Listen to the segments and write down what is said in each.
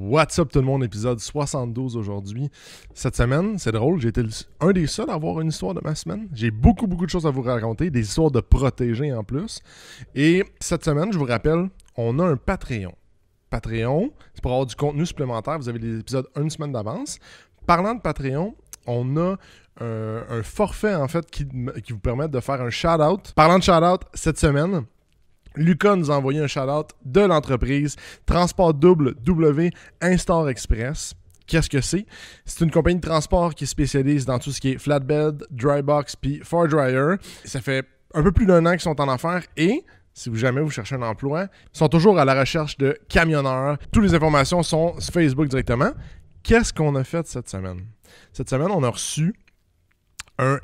What's up tout le monde, épisode 72 aujourd'hui. Cette semaine, c'est drôle, j'ai été un des seuls à avoir une histoire de ma semaine. J'ai beaucoup de choses à vous raconter, des histoires de protégés en plus. Et cette semaine, je vous rappelle, on a un Patreon. Patreon, c'est pour avoir du contenu supplémentaire, vous avez des épisodes une semaine d'avance. Parlant de Patreon, on a un forfait en fait qui vous permet de faire un shout-out. Parlant de shout-out, cette semaine, Lucas nous a envoyé un shout-out de l'entreprise Transport Double W Instar Express. Qu'est-ce que c'est? C'est une compagnie de transport qui spécialise dans tout ce qui est flatbed, dry box puis far dryer. Ça fait un peu plus d'un an qu'ils sont en affaires et si jamais vous cherchez un emploi, ils sont toujours à la recherche de camionneurs. Toutes les informations sont sur Facebook directement. Qu'est-ce qu'on a fait cette semaine? Cette semaine, on a reçu un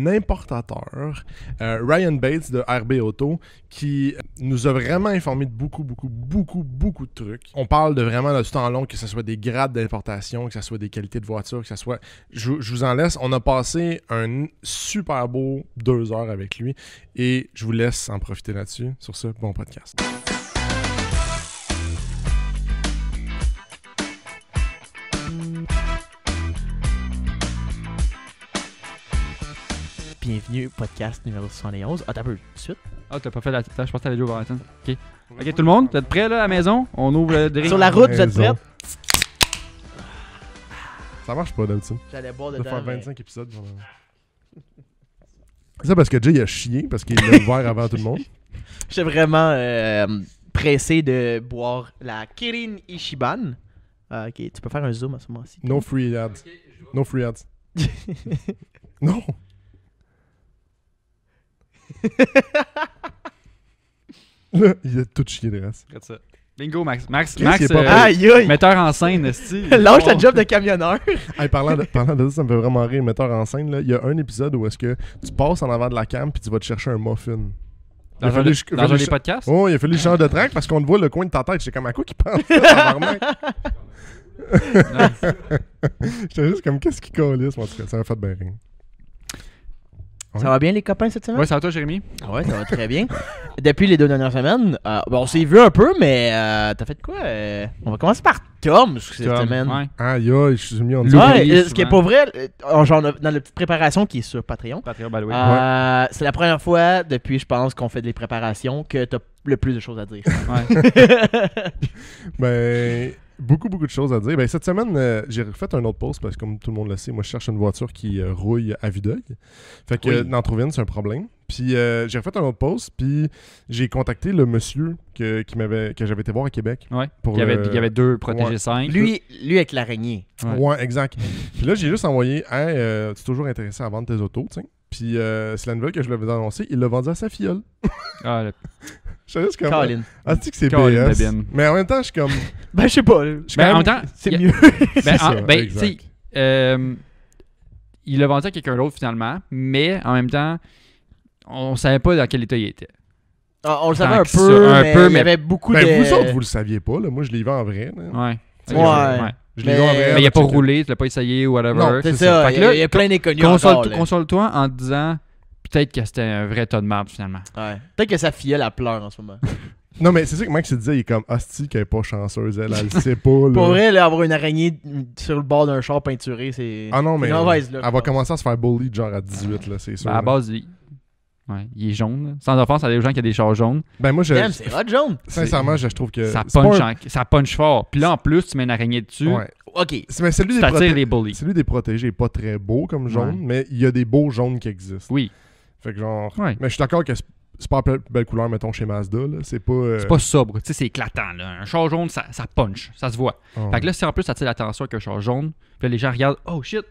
importateur, Ryan Bates de RB Auto, qui nous a vraiment informé de beaucoup de trucs. On parle de vraiment de tout en long, que ce soit des grades d'importation, que ce soit des qualités de voiture, que ce soit... Je vous en laisse. On a passé un super beau 2 heures avec lui et je vous laisse en profiter là-dessus. Sur ce, bon podcast. Bienvenue au podcast numéro 71. Ah, t'as un peu tout de suite. Ah, t'as pas fait la tâche, je pensais que t'avais joué au Barrington. Ok, tout le monde, vous êtes prêts là à la maison? On ouvre le drink. Sur la route, vous êtes prêts? Ça marche pas d'habitude. J'allais boire De dedans. faire Mais... 25 épisodes. C'est ça parce que Jay il a chié parce qu'il l'a ouvert avant tout le monde. J'étais vraiment pressé de boire la Kirin Ichiban. Ok, tu peux faire un zoom à ce moment-ci. No free ads. No free ads. Non. Là, il a tout chié de reste. Regarde ça. Bingo, Max. Max, Qu'est-ce qui est pas Aïe aïe! metteur en scène, esti. Lâche ta job de camionneur. Hey, parlant de ça, ça me fait vraiment rire, metteur en scène. Là, il y a un épisode où est-ce que tu passes en avant de la cam puis tu vas te chercher un muffin. Dans un des podcasts? Oh, il a fallu le changer de track parce qu'on te voit le coin de ta tête. J'étais comme à quoi qu'il pense? J'étais juste comme qu'est-ce qu'il calisse, moi, en tout cas. Ça m'a fait bien rire. Ouais. Ça va bien les copains cette semaine? Ouais, ça va toi, Jérémy? Ouais, ça va très bien. Depuis les 2 dernières semaines, bon, on s'est vu un peu, mais t'as fait quoi? On va commencer par Tom cette semaine. Ouais. Aïe, aïe, je suis mis en Louis. Ouais, ce qui est souvent. pas vrai, genre dans la petite préparation qui est sur Patreon, Patrick Baloué. c'est la première fois depuis, je pense, qu'on fait des préparations que t'as le plus de choses à dire. Ouais. Ben, beaucoup de choses à dire. Ben, cette semaine, j'ai refait un autre post parce que, comme tout le monde le sait, moi, je cherche une voiture qui rouille à vue d'œil. Fait que d'en trouver une, c'est un problème. Puis, j'ai refait un autre post, puis j'ai contacté le monsieur que j'avais été voir à Québec. Ouais. Pour Il y avait 2 protégés Ouais. 5. Lui avec l'araignée. Ouais, exact. Puis là, j'ai juste envoyé « Hey, tu es toujours intéressé à vendre tes autos, tu sais. » Puis, c'est la nouvelle que je l'avais annoncée. Il l'a vendu à sa filleule. Ah, le... Je juste comme... Colin. Ah, tu sais que c'est Colin BS. Babine. Mais en même temps, je suis comme... Ben, je sais pas. Ben, en même temps, C'est il y a- mieux. Ben, C'est ça, tu exact. sais, il l'a vendu à quelqu'un d'autre finalement, mais en même temps, on savait pas dans quel état il était. On le savait Tant un que peu, ça, un mais peu, il y mais- avait beaucoup Ben, de... vous autres, vous le saviez pas, là. Moi, je l'ai vu en vrai. Là. Ouais. Ouais. Je l'ai vu en vrai. Mais il a là, pas checker. roulé, tu l'as pas essayé ou whatever. Non, C'est c'est ça, Fait que là, il y a plein d'inconnus encore. là. Console-toi en te disant peut-être que c'était un vrai tas de merde finalement. Ouais. Peut-être que sa filleule, elle pleure en ce moment. Non, mais c'est ça que Max se disait, il est comme hostie qu'elle est pas chanceuse, elle le sait pas. Là. Pour vrai, là, avoir une araignée sur le bord d'un char peinturé, c'est... Ah non, c'est mais une mauvaise, là, elle je va pense. commencer à se faire bully genre à 18, là, c'est sûr. Ben, à là. base, il est jaune. Là. Sans offense à des gens qui ont des chars jaunes. Ben moi, Damn, c'est hot, jaune. sincèrement, je trouve que... Ça c'est punch, pas ça punch fort. Puis là, en plus, tu mets une araignée dessus. Ouais. OK. Mais celui Tu des, t'attires les bullies. celui des protégés est pas très beau comme jaune, Ouais. mais il y a des beaux jaunes qui existent. Oui. Fait que genre... Ouais. Mais je suis d'accord que c'est pas la plus belle couleur, mettons, chez Mazda, là. C'est pas... C'est pas sobre. Tu sais, c'est éclatant. Là. Un char jaune, ça punch. Ça se voit. Oh. Fait que là, si en plus, ça attire l'attention avec un char jaune, puis là, les gens regardent, oh shit,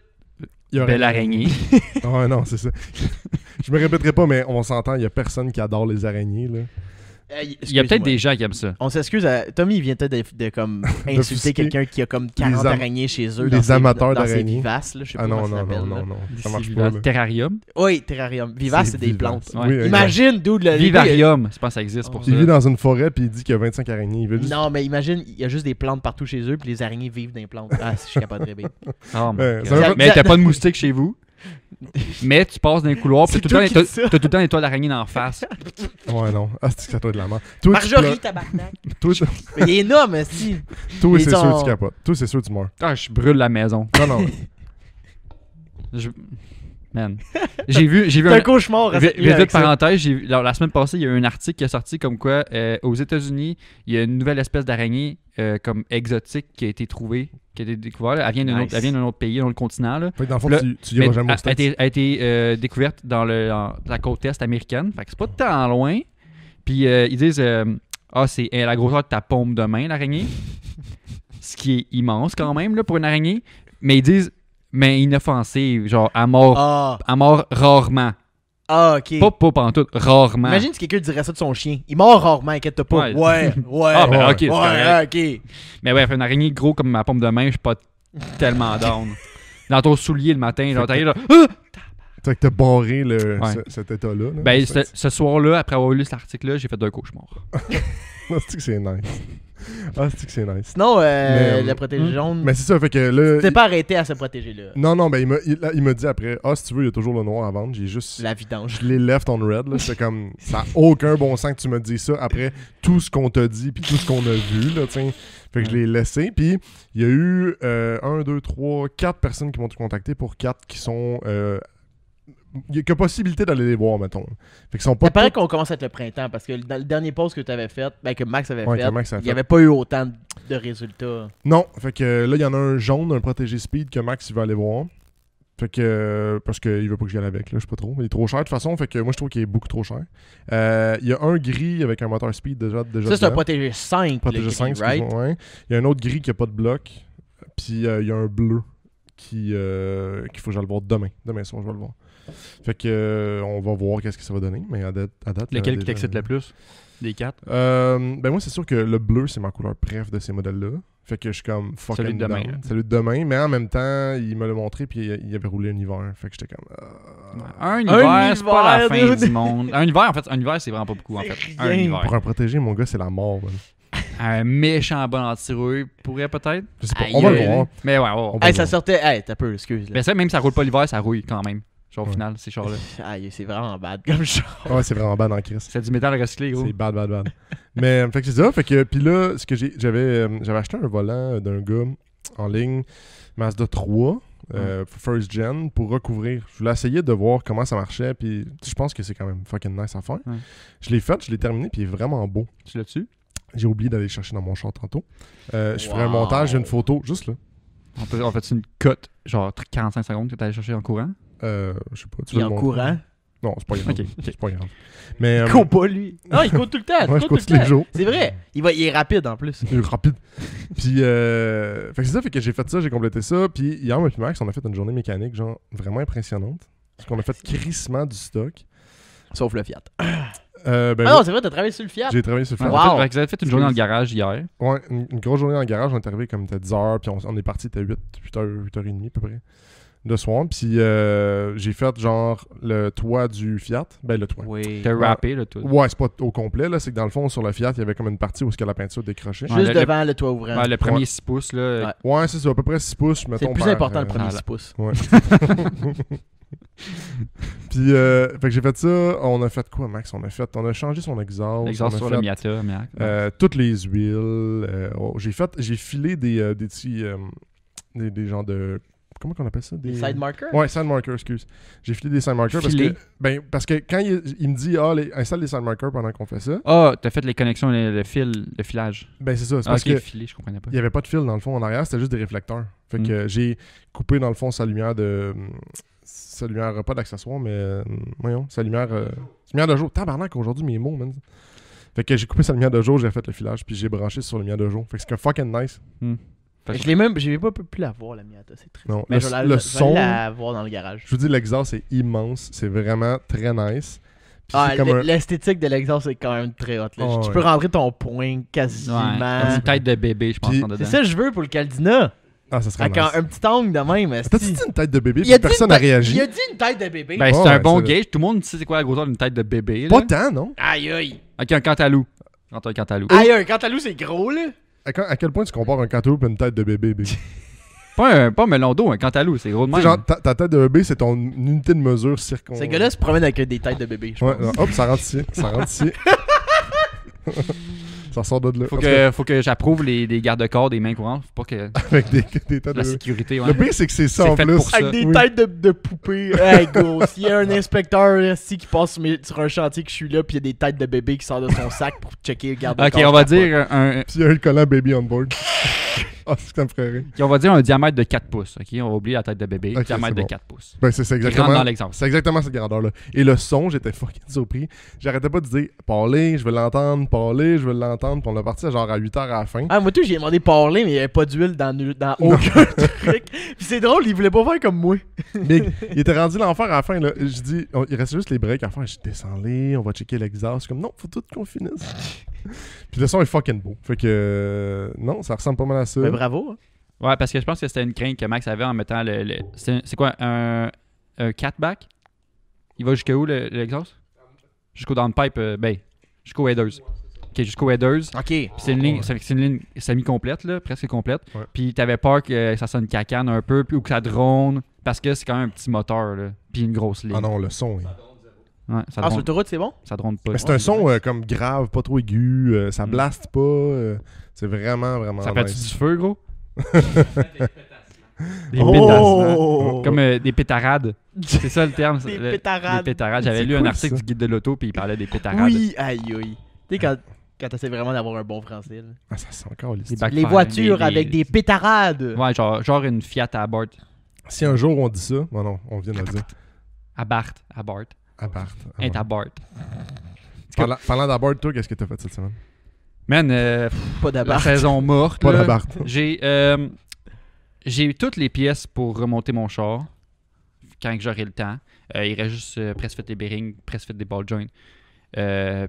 Il y aurait- belle araignée. Ouais, non, c'est ça. Je me répéterai pas, mais on s'entend, il y a personne qui adore les araignées, là. Il y a peut-être des gens qui aiment ça. On s'excuse, Tommy il vient peut-être de comme insulter D'offusquer quelqu'un qui a comme 40 araignées chez eux les dans ses, amateurs dans ses d'araignées. vivaces, là, je sais pas Ah non, comment ça non, s'appelle, non, là. non, non. Ça D'ici marche pas, Vivace. là. Terrarium. Oui, terrarium. Vivace, C'est c'est des Vivace. plantes. Ouais. Oui, exact. Imagine, dude, le Vivarium. Je pense que ça existe pour ça. Il vit dans une forêt puis il dit qu'il y a 25 araignées. Il veut juste... Non, mais imagine, il y a juste des plantes partout chez eux, puis les araignées vivent dans les plantes. Ah, si je suis capable de rêver. Oh my Ouais, God. ça veut pas- Mais t'as pas de moustique chez vous? Mais tu passes dans les couloirs, puis C'est t'as toi qui dis ça. tout le temps des toiles d'araignée d'en face. Ouais, non. Ah, c'est que ça doit être de la merde. Toi, Marjorie, tabarnak. toi, Mais il est énorme, si. toi, Ils c'est sont- sûr que tu capotes. Toi, c'est sûr que tu meurs. Ah, je brûle la maison. Non, non. Man. J'ai vu C'est un cauchemar. à cette nuit avec Vite ça. parenthèse, la semaine passée, il y a eu un article qui est sorti comme quoi aux États-Unis, il y a une nouvelle espèce d'araignée comme exotique qui a été trouvée, qui a été découverte. Elle vient d'un Nice. autre pays, d'un autre continent. Là. Fait que dans le fond, Là, tu iras Mais jamais au a States. été découverte dans la côte est américaine. Fait que c'est pas tant loin. Puis ils disent c'est la grosseur de ta paume de main, l'araignée. Ce qui est immense quand même là, pour une araignée. Mais ils disent mais inoffensive, genre à mort rarement. Ok. Pas pantoute, rarement. Imagine si quelqu'un dirait ça de son chien. Il mord rarement, inquiète-toi pas. Ouais. Ouais. Ah, ben Ouais. ok, c'est correct. Ok. Mais ouais, une araignée gros comme ma paume de main, je suis pas tellement down. Dans ton soulier le matin, genre t'arrives là. Ah! Fait que t'as barré Ouais. cet état-là. Là, Ben, au States. ce soir-là, après avoir lu cet article-là, j'ai fait 2 cauchemars. C'est que c'est nice. Ah, c'est que c'est nice. Sinon, Mais, le protégé jaune, Mais c'est ça, fait que là. t'es pas arrêté à se protéger là. Non, ben il m'a dit après, si tu veux, il y a toujours le noir à vendre. J'ai juste. La vidange. Je l'ai left on red, là. C'est comme. Ça n'a aucun bon sens que tu me dises ça après tout ce qu'on t'a dit puis tout ce qu'on a vu, là, tiens. Fait que je l'ai laissé. Puis il y a eu 1, 2, 3, 4 personnes qui m'ont contacté pour 4 qui sont. Il y a que possibilité d'aller les voir, mettons. Fait qu'ils sont pas. Ça paraît toutes- qu'on commence à être le printemps parce que dans le dernier post que tu avais fait, que Max avait Ouais, fait, que Max avait il n'y fait. avait pas eu autant de résultats. Non, fait que là, il y en a un jaune, un protégé speed que Max il va aller voir. Fait que. Parce qu'il veut pas que j'y aille avec, là, je sais pas trop. Mais il est trop cher de toute façon, fait que moi je trouve qu'il est beaucoup trop cher. Il y a un gris avec un moteur speed déjà Ça, c'est un dedans. protégé 5. Protégé le 5, gris, right? excuse-moi, ouais. Il y a un autre gris qui a pas de bloc. Puis il y a un bleu qu'il faut que j'aille le voir demain. Demain soir, je vais le voir. Fait que on va voir qu'est-ce que ça va donner. Mais à date il y en a Lequel qui déjà- t'excite le plus des 4 Ben moi c'est sûr que le bleu c'est ma couleur préf de ces modèles-là. Fait que je suis comme fucking Celui de demain, down. là. Celui de demain, mais en même temps, il me l'a montré puis il avait roulé un hiver. Fait que j'étais comme Un hiver, c'est pas la hiver, fin dude. du monde. Un hiver, en fait, un hiver, c'est vraiment pas beaucoup, en fait. Un Rien. hiver. pour un protégé, mon gars, c'est la mort. Man. Un méchant bon anti-rouille pourrait peut-être. Je sais pas, Aïe, on va le aïe. voir. Mais ouais, On va Hey, le ça voir. sortait. Hey, t'as peu, excuse. Mais ça, même si ça roule pas l'hiver, ça rouille quand même. Genre, au Ouais. final, ces chars-là. Aïe, c'est vraiment bad comme genre. Ouais, c'est vraiment bad en crise. C'est du métal recyclé, gros. C'est bad. Mais fait que c'est ça. Fait que puis là, ce que j'avais acheté un volant d'un gars en ligne, Mazda 3. First Gen pour recouvrir. Je voulais essayer de voir comment ça marchait, puis je pense que c'est quand même fucking nice à faire. Ouais. Je l'ai fait, je l'ai terminé, puis il est vraiment beau. Tu l'as dessus? J'ai oublié d'aller le chercher dans mon char tantôt. Je ferai un Wow. montage, j'ai une photo, juste là. On fait une cote, genre 45 secondes que t'allais chercher en courant? Je sais pas. Tu Il est veux en le courant. montrer? Non, c'est pas grave. Ok. C'est pas grave. Mais, Il court pas, lui. Non, il court tout le temps. ouais, il je court cours tout tous le les temps. jours. C'est vrai. Il est rapide en plus. Il est rapide. Puis, fait que c'est ça, fait que j'ai fait ça, j'ai complété ça. Puis, hier, moi et Max, on a fait une journée mécanique, genre, vraiment impressionnante. Parce qu'on a fait crissement du stock. Sauf le Fiat. Ben, Ah non, c'est vrai, t'as travaillé sur le Fiat. j'ai travaillé sur le Ouais, Fiat. Wow. fait que vous avez fait une journée dans le garage hier. Ouais, une grosse journée dans le garage. On est arrivé comme à 10h, puis on est parti à 8h30 à peu près de soir. Puis j'ai fait genre le toit du Fiat. Ben le toit. Oui. T'as rappé, là, tout. Ouais, c'est pas au complet, là. C'est que dans le fond, sur le Fiat, il y avait comme une partie où la peinture décrochait. Ouais. Juste le- devant le toit ouvrant. Ouais, le premier Ouais. 6 pouces, là. Ouais. Ouais, c'est ça, à peu près 6 pouces, mettons. C'est le plus par, important, le premier voilà. 6 pouces. Ouais. Puis, fait que j'ai fait ça. On a fait quoi, Max? On a changé son exhaust. L'exhaust on a sur fait, le Miata. toutes les huiles. J'ai filé des petits. Des genres de. Comment qu'on appelle ça? Des side markers? Ouais, side markers, excuse. J'ai filé des side markers Filé? parce que quand il me dit installe les side markers pendant qu'on fait ça, Ah, t'as fait les connexions, le filage. ben c'est ça. C'est Ah, parce ok, que filé, je comprenais pas. il n'y avait pas de fil dans le fond en arrière, c'était juste des réflecteurs. Fait que j'ai coupé dans le fond sa lumière pas d'accessoire, mais voyons, sa lumière de jour. Tabarnak, aujourd'hui mes mots, man. Fait que j'ai coupé sa lumière de jour, j'ai fait le filage, puis j'ai branché sur la lumière de jour. Fait que c'est fucking nice. J'ai pas pu la voir, la Miata. C'est triste. Non, Mais le je vais son- je vais aller la voir dans le garage. Je vous dis, l'exhaust est immense, c'est vraiment très nice. Puis Ah, c'est comme un... l'esthétique de l'exhaust est quand même très hot. Là. Oh, Tu ouais. peux rentrer ton poing quasiment. Comme une tête de bébé, je pense, Puis- en dedans. C'est ça que je veux pour le Caldina. Ah, ça serait Avec nice. un petit angle de même. esti. T'as-tu dit une tête de bébé, Il a puis dit personne une n'a tête- réagi? Il a dit une tête de bébé. Ben, c'est Ouais, un bon c'est- gauge. Tout le monde sait c'est quoi la grosseur d'une tête de bébé. Là. Pas tant, non? Aïe aïe. Ok, un cantalou. Quand t'as un cantalou. Aïe aïe, quand t'as loup, c'est gros là. À quel point tu compares un cantaloupe et une tête de bébé, bébé? Pas un melon d'eau, un cantalou, c'est gros de Tu sais, même. genre, ta tête de bébé, c'est ton unité de mesure circon. Ces gars-là se promènent avec des têtes de bébé, je Ouais, pense. hop, ça rentre ici. Ça rentre ici. Ça sort de là. Faut que j'approuve les garde-corps des mains courantes. Faut pas que Avec des têtes de la bébé. sécurité, ouais. Le pire, c'est que c'est ça C'est en fait plus. pour ça. Avec des Oui. têtes de poupées. Hey, gros, s'il y a un inspecteur ici qui passe sur un chantier que je suis là, puis il y a des têtes de bébé qui sortent de son sac pour checker le garde-corps. Ok, on va dire un, Puis il y a un collant baby on board. Ah, c'est que ça me ferait rire. on va dire un diamètre de 4 pouces. Ok, on va oublier la tête de bébé. Ok, Diamètre c'est de bon. 4 pouces. Ben, c'est Qui rentre exactement. dans l'exemple. C'est exactement cette grandeur-là. Et le son, j'étais fucking surpris. J'arrêtais pas de dire parler, je veux l'entendre, parler, je veux l'entendre. Puis on l'a parti à genre à 8h à la fin. Ah, moi, tout, j'ai demandé parler, mais il n'y avait pas d'huile dans aucun truc. Puis c'est drôle, il voulait pas faire comme moi. Mais il était rendu l'enfer à la fin. Là. Je dis, il restait juste les breaks à faire. Je descends les, on va checker l'exhaust. Je suis comme, non, faut tout qu'on finisse. Puis le son est fucking beau. Fait que, non, ça ressemble pas mal à ça. Mais bravo. Hein. Ouais, parce que je pense que c'était une crainte que Max avait en mettant c'est quoi, un catback? Il va jusqu'où l'exhaust? Jusqu'au downpipe, jusqu'au headers. Ok, jusqu'au headers. Ok. Puis c'est une ligne, c'est une ligne semi-complète, là, presque complète. Ouais. Puis t'avais peur que ça sonne cacane un peu, puis ou que ça drone, parce que c'est quand même un petit moteur, là, puis une grosse ligne. Ah non, le son. Ouais, ça Ah, sur drone, l'autoroute, c'est bon? ça drone pas. Mais c'est un son comme grave, pas trop aigu. Ça blaste pas. C'est vraiment, vraiment Ça fait nice. du feu, gros? Des Oh! pétasses. Comme des pétarades. C'est ça le terme. Des le- pétarades. Des pétarades. J'avais C'est lu un cool, article ça. du guide de l'auto, puis il parlait des pétarades. Oui, aïe, aïe. Tu sais, quand t'essaies vraiment d'avoir un bon français. Là. Ah, ça sent encore les Des backfire, Les voitures avec des pétarades. Ouais, genre une Fiat Abarth. Si un jour on dit ça, bon non, on vient de le dire. Abarth. Abarth. Un Abarth. Parlant d'Abarth, toi, qu'est-ce que t'as fait cette semaine? Man, Pas la d'abord. saison morte. Pas là. d'Abarth. J'ai eu toutes les pièces pour remonter mon char quand que j'aurai le temps. Il reste juste presque fait les bearings, presque fait des ball joints.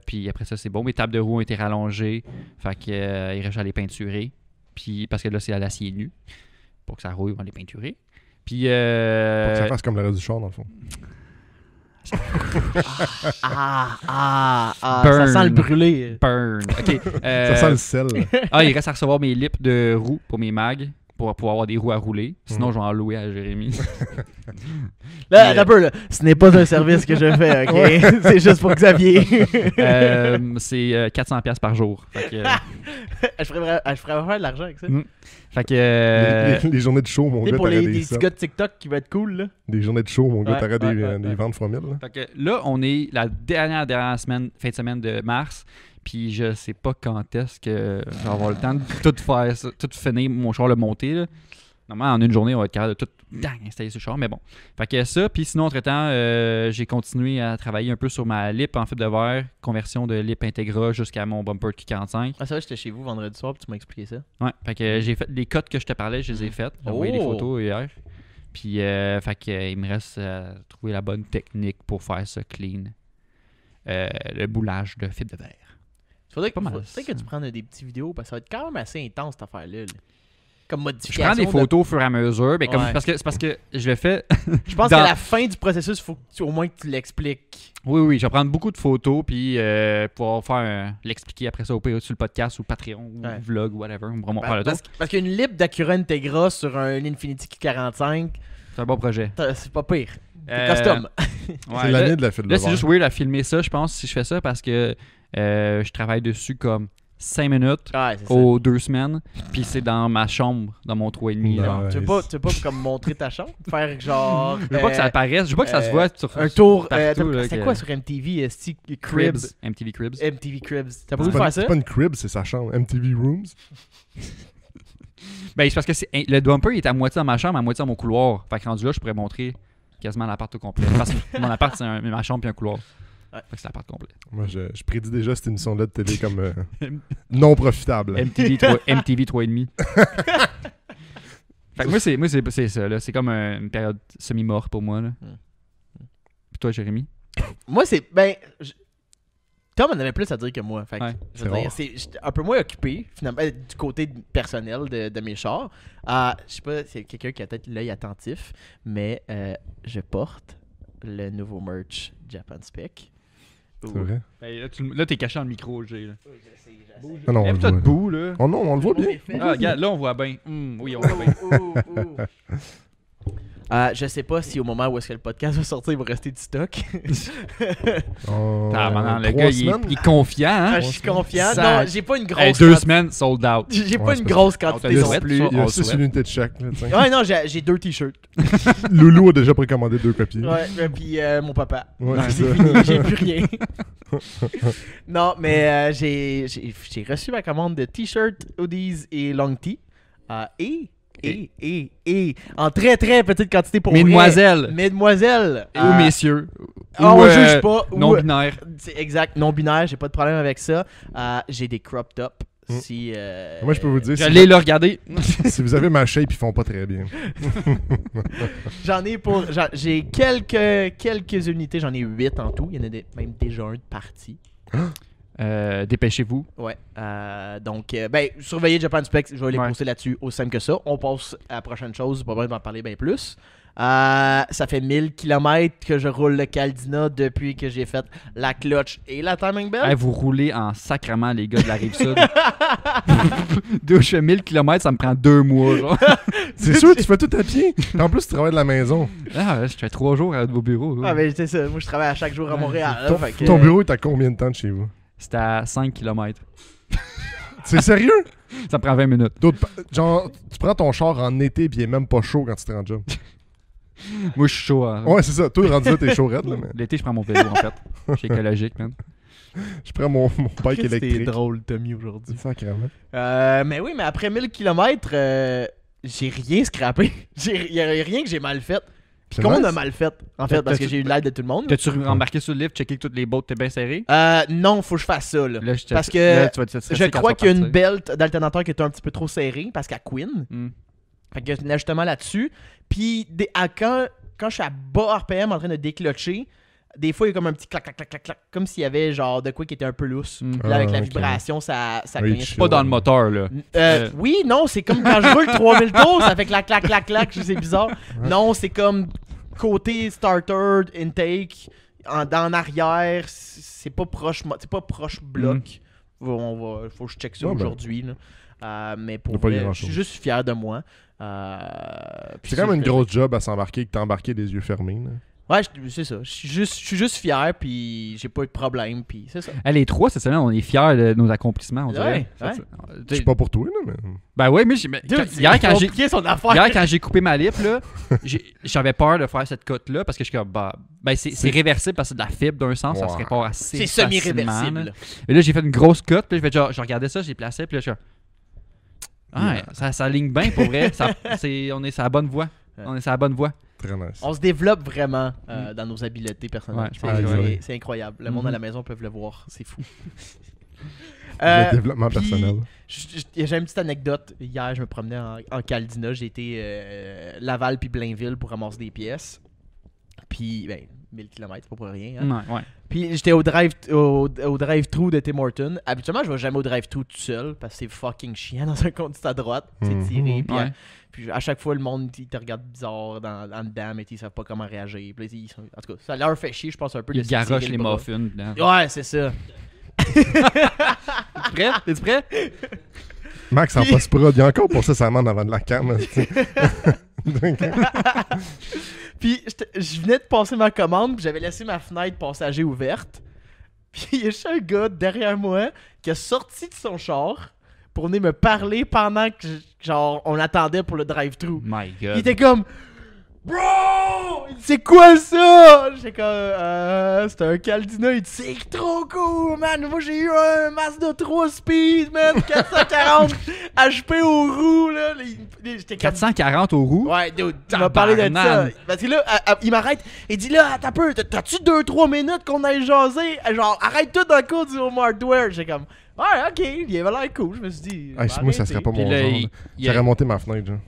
Puis après ça, c'est bon. Mes tables de roue ont été rallongées. Fait que il reste juste à les peinturer. Puis parce que là, c'est à l'acier nu. Pour que ça roule, on va les peinturer. Puis Pour que ça fasse comme le reste du char, dans le fond. Ça Burn. sent le brûlé. burn. OK. Ça sent le sel. Il reste à recevoir mes lips de roues pour mes mags. Pour pouvoir avoir des roues à rouler. Sinon, je vais en louer à Jérémy. Là, attends un peu, là. Ce n'est pas un service que je fais, ok? Ouais. C'est juste pour Xavier. C'est 400$ par jour. Fait que, je ferais faire de l'argent avec ça. fait que Les journées de show, mon Tu sais, gars, pour t'aurais les des petits subs. gars de TikTok qui vont être cool, là. Des journées de show, mon gars, Ouais, t'aurais ouais, des ventes fois 1000. Là. Fait que là, on est la dernière semaine, fin de semaine de mars. Puis je sais pas quand est-ce que je vais avoir le temps de tout faire ça, tout finir mon char, le monter. Là. Normalement, en une journée, on va être capable de tout installer sur le char, mais bon. Fait que ça, puis sinon, entre-temps, j'ai continué à travailler un peu sur ma lip en fibre de verre, conversion de lip Integra jusqu'à mon bumper Q45. Ah, ça va, j'étais chez vous vendredi soir, puis tu m'as expliqué ça. Ouais, fait que j'ai fait les cotes que je te parlais, je les ai faites. J'ai envoyé les Oh! photos hier. Puis, fait que il me reste à trouver la bonne technique pour faire ça clean. Le boulage de fibre de verre. Faudrait Pas mal, que ça. tu prennes des petites vidéos, parce que ça va être quand même assez intense, cette affaire-là. là. Comme Je modification. prends des de- photos au fur et à mesure, mais comme, Ouais. c'est parce que je le fais. Je pense dans- qu'à la fin du processus, il faut au moins que tu l'expliques. Oui, je vais prendre beaucoup de photos, puis pouvoir faire l'expliquer après ça au pire sur le podcast ou Patreon ou Ouais. vlog ou whatever. On va vraiment faire le tour. Parce qu'une lip d'Acura Integra sur un Infiniti Q45, C'est un bon projet. c'est pas pire. C'est Euh, custom. Ouais, C'est là, l'année de la file de là, c'est verre. juste weird à filmer ça, je pense, si je fais ça, parce que je travaille dessus comme 5 minutes. Ouais, c'est ça. Aux 2 semaines, puis c'est dans ma chambre, dans mon 3,5. Ouais. genre. Tu veux pas comme montrer ta chambre? Faire genre. Je veux pas que ça apparaisse, je veux pas que ça se voit sur Un tour. partout, là, C'était que- quoi sur MTV? Cribs. Cribs, MTV Cribs. MTV Cribs. T'as pas C'est voulu pas, faire ça? c'est pas une crib, c'est sa chambre. MTV Rooms. Ben, c'est parce que le bumper il est à moitié dans ma chambre, à moitié dans mon couloir. Fait que rendu là, je pourrais montrer quasiment l'appart au complet. Parce que mon appart, c'est ma chambre puis un couloir. Ouais. Fait que c'est l'appart complet. Moi, je prédis déjà cette émission-là de télé comme non profitable. MTV 3,5. Fait que moi, c'est ça. Là. C'est comme une période semi-morte pour moi. Là. Puis toi, Jérémy? Moi, c'est. Ben. Tom en avait plus à dire que moi. Fait que, Ouais, je veux c'est dire, rare. j'étais un peu moins occupé, finalement, du côté personnel de mes chars. Je sais pas, c'est quelqu'un qui a peut-être l'œil attentif, mais je porte le nouveau merch Japan Spec. C'est vrai. Ben, là, t'es caché dans le micro, Jay. Là. Ah non, on le Lève-toi voit. debout, là. Oh non, on le voit bien. Ah, regarde, là, on voit bien. Oui, on voit bien. Je sais pas si au moment où est-ce que le podcast va sortir, il va rester du stock. Maintenant, le 3 gars, semaines. il est confiant, hein? Je suis confiant. Ça- Non, j'ai pas une grosse Hey, 2 semaines, sold out. J'ai pas Ouais, une c'est grosse On quantité te le non souhaite. plus. Ça, Il y on a le 6 souhaite. unités de chaque. Là, tiens. Ouais, non, j'ai 2 t-shirts. Loulou a déjà précommandé 2 copies. Ouais, puis mon papa. Ouais, c'est C'est ça. fini, j'ai plus rien. Non, mais j'ai reçu ma commande de t-shirts, hoodies et long tee. Et en très très petite quantité pour Mesdemoiselles. vrai. Mesdemoiselles. Ou messieurs. On juge pas. ou- Non-binaire. C'est exact, non-binaire, j'ai pas de problème avec ça. J'ai des crop tops. Si, Moi, je peux vous dire, J'allais le regarder. si vous avez ma shape, ils font pas très bien. j'ai quelques unités, j'en ai 8 en tout. Il y en a même déjà un de parti. Dépêchez-vous. Ouais. Donc, surveillez Japan Specs, je vais les Ouais. poster là-dessus, aussi simple que ça. On passe à la prochaine chose, pas besoin d'en parler bien plus. Ça fait 1000 km que je roule le Caldina depuis que j'ai fait la clutch et la timing belt. Hey, vous roulez en sacrement, les gars de la Rive-Sud. D'où je fais 1000 km, ça me prend 2 mois. Genre. C'est sûr, tu fais tout à pied. Puis en plus, tu travailles de la maison. Ah, je fais 3 jours à vos bureaux. Ah, ben c'est ça. Moi, je travaille à chaque jour à Montréal. Ton, fait que- ton bureau est à combien de temps de chez vous? C'était à 5 km. C'est sérieux? Ça me prend 20 minutes. Genre, tu prends ton char en été puis il est même pas chaud quand tu te rends job. Moi, je suis chaud. Hein. Ouais, c'est ça. Toi, rendu là, t'es chaud raide, là, mais L'été, je prends mon vélo, en fait. Je suis écologique, man. je prends mon bike C'était électrique. drôle, Tommy, aujourd'hui. Sacrément. Mais oui, mais après 1000 km, j'ai rien scrappé. Il y a rien que j'ai mal fait. Puis C'est qu'on nice. a mal fait, en fait, parce que j'ai eu l'aide de tout le monde. T'as-tu embarqué sur le lift, checké que toutes les bottes étaient bien serrées? Non, faut que je fasse ça, là. Là, Parce que là, tu vas te Je stresser quand crois tu vas qu'il y a une partir. belt d'alternateur qui était un petit peu trop serrée, parce qu'elle queen. Fait que un ajustement là-dessus. Puis quand je suis à bas RPM en train de déclotcher, des fois il y a comme un petit clac clac clac clac clac, comme s'il y avait genre de quoi qui était un peu lousse. Puis là, avec la ok. vibration, ça Oui, cognait. chill. Pas dans le moteur, là. Oui, non, c'est comme quand je roule 3000 tours, ça fait clac clac clac clac, c'est bizarre. Non, c'est comme côté starter, intake, en arrière, c'est pas proche bloc. Faut que je check ça Ouais, ben. aujourd'hui. Là. Mais Y a pour pas vrai, grand-chose. je suis juste fier de moi. C'est quand même une grosse job à s'embarquer que t'as embarqué les yeux fermés. Là. Ouais, c'est ça. Je suis juste fier, puis j'ai pas eu de problème, puis c'est ça. Les trois, cette semaine, on est fiers de nos accomplissements, on dirait. Ouais. Je suis pas pour toi, là, mais. Ben oui, mais hier, quand j'ai... compliqué son affaire. Hier, quand j'ai coupé ma lip, là, j'avais peur de faire cette cote-là parce que je suis comme, c'est réversible parce que c'est de la fibre d'un sens, ça se Ouais. répare assez C'est facilement, semi-réversible. là. Et là, j'ai fait une grosse cote, puis je regardais ça, j'ai placé, puis là, je suis comme, ça ligne bien pour vrai. On est sur la bonne voie. On est sur la bonne voie. Très nice. On se développe vraiment dans nos habiletés personnelles. Ouais, je pense que oui. C'est incroyable. Le monde à la maison peuvent le voir. C'est fou. Le développement puis, personnel. J'ai une petite anecdote. Hier, je me promenais en Caldina. J'ai été Laval puis Blainville pour ramasser des pièces. Puis, 1000 km, c'est pas pour rien. Hein? Ouais. Puis j'étais au drive-thru de Tim Hortons. Habituellement, je vais jamais au drive-thru tout seul parce que c'est fucking chiant dans un conduite à droite. C'est tiré. Puis, Ouais. puis à chaque fois, le monde il te regarde bizarre en dedans, mais ils savent pas comment réagir. Puis là, en tout cas, ça leur fait chier, je pense, un peu. Ils de se tirer garochent le les bras. muffins dedans. Ouais, c'est ça. T'es prêt? T'es-tu prêt? Max en post-prod, il y a encore pour ça, ça amende avant de la cam. Puis je venais de passer ma commande, puis j'avais laissé ma fenêtre passager ouverte. Puis il y a juste un gars derrière moi qui a sorti de son char pour venir me parler pendant que genre on attendait pour le drive-thru. My Il God. était comme bro, c'est quoi ça? J'étais comme c'est un Caldina. Il dit c'est trop cool, man. Moi j'ai eu un Mazda 3 Speed, man, 440 HP aux roues là. J'étais comme 440 aux roues? ouais, dude, tu m'as parlé de ça. Tabarnak. Parce que là, il m'arrête. Il dit là, attends un peu, t'as-tu 2-3 minutes qu'on aille jaser? Genre, arrête tout d'un coup du home hardware. J'ai comme, ouais, ok, il avait l'air cool. Je me suis dit, Moi, ça serait pas Puis mon là, genre. J'aurais monté ma fenêtre, genre.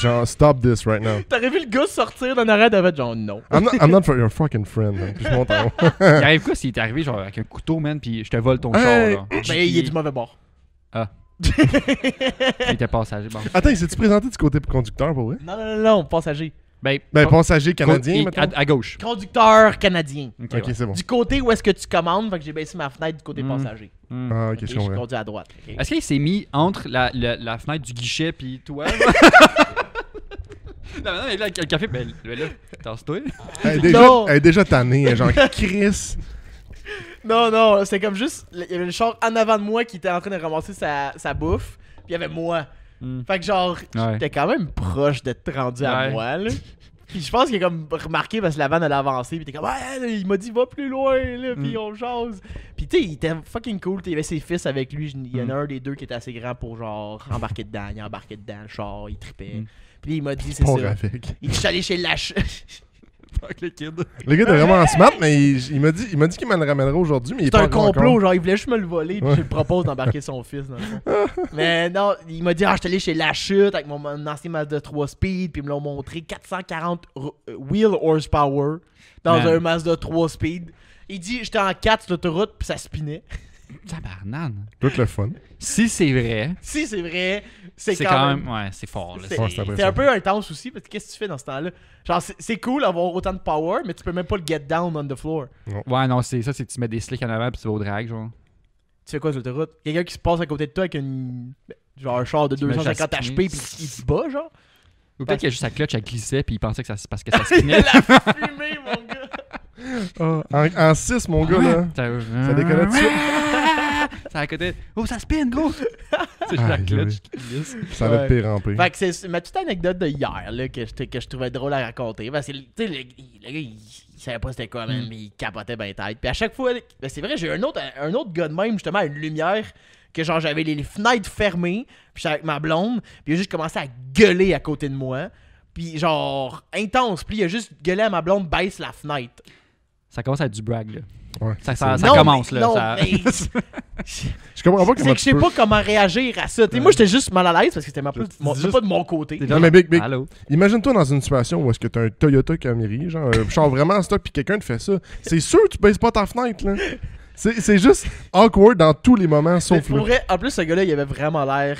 Genre, stop this right now. T'aurais vu le gars sortir d'un arrêt d'avant, genre, non. I'm not for your fucking friend. Hein. Puis je monte en haut. Il arrive quoi s'il est arrivé genre avec un couteau, man, puis je te vole ton char, là? Ben, il est du mauvais bord. Il était passager, bon. Attends, il s'est-tu présenté du côté conducteur pour vrai? Non, passager. Ben, passager canadien, mettons. à gauche. Conducteur canadien. Ok, Ok, ouais. c'est bon. Du côté où est-ce que tu commandes, fait que j'ai baissé ma fenêtre du côté Mm. passager. Ah, ok, Et je je comprends. conduis à droite. ok. Est-ce qu'il s'est mis entre la fenêtre du guichet puis toi? Non, mais là, le café, ben là, tasse-toi. Elle est déjà tannée, hein, genre Chris. Non, c'est comme juste. Il y avait le char en avant de moi qui était en train de ramasser sa bouffe, puis il y avait moi. Fait que genre, Ouais. j'étais quand même proche d'être rendu à Ouais. moi, là. Puis je pense qu'il a comme remarqué parce que la vanne allait avancer, puis t'es comme, ouais, il m'a dit va plus loin, là, puis on jase. Puis tu sais, il était fucking cool, il avait ses fils avec lui, il y en a un des deux qui était assez grand pour genre embarquer dedans, il embarquait dedans, le char, il trippait. Puis il m'a dit, c'est Pas ça. avec. Il dit, je suis allé chez Lach. Fuck le kid. Le gars était vraiment smart, mais il m'a dit qu'il me le ramènera aujourd'hui, mais il est C'est pas un encore complot, encore. genre il voulait juste me le voler, puis Ouais. je lui propose d'embarquer son fils dans le fond. Mais non, il m'a dit, je suis allé chez La Chute avec mon ancien Mazda 3 Speed, puis ils me l'ont montré 440 wheel horsepower dans Man. un Mazda 3 Speed. Il dit, j'étais en 4 sur l'autoroute, puis ça spinait. Tabarnane. Tout le fun. Si c'est vrai, Si c'est vrai, c'est quand même. Ouais, c'est fort. Là. C'est Ouais, c'est c'est impressionnant. un peu intense aussi, parce que qu'est-ce que tu fais dans ce temps-là? Genre, c'est cool d'avoir autant de power, mais tu peux même pas le get down on the floor. Ouais, non, c'est ça, c'est que tu mets des slicks en avant puis tu vas au drag, genre. Tu fais quoi sur l'autoroute? Quelqu'un qui se passe à côté de toi avec genre un char de Tu mets 250 juste à HP spinner. puis il te bat, genre? Ou peut-être qu'il y a juste sa clutch, elle glissait puis il pensait que ça, c'est parce que ça spinait. Il a fumé, mon gars! En 6, mon gars, là. Ça décollait dessus. Ça à côté. Oh, ça spin, gros! C'est juste la Aïe, clutch aïe. qui glisse. Ça va Ouais. être pire en pire. Fait que c'est ma petite anecdote de hier là, que je trouvais drôle à raconter. Parce que tu sais, le gars, il savait pas c'était quoi, man, mais il capotait bien tête. Puis à chaque fois, ben, c'est vrai, j'ai eu un autre gars de même, justement, à une lumière, que genre j'avais les fenêtres fermées, puis j'étais avec ma blonde, puis il a juste commencé à gueuler à côté de moi. Puis genre, intense. Puis il a juste gueulé à ma blonde, baisse la fenêtre. Ça commence à être du brag, là. Ouais. Ça Non, commence, mais- là. non, ça... mais- Je comprends pas C'est comment que je tu sais peux. pas comment réagir à ça. T'sais, moi, j'étais juste mal à l'aise parce que c'était Juste- pas de mon côté. C'est Non, mais Big, Allô? imagine-toi dans une situation où est-ce que t'as un Toyota Camry, genre un char vraiment en stock, puis quelqu'un te fait ça. C'est sûr que tu baisses pas ta fenêtre, là. C'est juste awkward dans tous les moments, Mais sauf pour là. vrai, en plus, ce gars-là, il avait vraiment l'air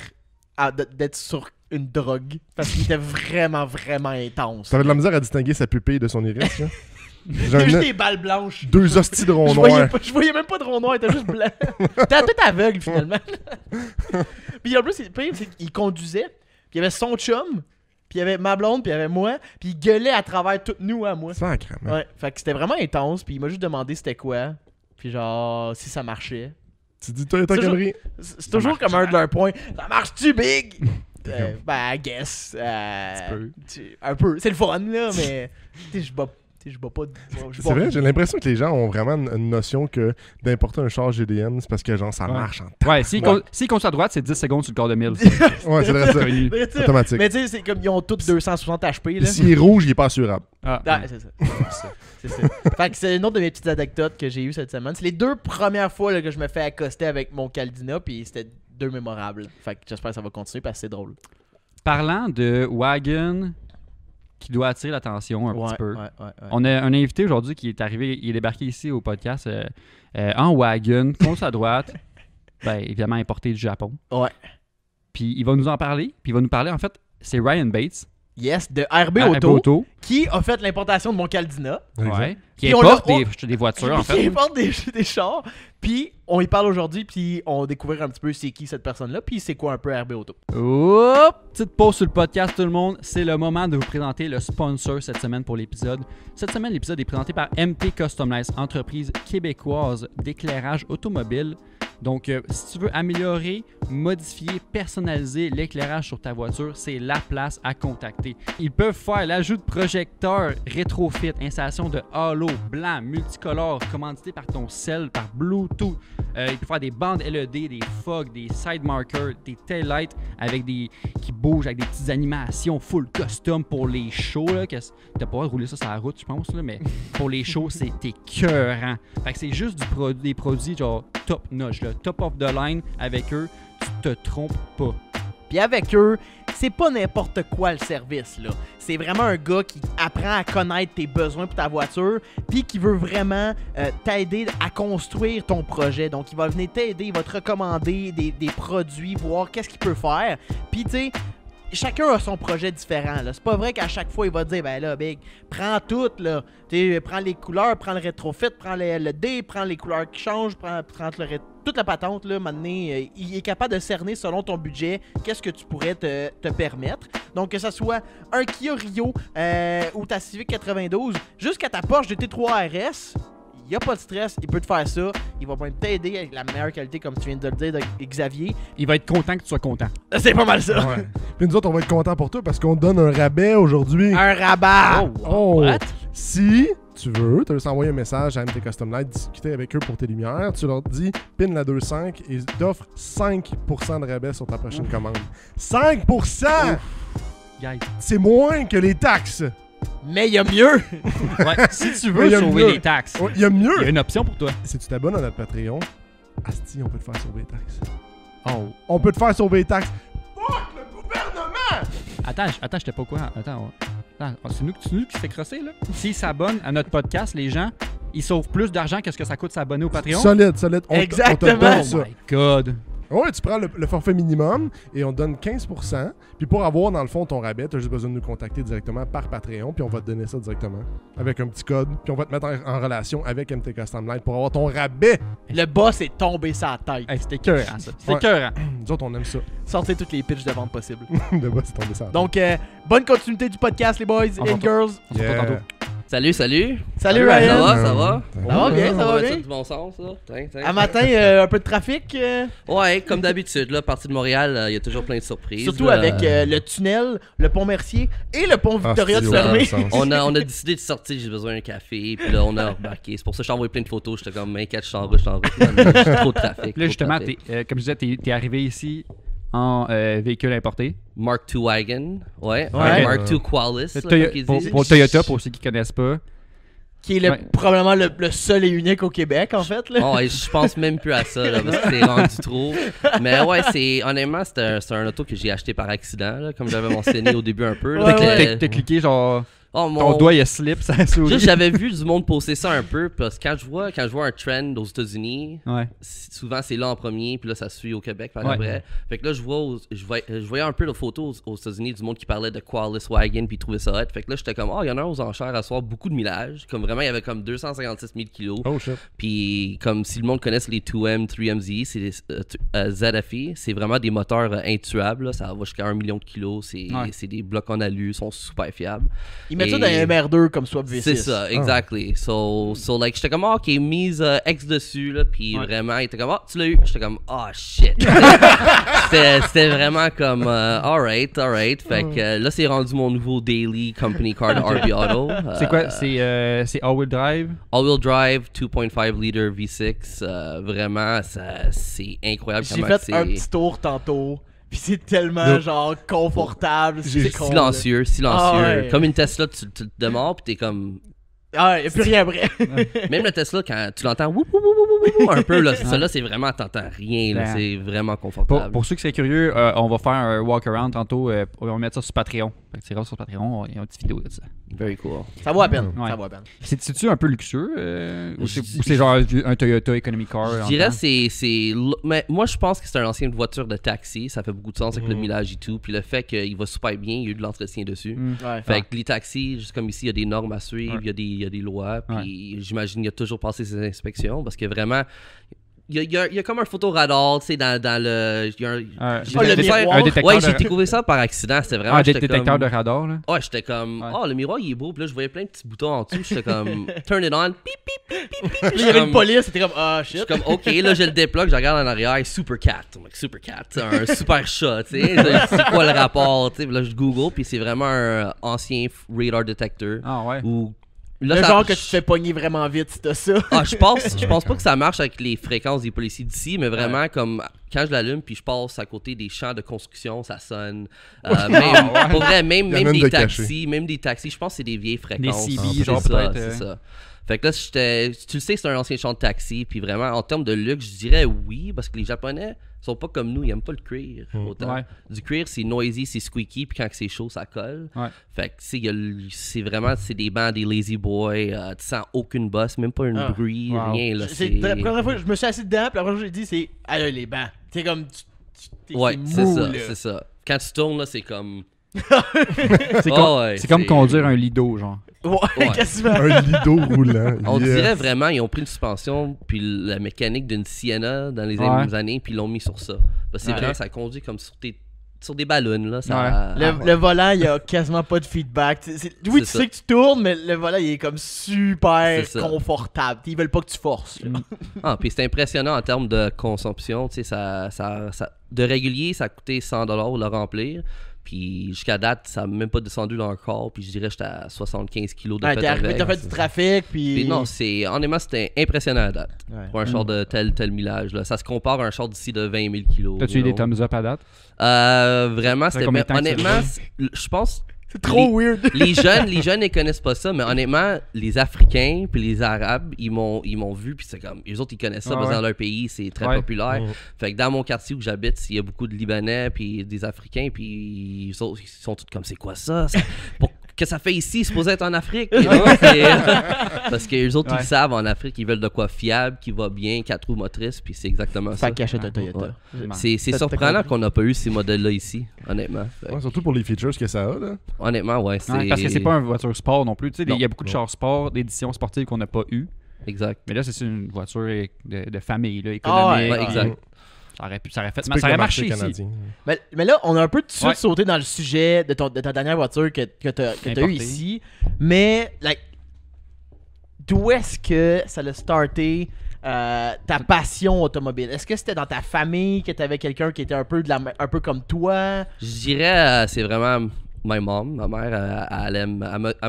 d'être sur une drogue. Parce qu'il était vraiment, vraiment intense. T'avais de la misère à distinguer sa pupille de son iris, là. Il y avait juste J'ai des balles blanches. deux hosties de ronds Je voyais, noirs. je voyais même pas de rond noir, il était juste blanc. T'es tout aveugle, finalement. Puis en plus, le pire, c'est qu'il conduisait, puis il y avait son chum, puis il y avait ma blonde, puis il y avait moi, puis il gueulait à travers toutes nous à moi. Sacrément. Ouais, fait que c'était vraiment intense, puis il m'a juste demandé c'était quoi, puis genre, si ça marchait. Tu dis Toyota C'est Camry? C'est toujours comme un de leurs points. Ça marche-tu, Big? D'accord. Ben, I guess. peu. Un peu. C'est le fun, là, mais. Tu sais, je bats pas. C'est vrai, j'ai l'impression que les gens ont vraiment une notion que d'importer un char GDM, c'est parce que genre ça Ouais. marche en Ouais, s'il conduit à droite, c'est 10 secondes sur le corps de 1000. Ouais, c'est vrai ça. Connu. Automatique. Mais tu sais, c'est comme ils ont tous 260 HP, là. S'il est rouge, il est pas assurable. Ah, Ah, c'est ça. C'est ça. Fait que c'est une autre de mes petites anecdotes que j'ai eues cette semaine. C'est les deux premières fois là, que je me fais accoster avec mon Caldina, puis c'était deux mémorables. Fait que j'espère que ça va continuer parce que c'est drôle. Parlant de wagon qui doit attirer l'attention un petit peu. Ouais. On a un invité aujourd'hui qui est arrivé, il est débarqué ici au podcast en wagon, contre à droite, ben, évidemment importé du Japon. Ouais. Puis il va nous en parler, puis il va nous parler, en fait, c'est Ryan Bates, Yes, de RB RB Auto, qui a fait l'importation de mon Caldina. ouais, qui Puis on importe l'a- des voitures, en Qui fait. importe des chars. Puis on y parle aujourd'hui, puis on découvre un petit peu c'est qui cette personne-là, puis c'est quoi un peu RB Auto. Oups! Petite pause sur le podcast, tout le monde. C'est le moment de vous présenter le sponsor cette semaine pour l'épisode. Cette semaine, l'épisode est présenté par MT Customize, entreprise québécoise d'éclairage automobile. Donc, si tu veux améliorer, modifier, personnaliser l'éclairage sur ta voiture, c'est la place à contacter. Ils peuvent faire l'ajout de projecteurs rétrofit, installation de halo blanc, multicolore, commandité par ton cell, par Bluetooth. Ils peuvent faire des bandes LED, des fogs, des side markers, des taillights avec qui bougent avec des petites animations full custom pour les shows. Là, que t'as pas le droit de rouler ça sur la route, je pense, là, mais pour les shows, c'est écœurant. Fait que c'est juste des produits genre top notch, là, top of the line avec eux, tu te trompes pas. Puis avec eux, c'est pas n'importe quoi le service, là. C'est vraiment un gars qui apprend à connaître tes besoins pour ta voiture, puis qui veut vraiment t'aider à construire ton projet. Donc, il va venir t'aider, il va te recommander des produits, voir qu'est-ce qu'il peut faire. Puis, tu sais, chacun a son projet différent. Là. C'est pas vrai qu'à chaque fois, il va dire, ben là, Big, prends tout, là. Prends les couleurs, prends le rétrofit, prends le dé, prends les couleurs qui changent, prends toute la patente, là. Maintenant, il est capable de cerner selon ton budget qu'est-ce que tu pourrais te permettre. Donc, que ce soit un Kia Rio ou ta Civic 92, jusqu'à ta Porsche GT3 RS, il n'y a pas de stress, il peut te faire ça. Il va même t'aider avec la meilleure qualité, comme tu viens de le dire, Xavier. Il va être content que tu sois content. C'est pas mal ça. Ouais. Puis nous autres, on va être contents pour toi parce qu'on te donne un rabais aujourd'hui. Un rabat! Oh! What? Si tu veux, tu veux s'envoyer un message à MT Custom Light, discuter avec eux pour tes lumières, tu leur dis pin la 2.5 et ils t'offrent 5% de rabais sur ta prochaine commande. 5%! Guys. C'est moins que les taxes! Mais il y a mieux! Ouais, si tu Mais veux il y a sauver mieux. les taxes, Il y a mieux! il y a une option pour toi. Si tu t'abonnes à notre Patreon, asti, on peut te faire sauver les taxes. Oh. On peut te faire sauver les taxes. Fuck le gouvernement! Attends, j'étais pas au courant. Attends, c'est nous qui se fait crosser, là. S'ils s'abonnent à notre podcast, les gens, ils sauvent plus d'argent que ce que ça coûte s'abonner au Patreon. Solide. Exactement. On te donne Oh ça. my God. Ouais, tu prends le forfait minimum et on te donne 15%. Puis pour avoir, dans le fond, ton rabais, tu as juste besoin de nous contacter directement par Patreon. Puis on va te donner ça directement avec un petit code. Puis on va te mettre en relation avec MT Custom Light pour avoir ton rabais. Le boss est tombé sa tête. Hey, c'était écœurant, ça. C'était Ouais. écœurant. Nous autres, on aime ça. Sortez toutes les pitches de vente possibles. Le boss est tombé ça. Donc, bonne continuité du podcast, les boys On and s'entend. girls. On se retrouve tantôt. Salut. Salut Ça Ryan. va, ça va? Ça va bien, ça On va va bien. ça du bon sens, là. Tiens. À matin, un peu de trafic. Ouais, comme d'habitude, là, partie de Montréal, il y a toujours plein de surprises. Surtout là. avec le tunnel, le pont Mercier et le pont Victoria de c'est fermé. aucun sens. On a décidé de sortir, j'ai besoin d'un café, puis là, on a remarqué. C'est pour ça que je t'ai envoyé plein de photos. J'étais comme, m'inquiète, je t'en route. Trop de trafic. Là, justement, trop de trafic. comme je disais, t'es arrivé ici en véhicule importé. Mark II Wagon, ouais. Ouais. Mark II Qualis, là, comme ils disent. Pour Toyota, pour ceux qui connaissent pas. Qui est Ouais. probablement le seul et unique au Québec, en fait. Là. Oh, ouais, je pense même plus à ça, là, parce que c'est rendu trop. Mais ouais, honnêtement, c'est un auto que j'ai acheté par accident, là, comme j'avais mentionné au début un peu. là. Ouais, Fait que, ouais. T'as cliqué, genre, oh, ton doigt, il a slip, ça a souris. Juste, j'avais vu du monde poster ça un peu, parce que quand je vois un trend aux États-Unis, Ouais. souvent c'est là en premier, puis là ça suit au Québec par Ouais. après. Fait que là, je voyais un peu de photos aux États-Unis du monde qui parlait de Qualis Wagon, puis ils trouvaient ça hot. Fait que là, j'étais comme, il y en a un aux enchères à soir, beaucoup de millage. Comme vraiment, il y avait comme 256 000 kilos. Oh shit. Puis comme si le monde connaisse les 2M, 3MZ, c'est des ZFE, c'est vraiment des moteurs intuables, là. Ça va jusqu'à 1 million de kilos. C'est des blocs en alu, ils sont super fiables. Ils mettent ça Et- dans un MR2 comme Swap V6. C'est ça, exactly. So like, j'étais comme, ok, mise X dessus, là, puis vraiment, il était comme, tu l'as eu. J'étais comme, shit. C'était vraiment comme, alright. Fait que là, c'est rendu mon nouveau daily company car de RB Auto. C'est quoi? C'est all-wheel drive? All-wheel drive, 2.5 liter V6. Vraiment, c'est incroyable. J'ai comment fait c'est un petit tour tantôt. Puis c'est tellement, genre, confortable. c'est con, silencieux. Ah ouais. Comme une Tesla, tu te démarres, puis t'es comme... là. Il n'y a plus rien après. Même le Tesla, quand tu l'entends woup, woup, woup, woup, woup, un peu, là, ça là, c'est vraiment, t'entends rien, là, Ben. c'est vraiment confortable. Pour ceux qui seraient curieux, on va faire un walk-around tantôt. On va mettre ça sur Patreon. Fait que tu iras sur Patreon, il y a une petite vidéo de ça. Very cool. Ça vaut à peine. Ouais. Ça vaut à peine. C'est-tu un peu luxueux? Ou Je- c'est genre un Toyota Economy Car? Je en dirais temps? mais moi je pense que c'est une ancienne voiture de taxi, ça fait beaucoup de sens avec le millage et tout, puis le fait qu'il va super bien, il y a eu de l'entretien dessus. Mm. Ouais. Fait que les taxis, juste comme ici, il y a des normes à suivre, Ouais. il y a des lois, puis j'imagine qu'il a toujours passé ses inspections, parce que vraiment, il y a comme un photoradar, tu sais, dans le... il y a j'ai le découvert- miroir. Un détecteur Ouais, de- j'ai découvert ça par accident, c'était vraiment... Un j'étais détecteur comme- de radar, là. Ouais, j'étais comme, Ouais. le miroir il est beau, puis là je voyais plein de petits boutons en dessous, j'étais comme, turn it on, pip, pip, pip, pip, pip. Là, il y avait une police, c'était comme, Je shit. suis comme, ok, là, je le déplogue, je regarde en arrière, super cat. I'm like, super cat, un super chat, tu sais. C'est quoi le rapport, tu sais. Là, je Google, puis c'est vraiment un ancien radar detector. Ah ouais. Où, là, Le ça- genre que tu te fais pogner vraiment vite si t'as ça. je pense pas que ça marche avec les fréquences des policiers d'ici, mais vraiment, comme quand je l'allume, puis je passe à côté des champs de construction, ça sonne. Pour vrai, même Il y a même des de taxis, je pense que c'est des vieilles fréquences. CB, C'est genre, ça, peut-être, C'est ça. Fait que là, tu le sais, c'est un ancien champ de taxi, puis vraiment, en termes de luxe, je dirais oui, parce que les Japonais sont pas comme nous, ils aiment pas le cuir autant. Ouais. Du cuir, c'est noisy, c'est squeaky, puis quand c'est chaud, ça colle. Ouais. Fait que, tu sais, c'est vraiment, c'est des bancs, des lazy boys, tu sens aucune bosse, même pas un bruit, Wow. rien, là. C'est la première fois que je me suis assis dedans, puis la première fois que j'ai dit, c'est, les bancs. C'est comme, Ouais, c'est c'est mou, ça, là. c'est ça. Quand tu tournes, là, c'est comme... C'est Oh, comme, ouais, c'est comme conduire un Lido, genre. Ouais, quasiment. Un lido roulant. On Yes. dirait vraiment, ils ont pris une suspension, puis la mécanique d'une Sienna dans les Ouais. années, puis ils l'ont mis sur ça. Parce que c'est Ouais. vraiment, ça conduit comme sur des ballons, là. Ça, Le volant, il y a quasiment pas de feedback. Oui, tu C'est sais que tu tournes, mais le volant, il est comme super C'est ça. confortable. Ils veulent pas que tu forces. là. Ah, puis c'est impressionnant en termes de consommation. Tu sais, de régulier, ça a coûté 100$ le remplir. Puis jusqu'à date, ça n'a même pas descendu dans le corps. Puis je dirais que j'étais à 75 kilos de Ouais, fête t'es arrivé, avec. t'as fait du trafic, puis... Puis non, honnêtement, c'était impressionnant à date. Ouais. Pour un char de tel millage. Là. Ça se compare à un char d'ici de 20 000 kilos. T'as-tu eu you des know. thumbs up à date? Vraiment, c'était... combien de temps que Honnêtement, tu je pense... C'est trop weird. Les jeunes, ils connaissent pas ça, mais honnêtement, les Africains puis les Arabes, ils m'ont vu, puis c'est comme, les autres, ils connaissent ça, Ah parce que ouais. dans leur pays, c'est très Ouais. populaire. Mhm. Fait que dans mon quartier où j'habite, il y a beaucoup de Libanais, puis des Africains, puis ils sont tous comme, c'est quoi ça? Que ça fait ici, supposé être en Afrique? You know? Parce que les autres, ils Ouais. le savent, en Afrique, ils veulent de quoi fiable, qui va bien, 4 roues motrices, puis c'est exactement ça. Fait qu'il achète un Toyota. Ouais. Ouais. C'est T'as surprenant compris. qu'on n'a pas eu ces modèles-là ici, honnêtement. Fait que, Ouais, surtout pour les features que ça a, là. honnêtement, ouais, c'est... Ouais, parce que c'est pas une voiture sport non plus. Tu sais, il y a Non. beaucoup de chars sport, d'éditions sportives qu'on n'a pas eu. Exact. Mais là, c'est une voiture de famille, là, Ah économique. ouais, Ouais, exact. Ça aurait fait, Typique ça aurait le marché marché ici. canadien. Mais là, on a un peu tout de suite Ouais. sauté dans le sujet de ta dernière voiture que t'as eu Importée. ici. Mais, like, d'où est-ce que ça a starté ta passion automobile? Est-ce que c'était dans ta famille que t'avais quelqu'un qui était un peu comme toi? Je dirais, c'est vraiment my mom. Ma mère, elle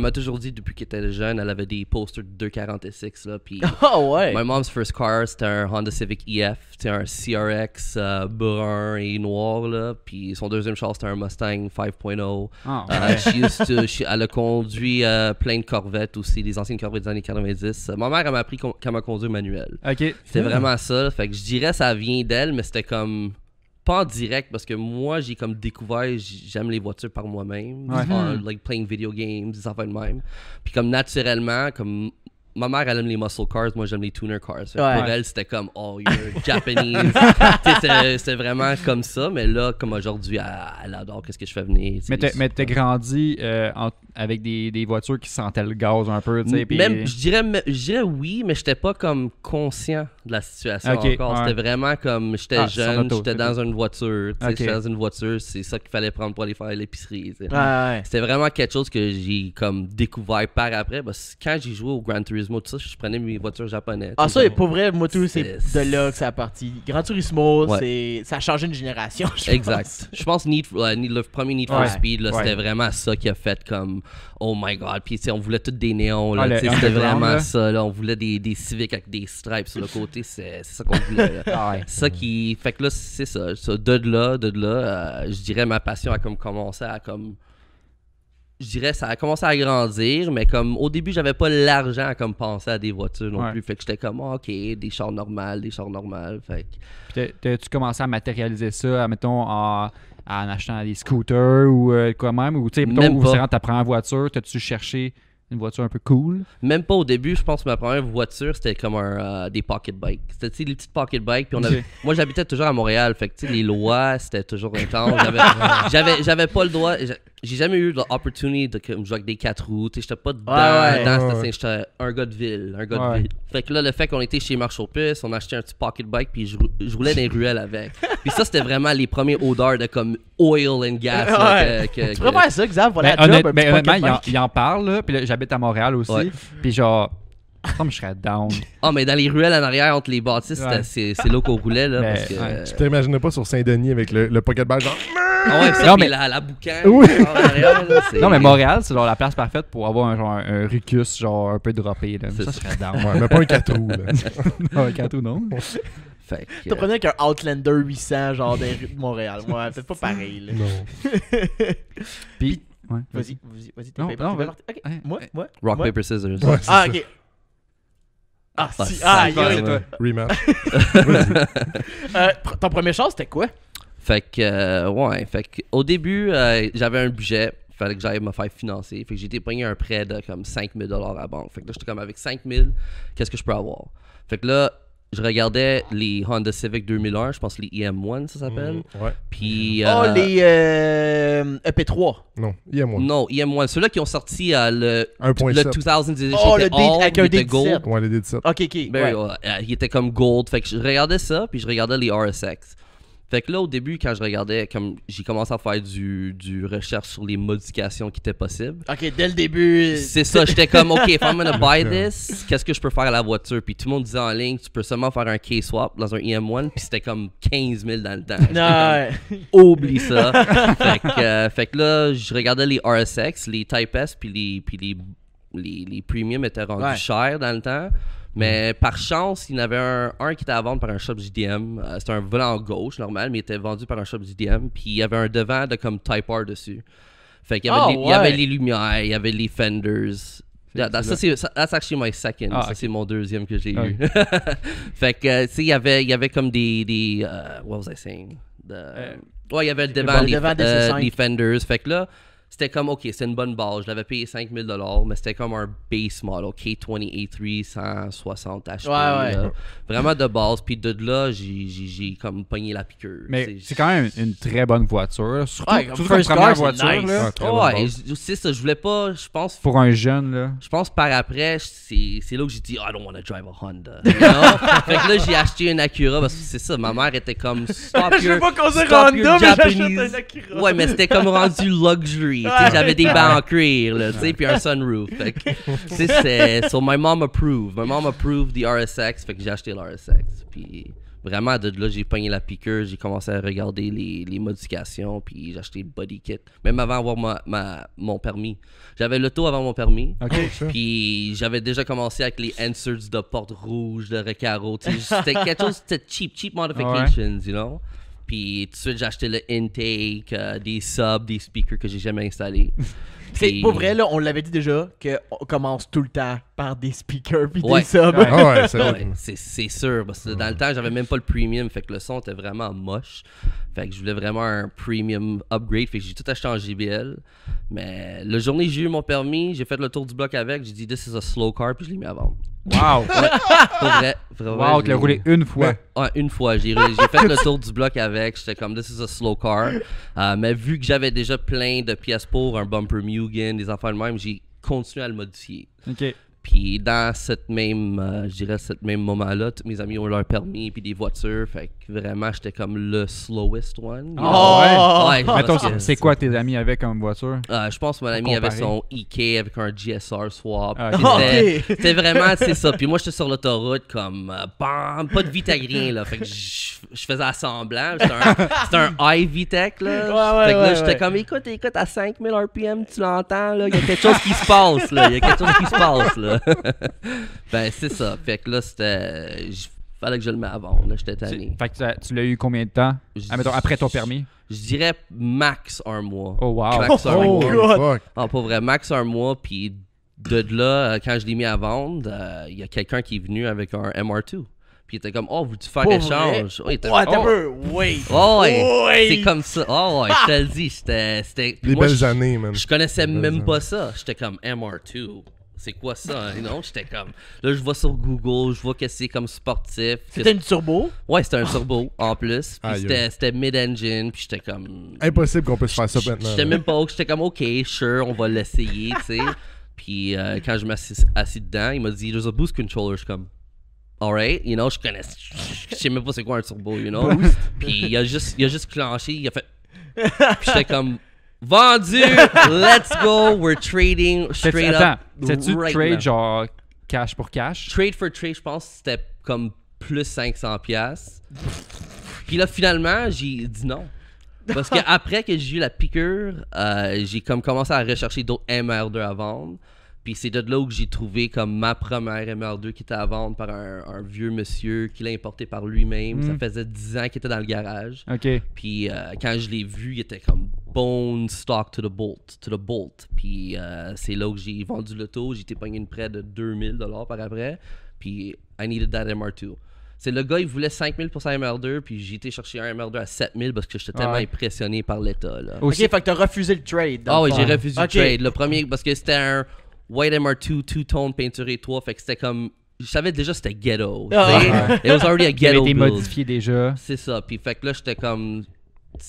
m'a toujours dit depuis qu'elle était jeune, elle avait des posters de 246. Là, puis Ah ouais! my mom's first car, c'était un Honda Civic EF. C'était un CRX brun et noir. Là, puis son deuxième char, c'était un Mustang 5.0. Ah, Elle a conduit plein de Corvettes aussi, des anciennes Corvettes des années 90. Ma mère, elle m'a appris comment conduire manuel. ok. C'était vraiment ça. Fait que je dirais ça vient d'elle, mais c'était comme pas en direct parce que moi j'ai comme découvert j'aime les voitures par moi-même. Ouais. Like playing video games, des affaires de même. Puis comme naturellement, comme ma mère elle aime les muscle cars, moi j'aime les tuner cars. Fait que Ouais. pour elle c'était comme oh you're Japanese. Tu sais, c'était vraiment comme ça, mais là comme aujourd'hui elle adore qu'est-ce que je fais venir. tu sais. Mais t'as grandi avec des voitures qui sentaient le gaz un peu, tu sais. puis- Même, je dirais oui, mais j'étais pas comme conscient de la situation Ok, encore. ouais. C'était vraiment comme j'étais Ah, sur jeune, l'auto, j'étais ok. dans une voiture. Tu sais, Ok. J'étais dans une voiture, c'est ça qu'il fallait prendre pour aller faire l'épicerie. tu sais. Ouais. C'était vraiment quelque chose que j'ai comme découvert par après. Parce que quand j'ai joué au Gran Turismo, tout ça, je prenais mes voitures japonaises. Ah, tu ça, sais, et pour vrai, moi, tout, c'est C'est- de là que ça a parti. Gran Turismo, Ouais. ça a changé une génération, je pense. Exact. Je pense le premier Need for Ouais. Speed, là, Ouais. c'était vraiment ça qui a fait comme oh my god. Puis tu sais, on voulait tous des néons. Là, Ah, le tu sais, c'était underground, vraiment là. ça. Là. On voulait des Civic avec des stripes sur le côté. C'est ça qu'on voulait. Là. Ah ouais. Ça qui. Fait que là, c'est ça. De là, je dirais ma passion a comme commencé à comme. Je dirais ça a commencé à grandir, mais comme au début, j'avais pas l'argent à comme penser à des voitures non Ouais. plus. Fait que j'étais comme ah, ok, des chars normales. Fait que Puis t'as-tu commencé à matérialiser ça, mettons, en achetant des scooters ou quoi même? Ou tu sais, mettons, Même ou pas. c'est quand t'apprends la voiture, t'as-tu cherché une voiture un peu cool? même pas au début, je pense que ma première voiture c'était comme des pocket bikes. C'était tu sais, les petites pocket bikes. Puis Ok. moi j'habitais toujours à Montréal, fait que tu sais, les lois c'était toujours intense. J'avais pas le droit. J'ai jamais eu l'opportunité de comme, jouer avec des 4 roues. Tu sais, j'étais pas dedans. Ouais. J'étais un gars de ville. Ouais. Fait que là, le fait qu'on était chez Marche aux Puces, on a acheté un petit pocket bike, puis je roulais dans les ruelles avec. Puis ça, c'était vraiment les premiers odeurs de comme oil and gas. là, Ouais. que- Tu pourrais faire ça, Xav, voilà, Ben, la job, un mais petit honnêtement, pocket bike. il en parle, là, puis là, j'habite à Montréal aussi, Ouais. puis genre, comme je serais down. Ah, mais dans les ruelles en arrière, entre les bâtisses, Ouais. c'est là qu'on roulait. Là, Ben, parce que, ouais. Tu t'imaginais pas sur Saint-Denis avec le pocket bag genre. Ah ouais, ça, Non, puis mais- la boucan. Oui. en arrière, là, c'est- Non, mais Montréal, c'est genre la place parfaite pour avoir un Rucus, genre un peu droppé, là. C'est Ça ça. serait down. Ouais, mais pas un 4 roues, là. Non, un canto, non? Fait que, T'as prenais avec un Outlander 800, genre des rues de Montréal. Ouais, peut-être pas pareil, là. Non. Puis, ouais. Vas-y, t'es Non, pas- non, t'es vas- pas parti. Ok, Ouais, moi, ouais. moi. Rock, moi. paper, scissors. Ouais, c'est Ah, ça. ok. Ah, Ah, si. ça, Ah, c'est aïe, toi. Rematch. ton premier char, c'était quoi? Fait que, ouais. Fait que, au début, j'avais un budget. Fallait que j'aille me faire financer. Fait que j'ai été pogné un prêt de comme 5 000 $ à la banque. Fait que là, j'étais comme avec 5 000, qu'est-ce que je peux avoir? Fait que là, je regardais les Honda Civic 2001, je pense les EM1, ça s'appelle. Ouais. Puis... Oh, les EP3. Non, il y a moi. Non, EM1, ceux-là qui ont sorti le 1.7. 2000 edition, Oh, était le D all, avec il un était D17. gold. Ouais, les D17. Ok. Ben, Ouais. il était comme gold. Fait que je regardais ça, puis je regardais les RSX. Fait que là, au début, quand je regardais, comme j'ai commencé à faire du recherche sur les modifications qui étaient possibles. Ok, dès le début. C'est ça, j'étais comme, OK, if I'm gonna buy this, qu'est-ce que je peux faire à la voiture? Puis tout le monde disait en ligne, tu peux seulement faire un K-swap dans un EM1, puis c'était comme 15 000 dans le temps. J'étais Ouais. comme, oublie ça. fait que là, je regardais les RSX, les Type S, puis les premium étaient rendus chers dans le temps. Mais par chance, il y en avait un qui était à vendre par un shop JDM. C'était un volant gauche, normal, mais il était vendu par un shop JDM. Puis il y avait un devant de comme Type R dessus. Fait qu'il y avait, il y avait les lumières, il y avait les fenders. That's actually my second. Ça, c'est mon deuxième que j'ai eu. Fait que, tu sais, il y avait comme des what was I saying? Ouais, il y avait le devant, les fenders. Fait que là, c'était comme, OK, c'est une bonne base. Je l'avais payé 5 000 $, mais c'était comme un base model, K20 A3 160 HP. Ouais. Vraiment de base. Puis de là, j'ai comme pogné la piqûre. Mais c'est quand même une très bonne voiture. Surtout, comme comme première car, voiture. c'est nice. Là. C'est ça. Je voulais pas, je pense... Pour un jeune, là. Je pense par après, c'est là que j'ai dit, I don't want to drive a Honda. You know? Fait que là, j'ai acheté une Acura parce que c'est ça. Ma mère était comme, stop Je veux your, pas conduire stop Honda, your mais j'achète Japanese. un Acura. Ouais, mais c'était comme rendu luxury. J'avais des bancs en cuir, là, puis un sunroof. Fait que, c'est so my mom approved. My mom approved the RSX, fait que j'ai acheté le RSX. Puis vraiment, de là, j'ai pogné la piqûre, j'ai commencé à regarder les modifications, puis j'ai acheté le body kit. Même avant d'avoir mon permis. J'avais l'auto avant mon permis. Puis j'avais déjà commencé avec les inserts de porte rouge, de recaro. C'était quelque chose, c'était cheap modifications, you know? Puis tout de suite, j'ai acheté le intake, des subs, des speakers que j'ai jamais installés. C'est pour vrai, là, on l'avait dit déjà qu'on commence tout le temps par des speakers puis Ouais. des subs. Ouais, c'est sûr, parce que dans le temps, j'avais même pas le premium, fait que le son était vraiment moche. Fait que je voulais vraiment un premium upgrade, fait que j'ai tout acheté en JBL. Mais le journée que j'ai eu mon permis, j'ai fait le tour du bloc avec, j'ai dit this is a slow car, puis je l'ai mis à vendre. Wow! Pour vrai, Wow, tu l'as roulé une fois. Ouais, une fois. J'ai fait le tour du bloc avec. J'étais comme, this is a slow car. Mais vu que j'avais déjà plein de pièces pour, un bumper Mugen, des affaires de même, j'ai continué à le modifier. OK. Puis dans cette même, je dirais, cette même moment-là, tous mes amis ont leur permis puis des voitures. Fait que vraiment, j'étais comme le slowest one. Ouais. Ouais, Mettons, parce que c'est quoi tes amis avec comme voiture? je pense que mon ami avait comparer. son EK avec un GSR swap. Ah, Puis c'était vraiment, c'est ça. Puis moi, j'étais sur l'autoroute comme, bam, pas de VTEC rien, là. Fait que je faisais assemblant. C'était un high VTEC, là. Fait que là, j'étais comme, écoute, à 5000 RPM, tu l'entends, là. Il y a quelque chose qui se passe, là. Ben, c'est ça. Fait que là, c'était... Fallait que je le mette à vendre, là. J'étais tanné. Fait que tu l'as eu combien de temps? Mettons, après ton permis? Je dirais max un mois. Oh, wow. Max un Oh, mois. fuck. Ah, pas vrai, max un mois, puis de là, quand je l'ai mis à vendre, il y a quelqu'un qui est venu avec un MR2. Puis il était comme, oh, veux-tu faire échange? Ouais, t'as peu. Wait. Oh, ouais, c'est comme ça. Oh, ouais, je te le dis, c'était... Les moi, belles années, man. Je connaissais Les même belles pas ça. J'étais comme MR2. C'est quoi ça? Non, j'étais comme... Là, je vois sur Google, je vois que c'est comme sportif. C'était une turbo? Ouais, c'était un turbo, en plus. Puis Aïe. c'était mid-engine, puis j'étais comme... Impossible qu'on puisse faire ça maintenant. J'étais même pas... J'étais comme, OK, sure, on va l'essayer, tu sais. Puis quand je m'assis dedans, il m'a dit, there's a boost controller. Je suis comme... Alright, you know, je sais même pas c'est quoi un turbo, you know. Puis il a juste clenché, il a fait... Puis j'étais comme... Vendu! Let's go! We're trading straight up. C'est-tu right trade now. genre cash pour cash? Trade for trade, je pense que c'était comme plus 500$. Puis là, finalement, j'ai dit non. Parce qu'après que j'ai eu la piqûre, j'ai comme commencé à rechercher d'autres MR2 à vendre. Puis c'est de là où j'ai trouvé comme ma première MR2 qui était à vendre par un vieux monsieur qui l'a importé par lui-même. Ça faisait 10 ans qu'il était dans le garage. OK. Puis quand je l'ai vu, il était comme bone stock to the bolt. Puis c'est là où j'ai vendu l'auto. J'ai été pogné une prêt de 2000$ par après. Puis I needed that MR2. C'est le gars, il voulait 5000 pour sa MR2, puis j'ai été chercher un MR2 à 7000 parce que j'étais tellement impressionné par l'état. Là. Ok, fait que t'as refusé le trade. Ah oui, j'ai refusé le trade. Le premier, parce que c'était un White MR2 two-tone peinturé 3, fait que c'était comme je savais déjà c'était ghetto. Ah. tu sais. It was already a Qui avait ghetto été build. modifié déjà. C'est ça. Puis fait que là, j'étais comme...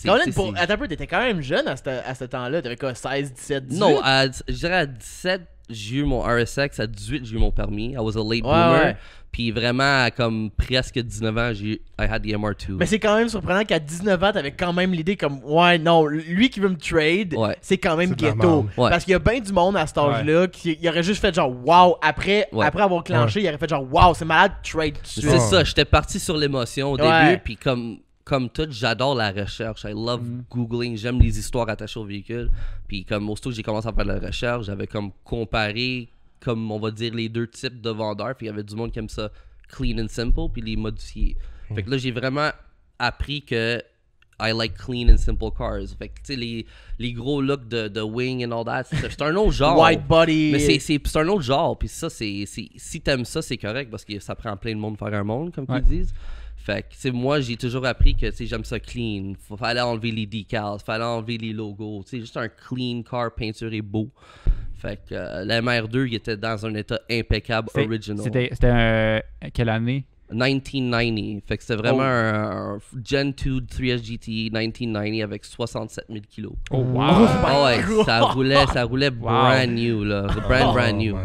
Colin, attends un peu, t'étais quand même jeune à ce temps-là. T'avais quoi, 16, 17, 18? Non, je dirais à 17, j'ai eu mon RSX. À 18, j'ai eu mon permis. I was a late Ouais, bloomer. ouais. Puis vraiment, à comme presque 19 ans, I had the MR2. Mais c'est quand même surprenant qu'à 19 ans, t'avais quand même l'idée comme, ouais, non, lui qui veut me trade, Ouais. c'est quand même C'est de la ghetto. merde. Ouais. Parce qu'il y a bien du monde à cet âge-là qui il aurait juste fait genre, wow, après avoir clenché, il aurait fait genre, wow, c'est malade, trade tout de suite. C'est ça, j'étais parti sur l'émotion au Ouais. début, puis comme tout, j'adore la recherche. I love googling, j'aime les histoires attachées au véhicule. Puis comme aussitôt que j'ai commencé à faire de la recherche, j'avais comme comparé, comme on va dire, les deux types de vendeurs. Puis il y avait du monde qui aime ça clean and simple, puis les modifiés. Fait que là, j'ai vraiment appris que I like clean and simple cars. Fait que tu sais, les gros looks de wing and all that, c'est un autre genre. White body. Mais c'est un autre genre, puis ça, si t'aimes ça, c'est correct, parce que ça prend plein de monde de faire un monde, comme Ouais. ils disent. Fait que, tu sais, moi, j'ai toujours appris que, tu sais, j'aime ça clean. Fallait enlever les decals, fallait enlever les logos, tu sais, juste un clean car peinturé beau. Fait que la MR2, il était dans un état impeccable, original. C'était quelle année? 1990. Fait que c'était vraiment un Gen 2 3S GTI 1990 avec 67 000 kilos. Oh, wow! Ah ouais, ça roulait Wow. brand new, là. Brand new.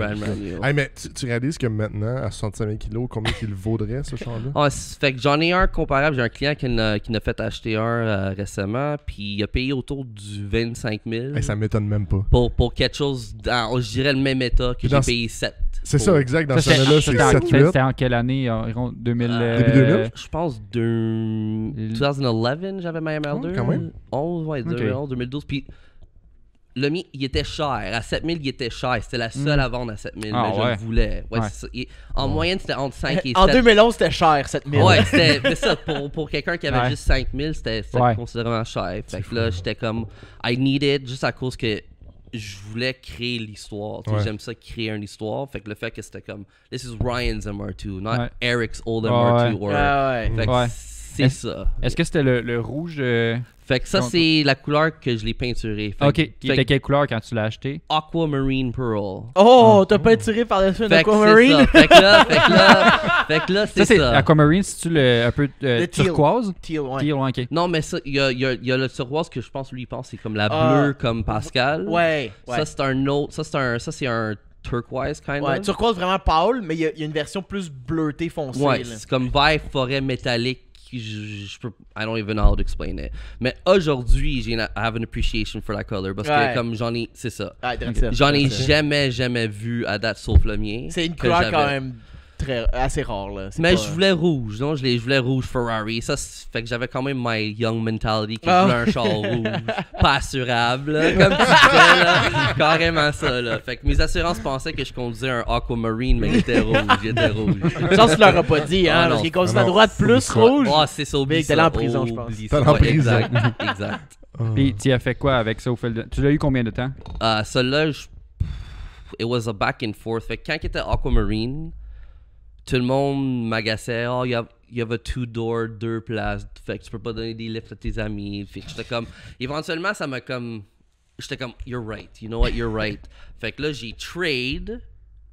Hey, mais tu réalises que maintenant, à 65 000 kilos, combien qu'il vaudrait, ce char-là? Ah, fait que j'en ai un comparable. J'ai un client qui n'a fait acheter un récemment, puis il a payé autour du 25 000 Hey, ça m'étonne même pas. pour quelque chose dans, je dirais, le même état que Puis j'ai dans payé 7. C'est ça, exact. Dans ce C'était année-là, c'est en- 7-8. c'était en quelle année? Environ 2000... Début 2000? Je pense 2011, j'avais ma MR2. Oh, quand même. 11, ouais, 2011, 2012. Puis le mien, il était cher. À 7000, il était cher. C'était la seule à vendre à 7000, Ah, mais je ouais. le voulais. Ouais, Ouais. c'est ça. En moyenne, c'était entre 5 et 7. En 2011, c'était cher, 7000. Ouais, c'était ça. Pour quelqu'un qui avait Ouais. juste 5000, c'était Ouais. considérablement cher. Fait que là, j'étais comme, I need it, juste à cause que je voulais créer l'histoire. Tu sais, Ouais. j'aime ça créer une histoire. Fait que le fait que c'était comme, this is Ryan's MR2, not Ouais. Eric's old Ouais, MR2. ouais. Or, Ah ouais. Fait que Ouais. c'est Est-ce- ça. Est-ce que c'était le rouge? Fait que ça, Donc- c'est la couleur que je l'ai peinturé. Fait Ok, que- il fait était que quelle couleur quand tu l'as acheté? Aquamarine Pearl. Oh, t'as pas tiré par-dessus un Fait que c'est aquamarine? ça. Fait que là, c'est Ça, c'est ça. Aquamarine, c'est-tu un peu Le teal. turquoise? Teal, ouais. Teal, ouais, ok. Non, mais ça, il y a le turquoise que je pense, lui, il pense, c'est comme la Ah. bleue comme Pascal. Ouais, ouais. Ça, c'est un autre. Ça, c'est un turquoise, kind Ouais, of. turquoise vraiment pâle, mais il y a une version plus bleutée foncée. Ouais, là. c'est comme vert forêt métallique. Je peux, I don't even know how to explain it. Mais aujourd'hui, I have an appreciation for that color parce Ouais. que comme c'est ça. Ah, direct ça. J'en ai Direct ça. jamais vu à date sauf le mien. C'est une que couleur j'avais. quand même assez rare, là. C'est Mais pas- je voulais rouge, non? Je voulais rouge Ferrari. Ça, fait que j'avais quand même my young mentality que Ah. je voulais un char rouge. Pas assurable, là, comme tu disais, là. Carrément ça, là. Fait que mes assurances pensaient que je conduisais un Aquamarine, mais il était rouge. Chance que tu leur as pas dit, hein, Ah, non. parce qu'il conduit à Ah, non. droite plus rouge. Oh, c'est ça, oublie Big, t'es ça. allé en prison, je pense. Oublie T'es allé ça. en Ouais, prison. exact. Puis tu as fait quoi avec ça au fil de... Tu l'as eu combien de temps? Celui-là, it was a back and forth. Fait que quand il était Aquamarine, tout le monde m'agaçait. Oh, il y avait 2-door, 2 places. Fait que tu peux pas donner des lifts à tes amis. Fait que j'étais comme. Éventuellement, ça m'a comme. J'étais comme, you're right. You know what, you're right. Fait que là, j'ai trade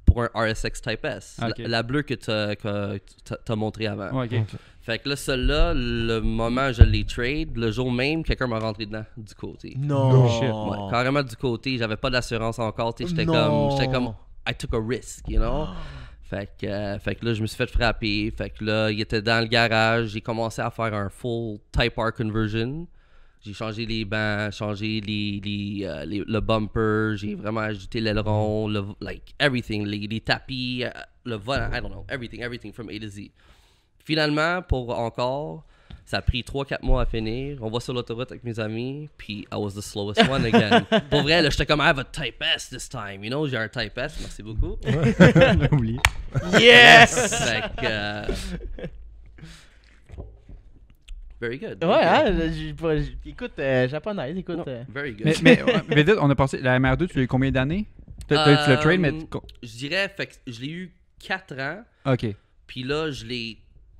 pour un RSX Type S. Ok. La bleue que t'as montré avant. Ouais, ok. Fait que là, celle-là, le moment où je l'ai trade, le jour même, quelqu'un m'a rentré dedans du côté. Non. Shit. Ouais, carrément du côté, j'avais pas d'assurance encore, tu sais, j'étais Non. comme, I took a risk, you know? Fait que là, je me suis fait frapper, fait que là, il était dans le garage, j'ai commencé à faire un full Type R conversion. J'ai changé les bancs, changé le bumper, j'ai vraiment ajouté l'aileron, like everything, les tapis, le volant, I don't know, everything from A to Z. Finalement, pour encore, ça a pris 3-4 mois à finir. On va sur l'autoroute avec mes amis, puis I was the slowest one again. Pour vrai, là, j'étais comme, I have a Type S this time, you know? J'ai un Type S, merci beaucoup. J'ai oublié. Yes! Fait que, very good. Ouais, hein, écoute, japonaise, écoute. Very good. Mais vite, on a passé... La MR2, tu l'as eu combien d'années? Tu le trade, mais... Je dirais, fait que je l'ai eu 4 ans, Ok. puis là, je l'ai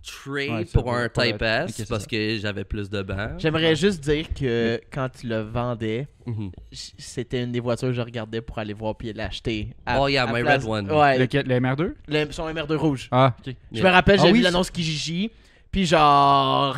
trade Ouais, c'est pour un pour le- Type S ok, c'est parce ça. que j'avais plus de bancs. J'aimerais juste dire que quand tu le vendais, Mhm. c'était une des voitures que je regardais pour aller voir puis l'acheter. Oh, yeah, my red one. Ouais, Le MR2? son MR2 rouge. Ah, ok. Je me rappelle, Ah j'ai oui, vu l'annonce Kijiji. Puis genre,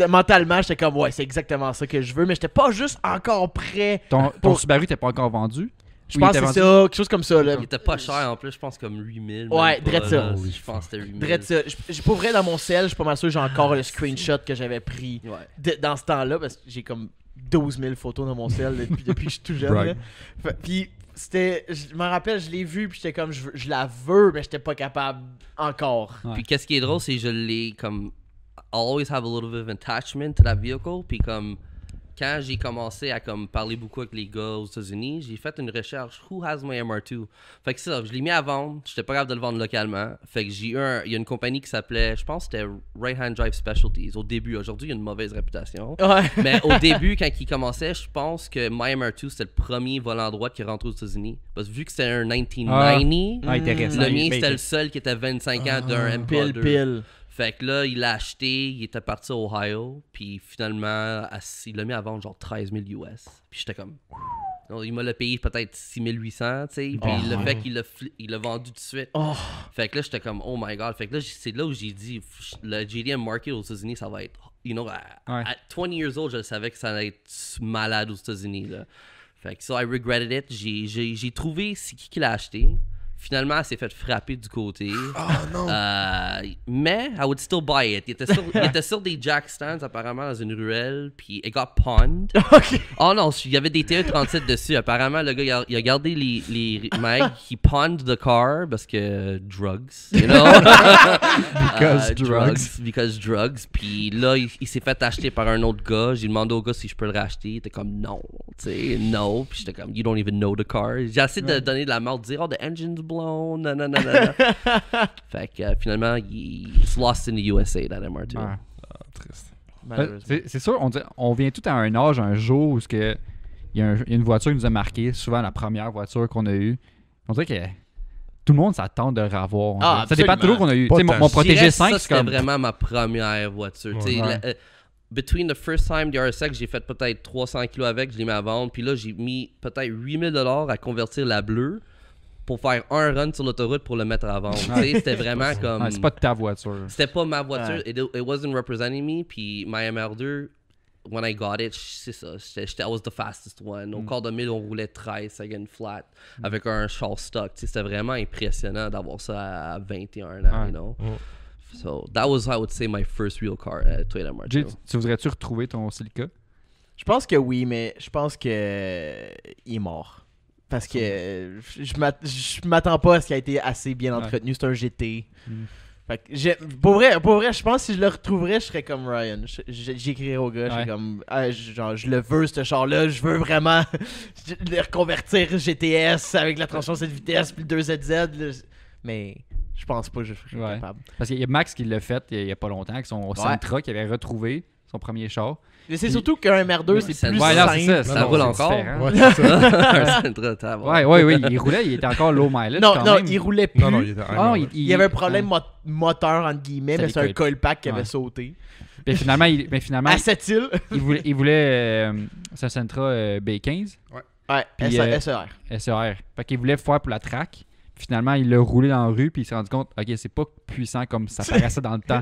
mentalement, j'étais comme, ouais, c'est exactement ça que je veux. Mais j'étais pas juste encore prêt. Ton Pour- Subaru t'es pas encore vendu? Je Oui, pense il que était c'est ça, quelque chose comme ça. Là. Il était pas cher en plus, je pense comme 8000. Ouais, même pas, drette ça. là. Holy Je pense que c'était 8000. Drette ça. J'ai pas vrai dans mon sel, je suis pas mal sûr, j'ai encore le screenshot que j'avais pris Ouais. dans ce temps-là. Parce que j'ai comme 12 000 photos dans mon sel depuis que je suis tout jeune. Brag. Là. Puis c'était, je me rappelle, je l'ai vu, puis j'étais comme, je la veux, mais j'étais pas capable encore. Ouais. Puis qu'est-ce qui est drôle, c'est que je l'ai comme. I'll always have a little bit of attachment to that vehicle. Puis comme. Quand j'ai commencé à comme parler beaucoup avec les gars aux États-Unis, j'ai fait une recherche Who has my MR2? Fait que ça, je l'ai mis à vendre. J'étais pas capable de le vendre localement. Fait que j'ai eu il y a une compagnie qui s'appelait, je pense que c'était Right Hand Drive Specialties au début. Aujourd'hui, il y a une mauvaise réputation. Ouais. Mais au début, quand il commençait, je pense que my MR2 c'était le premier volant droit qui est rentré aux États-Unis. Parce que vu que c'était un 1990, Ah, intéressant. le mien Mais- c'était le seul qui était 25 ans d'un MK2. Pile. Fait que là, il l'a acheté, il était parti à Ohio, puis finalement, il l'a mis à vendre genre 13 000 US. Puis j'étais comme. Non, il m'a le payé peut-être 6 800, tu sais. Puis le fait qu'il l'a vendu tout de suite. Oh. Fait que là, j'étais comme, oh my god. Fait que là, c'est là où j'ai dit, le JDM market aux États-Unis, ça va être. You know, Ouais. at 20 years old, je savais que ça allait être malade aux États-Unis, là. Fait que so I regretted it. J'ai trouvé c'est qui l'a acheté. Finalement, elle s'est fait frapper du côté. Oh non! Mais, I would still buy it. Il était sur des jack stands, apparemment, dans une ruelle, puis it got pawned. Ok. Oh non, il y avait des TE-37 dessus. Apparemment, le gars, il a gardé les mags, he pawned the car parce que drugs, you know? Because drugs. Puis là, il s'est fait acheter par un autre gars. J'ai demandé au gars si je peux le racheter. Il était comme non, tu sais, no. Puis j'étais comme, you don't even know the car. J'ai essayé de donner de la merde, de dire, oh, the engine's blown, non, non, non, non. Fait que finalement, it's lost in the USA, that MR2. Ouais. Triste. C'est sûr, on vient tout à un âge, un jour où il y a une voiture qui nous a marqué, souvent la première voiture qu'on a eue. On dirait que tout le monde s'attend de revoir. Ah, ça dépend absolument. toujours qu'on a eu. Pas Tu sais, mon tant. Protégé Je dirais 5, ça, c'est c'était comme. vraiment ma première voiture. Ouais. Tu sais, Ouais. Between the first time the RSX, j'ai fait peut-être 300 kilos avec, je l'ai mis à vendre. Puis là, j'ai mis peut-être 8000 $ à convertir la bleue pour faire un run sur l'autoroute pour le mettre à vendre. Tu sais, c'était vraiment comme. Ouais, c'est pas de ta voiture. C'était pas ma voiture. Ouais. It wasn't representing me. Puis my MR2, when I got it, c'est ça. I was the fastest one. Au quart de mille, on roulait 13 second flat avec un char stock. Tu sais, c'était vraiment impressionnant d'avoir ça à 21 ans, Ouais. you know. Ouais. So that was, I would say, my first real car, Toyota MR2. Jay, tu voudrais-tu retrouver ton Celica? Je pense que oui, mais je pense que il est mort. Parce que je m'attends pas à ce qu'il a été assez bien entretenu. C'est un GT. Fait que pour vrai, je pense que si je le retrouverais, je serais comme Ryan. J'écrirais au gars, je Ouais. serais comme, ah, genre, je le veux, ce char-là. Je veux vraiment le reconvertir GTS avec la transmission 7 vitesses puis le 2ZZ. là. Mais je pense pas que je serais Ouais. capable. Parce qu'il y a Max qui l'a fait il y a pas longtemps, avec son Sentra qui avait retrouvé son premier char. Mais c'est surtout qu'un MR2, c'est c'est- plus Ouais, là, simple. c'est ça. Ça Non, roule c'est encore. différent. Ouais, c'est ça. Un Sentra, t'as Ouais, ouais, il roulait, il était encore low mileage. Non, quand non, même. il roulait plus. Non, non, il était. Ah, Il y avait un problème moteur, entre guillemets, Ça mais c'est un décolle. coil pack qui avait Ouais. sauté. Puis finalement, À cette île. il voulait sa Sentra B15 Ouais, Puis, SER. SER. Fait qu'il voulait faire pour la track. Finalement, il l'a roulé dans la rue, puis il s'est rendu compte, ok, c'est pas puissant comme ça paraissait dans le temps.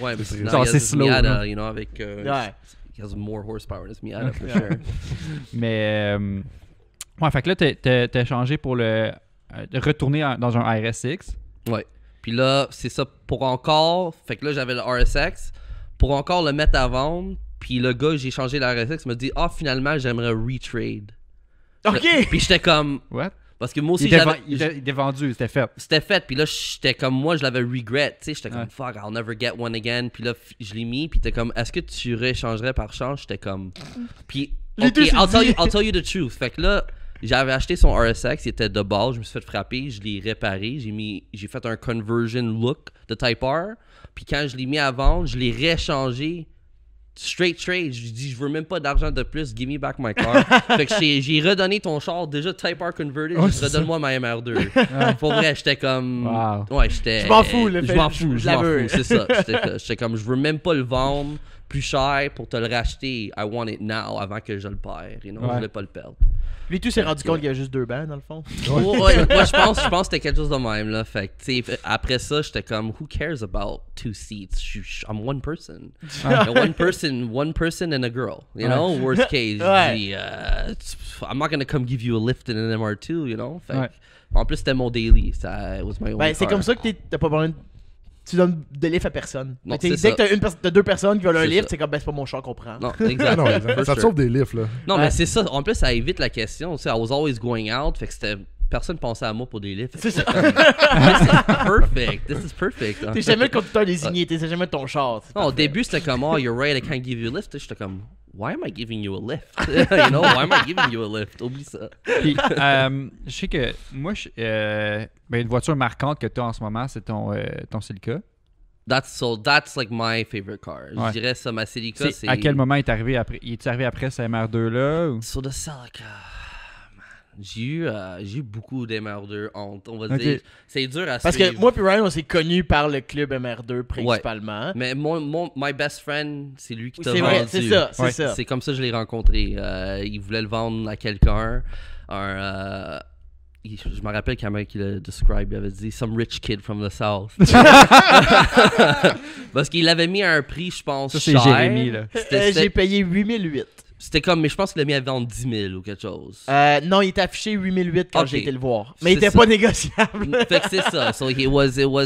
Ouais, mais C'est now genre, he has c'est his slow, Miata, là. you know, avec. Ouais. He has more horsepower than his Miata, for sure. Mais, ouais, fait que là, t'as changé pour le retourner dans un RSX. Ouais. Puis là, c'est ça pour encore. Fait que là, j'avais le RSX. Pour encore le mettre à vendre. Puis le gars, j'ai changé le RSX, me dit, ah, finalement, j'aimerais retrade. Ok! Puis j'étais comme. What? Parce que moi aussi, Il était, j'avais. il était vendu, c'était fait. C'était fait, puis là, j'étais comme moi, je l'avais regret, tu sais, j'étais comme Ouais. fuck, I'll never get one again, puis là, je l'ai mis, puis t'es comme, est-ce que tu réchangerais par change? J'étais comme, puis, Les ok, deux, c'est dit. I'll tell you the truth, fait que là, j'avais acheté son RSX, il était de base, je me suis fait frapper, je l'ai réparé, j'ai fait un conversion look de Type R, puis quand je l'ai mis à vendre, je l'ai réchangé straight trade. Je lui dis, je veux même pas d'argent de plus, give me back my car. Fait que j'ai redonné ton char, déjà Type R converted, Ouais, juste c'est redonne-moi ma MR2. Pour vrai, j'étais comme. Wow. Ouais, j'étais. Je m'en fous, le Je fait, m'en je fous, je la m'en veux. fous, c'est ça. J'étais comme, je veux même pas le vendre plus cher pour te le racheter. I want it now avant que je le perds. You know? Ouais. Je voulais pas le perdre. Lui, tout s'est rendu compte qu'il y a juste 2 bancs, dans le fond. Ouais, moi, je pense que c'était quelque chose de même, là. Fait que, tu sais, après ça, j'étais comme, who cares about 2 seats? I'm one person. one person and a girl. You know, worst case. Ouais. I'm not gonna come give you a lift in an MR2, you know? Fait que, Ouais. en plus, c'était mon daily. Ça, it was my own Ben, c'est car. comme ça que t'as pas besoin de... Tu donnes de lift à personne. Non, Fait que c'est dès que t'as 2 personnes qui veulent un C'est lift, ça. c'est comme, ben, c'est pas mon char qu'on prend. Non, Ah exact. non, For ça te sure. sauve des lifts, là. Non, Ouais. mais c'est ça. En plus, ça évite la question. Tu sais, I was always going out. Fait que c'était. Personne pensait à moi pour des lifts. C'est ça. This is perfect. T'es jamais le conducteur désigné, t'es jamais ton char. C'est Non, au parfait. début, c'était comme, oh, you're right, I can't give you a lift. J'étais comme, why am I giving you a lift? You know, why am I giving you a lift? Oublie ça. Puis, je sais que moi, ben, une voiture marquante que tu as en ce moment, c'est ton Celica. That's like my favorite car. Ouais. Je dirais ça, ma Celica, c'est. À quel moment il est arrivé après? Il est arrivé après ce MR2-là? Ou... Sur le Celica. J'ai eu beaucoup d'MR2 honte, on va Ok. dire. C'est dur à Parce suivre. que moi puis Ryan, on s'est connus par le club MR2 principalement. Mais my best friend, c'est lui qui t'a C'est vendu. vrai, c'est ça, c'est Ouais. ça. C'est comme ça que je l'ai rencontré. Il voulait le vendre à quelqu'un. Je me rappelle quand même qu'il l'a describe, il avait dit some rich kid from the south. Parce qu'il l'avait mis à un prix, je pense, Ça, c'est cher. Jérémy, là. J'ai payé 8008. C'était comme, mais je pense qu'il l'a mis à vendre 10 000 ou quelque chose. Non, il était affiché 8008 quand Ok. j'ai été le voir. Mais il C'est était ça. pas négociable. Fait que c'est ça. So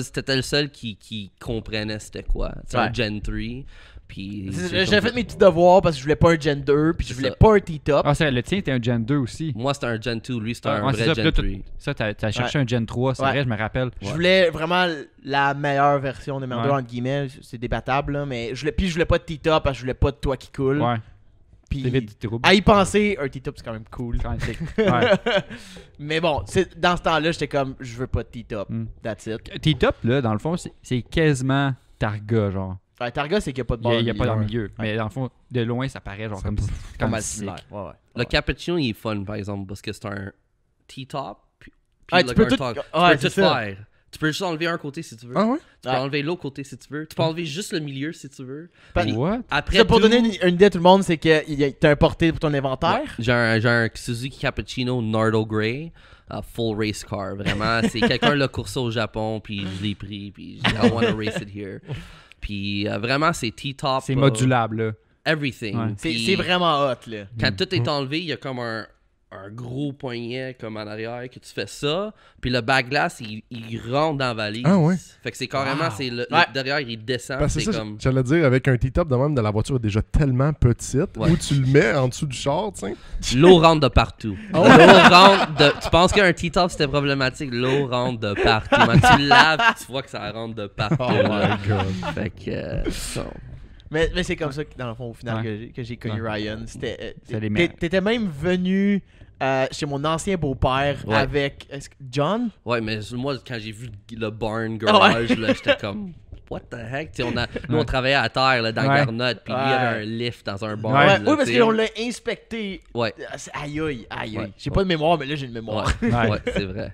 c'était le seul qui comprenait c'était quoi. C'est un Ouais. Gen 3. Puis J'ai fait mes petits devoirs parce que je voulais pas un Gen 2 puis je C'est voulais ça. pas un T-top. Ah, c'est le tien, était un Gen 2 aussi. Moi, c'était un Gen 2. Lui, c'était un Ouais, c'est vrai ça. Gen Puis 3. là, ça, t'as cherché un Gen 3, c'est Ouais. vrai, je me rappelle. Je voulais vraiment la meilleure version de MR2 Ouais. entre guillemets, c'est débattable là, mais je voulais pas de T-top parce que je voulais pas de toit qui coule. Ouais. Puis C'est vite du trouble. à y penser, un T-top c'est quand même cool. Quand même, c'est- ouais. Mais bon, dans ce temps-là, j'étais comme je veux pas de T-top. Mm. That's it. T-top, là, dans le fond, c'est quasiment Targa, genre. Ouais, Targa, c'est qu'il n'y a pas de Il barre. n'y a pas dans le ouais. milieu. Mais dans le fond, de loin, ça paraît genre comme Pas mal sick. similaire. Ouais, ouais. Le Cappuccino, il est fun, par exemple, parce que c'est un T-top. Puis Ah, le tu peux Guard tout- Talk. ouais, Tu peux c'est tout ça. faire. Tu peux juste enlever un côté si tu veux. Ah ouais? Tu peux enlever l'autre côté si tu veux. Tu peux enlever juste le milieu si tu veux. Puis What? après Ça, pour tout, donner une idée à tout le monde, c'est que t'as un porté pour ton inventaire. j'ai un Suzuki Cappuccino Nardo Grey. Full race car, vraiment. C'est quelqu'un l'a coursé au Japon, puis je l'ai pris, puis j'ai dit, I want to race it here. Puis vraiment, c'est T-top. C'est modulable, là. Everything. Ouais. Puis C'est vraiment hot, là. quand tout est enlevé, il y a comme un gros poignet comme en arrière que tu fais ça. Puis le backglass, il rentre dans la valise. Ah ouais? Fait que c'est carrément, Wow. c'est le Ouais. derrière, il descend. Parce que C'est c'est ça, comme. j'allais dire, avec un T-top de même de la voiture est déjà tellement petite, Ouais. où tu le mets en dessous du char, tu sais. L'eau rentre de partout. L'eau rentre de. Tu penses qu'un T-top c'était problématique? L'eau rentre de partout. Quand tu le laves, tu vois que ça rentre de partout. Oh là. my god. Fait que. ça. Mais c'est comme ça que, dans le fond, au final, Ouais. que j'ai connu Ryan. C'était. C'est les meilleurs. T'étais même venu chez mon ancien beau-père Ouais. avec. John? Ouais, mais moi, quand j'ai vu le barn garage, là, j'étais comme. What the heck? T'sais, nous, on travaillait à terre là, dans Ouais. Garnotte, puis lui, il y avait un lift dans un barn. Ouais. là, oui, parce t'sais. qu'on l'a inspecté. Ouais. Aïe aïe, aïe Ouais. aïe. J'ai pas de mémoire, mais là j'ai une mémoire. Ouais, Ouais. ouais, c'est vrai.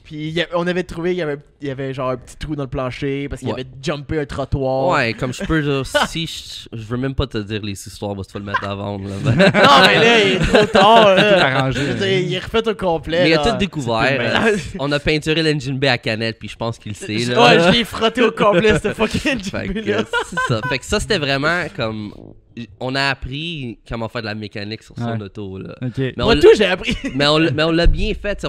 Puis on avait trouvé, il y avait genre un petit trou dans le plancher parce qu'il Ouais. avait jumpé un trottoir. Ouais, comme je peux. Si je veux même pas te dire les histoires, parce que tu vas le mettre à vendre. Là. Non, mais là, il est trop tard. là. Tout arrangé. Je veux dire, il est refait au complet. Mais il a là. tout découvert. On a peinturé l'engine bay à canette, puis je pense qu'il le sait. Là. Ouais, je l'ai frotté au complet, c'était fucking Fait Jimmy, que, là. c'est ça. Fait que ça, c'était vraiment comme. On a appris comment faire de la mécanique sur son Ouais. auto. Là. Ok. Mais Moi, on- tout, j'ai appris. mais on l'a bien fait. t'sais,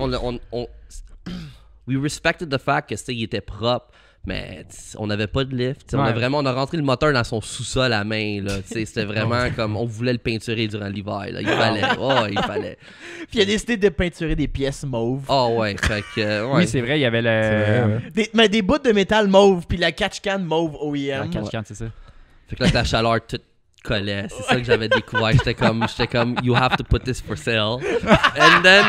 we respected the fact que il était propre, mais on n'avait pas de lift. t'sais, Ouais. on a rentré le moteur dans son sous-sol à main. Là, t'sais, c'était vraiment comme on voulait le peinturer durant l'hiver. Là. Il fallait. Oh, il fallait. Puis il a décidé de peinturer des pièces mauves. Oh ouais. Fait que, ouais. Oui, c'est vrai, il y avait le. C'est vrai, ouais. Mais des bouts de métal mauve, puis la catch can mauve La OEM. catch-can, c'est ça. Fait que là, la chaleur toute collait. C'est ça que j'avais découvert. J'étais comme, you have to put this for sale. And then,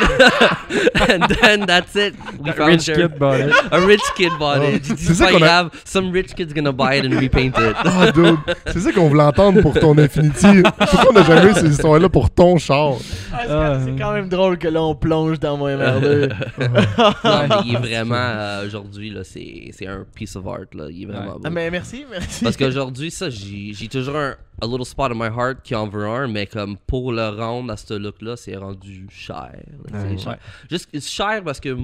And then that's it. We found Rich kid bought it. A rich kid bought it. C'est C'est ça pas qu'on a- grave. Some rich kid's gonna buy it and repaint it. Ah, dude, c'est ça qu'on voulait entendre pour ton Infinity. Pourquoi on n'a jamais eu ces histoires-là pour ton char? C'est quand même drôle que là, on plonge dans mon MR2. Non, mais il est vraiment, aujourd'hui, là, c'est un piece of art, là. Il est vraiment beau. Ah, mais merci. Parce qu'aujourd'hui, ça, j'ai toujours a little spot in my heart qui en veut un, mais comme pour le rendre à ce look-là, c'est rendu cher. Là, c'est cher. Juste cher parce que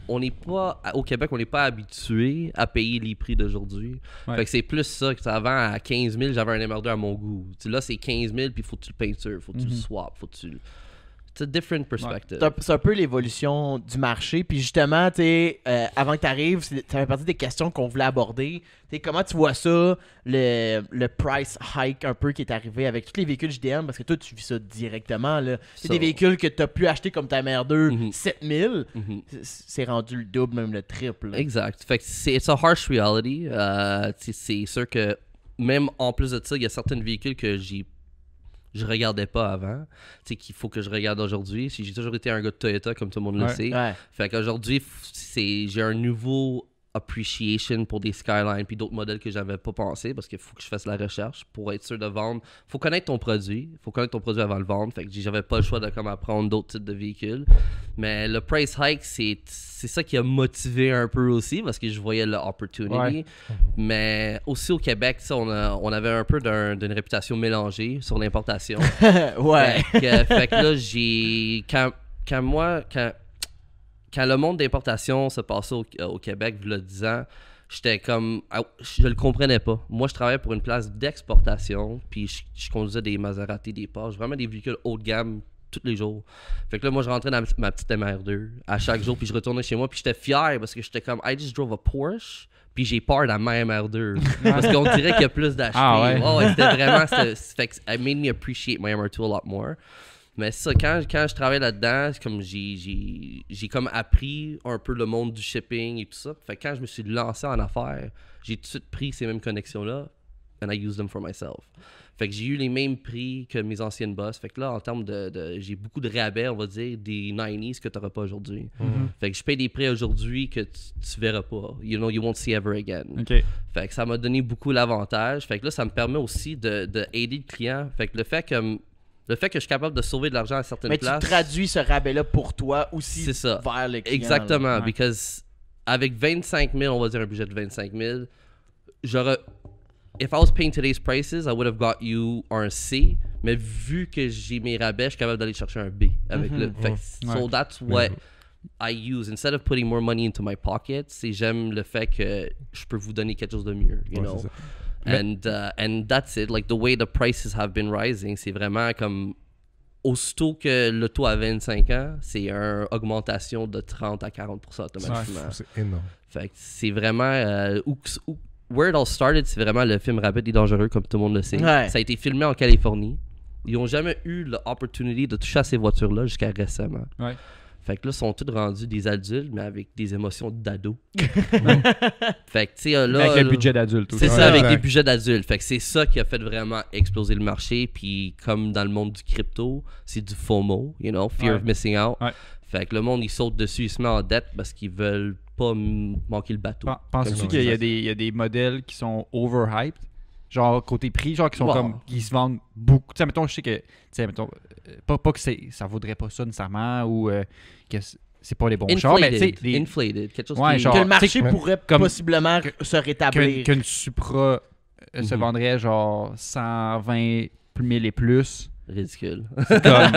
on n'est pas, au Québec, on n'est pas habitué à payer les prix d'aujourd'hui. Ouais. Fait que c'est plus ça que avant, à 15 000, j'avais un MR2 à mon goût. Tu sais, là, c'est 15 000, puis faut que tu le peintures, faut que tu le swap, faut que tu le... C'est a different perspective. C'est un peu l'évolution du marché. Puis justement, tu sais, avant que tu arrives, ça fait partie des questions qu'on voulait aborder. Tu sais, comment tu vois ça, le price hike un peu qui est arrivé avec tous les véhicules JDM, parce que toi, tu vis ça directement. Là. C'est des véhicules que tu as pu acheter comme ta MR2, 7000. C'est rendu le double, même le triple. Là. Exact. Fait que it's a harsh reality. C'est sûr que même en plus de ça, il y a certains véhicules que je regardais pas avant, tu sais, qu'il faut que je regarde aujourd'hui. J'ai toujours été un gars de Toyota, comme tout le monde le sait. Ouais. Fait qu'aujourd'hui, j'ai un nouveau appreciation pour des Skyline puis d'autres modèles que j'avais pas pensé parce qu'il faut que je fasse la recherche pour être sûr de vendre. Faut connaître ton produit. Faut connaître ton produit avant de le vendre. Fait que j'avais pas le choix de comme apprendre d'autres types de véhicules. Mais le price hike, c'est ça qui a motivé un peu aussi parce que je voyais l'opportunity. Ouais. Mais aussi au Québec, ça, on avait un peu d'une réputation mélangée sur l'importation. Ouais. Fait que là, quand le monde d'importation se passait au Québec, il y a 10 ans, j'étais comme... Je le comprenais pas. Moi, je travaillais pour une place d'exportation, puis je conduisais des Maserati, des Porsche, vraiment des véhicules haut de gamme tous les jours. Fait que là, moi, je rentrais dans ma petite MR2 à chaque jour, puis je retournais chez moi, puis j'étais fier parce que j'étais comme, I just drove a Porsche, puis j'ai peur dans ma MR2. Parce qu'on dirait qu'il y a plus d'achetés. Ah ouais. Ouais, c'était vraiment... Fait que it made me appreciate my MR2 a lot more. Mais ça, quand je travaillais là-dedans, comme j'ai comme appris un peu le monde du shipping et tout ça. Fait que quand je me suis lancé en affaires, j'ai tout de suite pris ces mêmes connexions-là and I use them for myself. Fait que j'ai eu les mêmes prix que mes anciennes boss. Fait que là, en termes j'ai beaucoup de rabais, on va dire, des 90s que tu n'auras pas aujourd'hui. Fait que je paye des prix aujourd'hui que tu verras pas. You won't see ever again. OK. Fait que ça m'a donné beaucoup l'avantage. Fait que là, ça me permet aussi de aider le client. Fait que le fait que je suis capable de sauver de l'argent à certaines Mais places... tu traduis ce rabais-là pour toi aussi C'est ça. vers le client. Exactement, là. because avec 25 000, on va dire un budget de 25 000, j'aurais... If I was paying today's prices, I would have got you un C, mais vu que j'ai mes rabais, je suis capable d'aller chercher un B avec le... Fait que, so that's what I use. Instead of putting more money into my pocket, j'aime le fait que je peux vous donner quelque chose de mieux, you know? And that's it. Like, the way the prices have been rising, c'est vraiment comme... Aussitôt que l'auto a 25 ans, c'est une augmentation de 30 à 40% automatiquement. C'est énorme. Fait que c'est vraiment... Where it all started, c'est vraiment le film Rapide et Dangereux, comme tout le monde le sait. Ouais. Ça a été filmé en Californie. Ils n'ont jamais eu l'opportunité de toucher à ces voitures-là jusqu'à récemment. Ouais. Fait que là, ils sont tous rendus des adultes, mais avec des émotions d'ados. Fait que, tu sais, là... Avec le budget d'adulte aussi. C'est Ouais, ça, avec exact. des budgets d'adultes. Fait que c'est ça qui a fait vraiment exploser le marché. Puis comme dans le monde du crypto, c'est du FOMO, fear of missing out. Ouais. Fait que le monde, il saute dessus, il se met en dette parce qu'ils veulent pas manquer le bateau. Penses-tu Comme qu'il y ça. a des modèles qui sont overhyped? Genre côté prix, genre qui sont Wow. comme qui se vendent beaucoup. Tu sais, mettons, je sais que mettons, pas que ça vaudrait pas ça nécessairement ou que c'est pas les bons chars, mais tu sais, Inflated, quelque chose Ouais, qui... genre, Que le marché tu sais, pourrait comme- possiblement se rétablir. qu'une Supra se vendrait genre 120 000 et plus. Ridicule. C'est comme,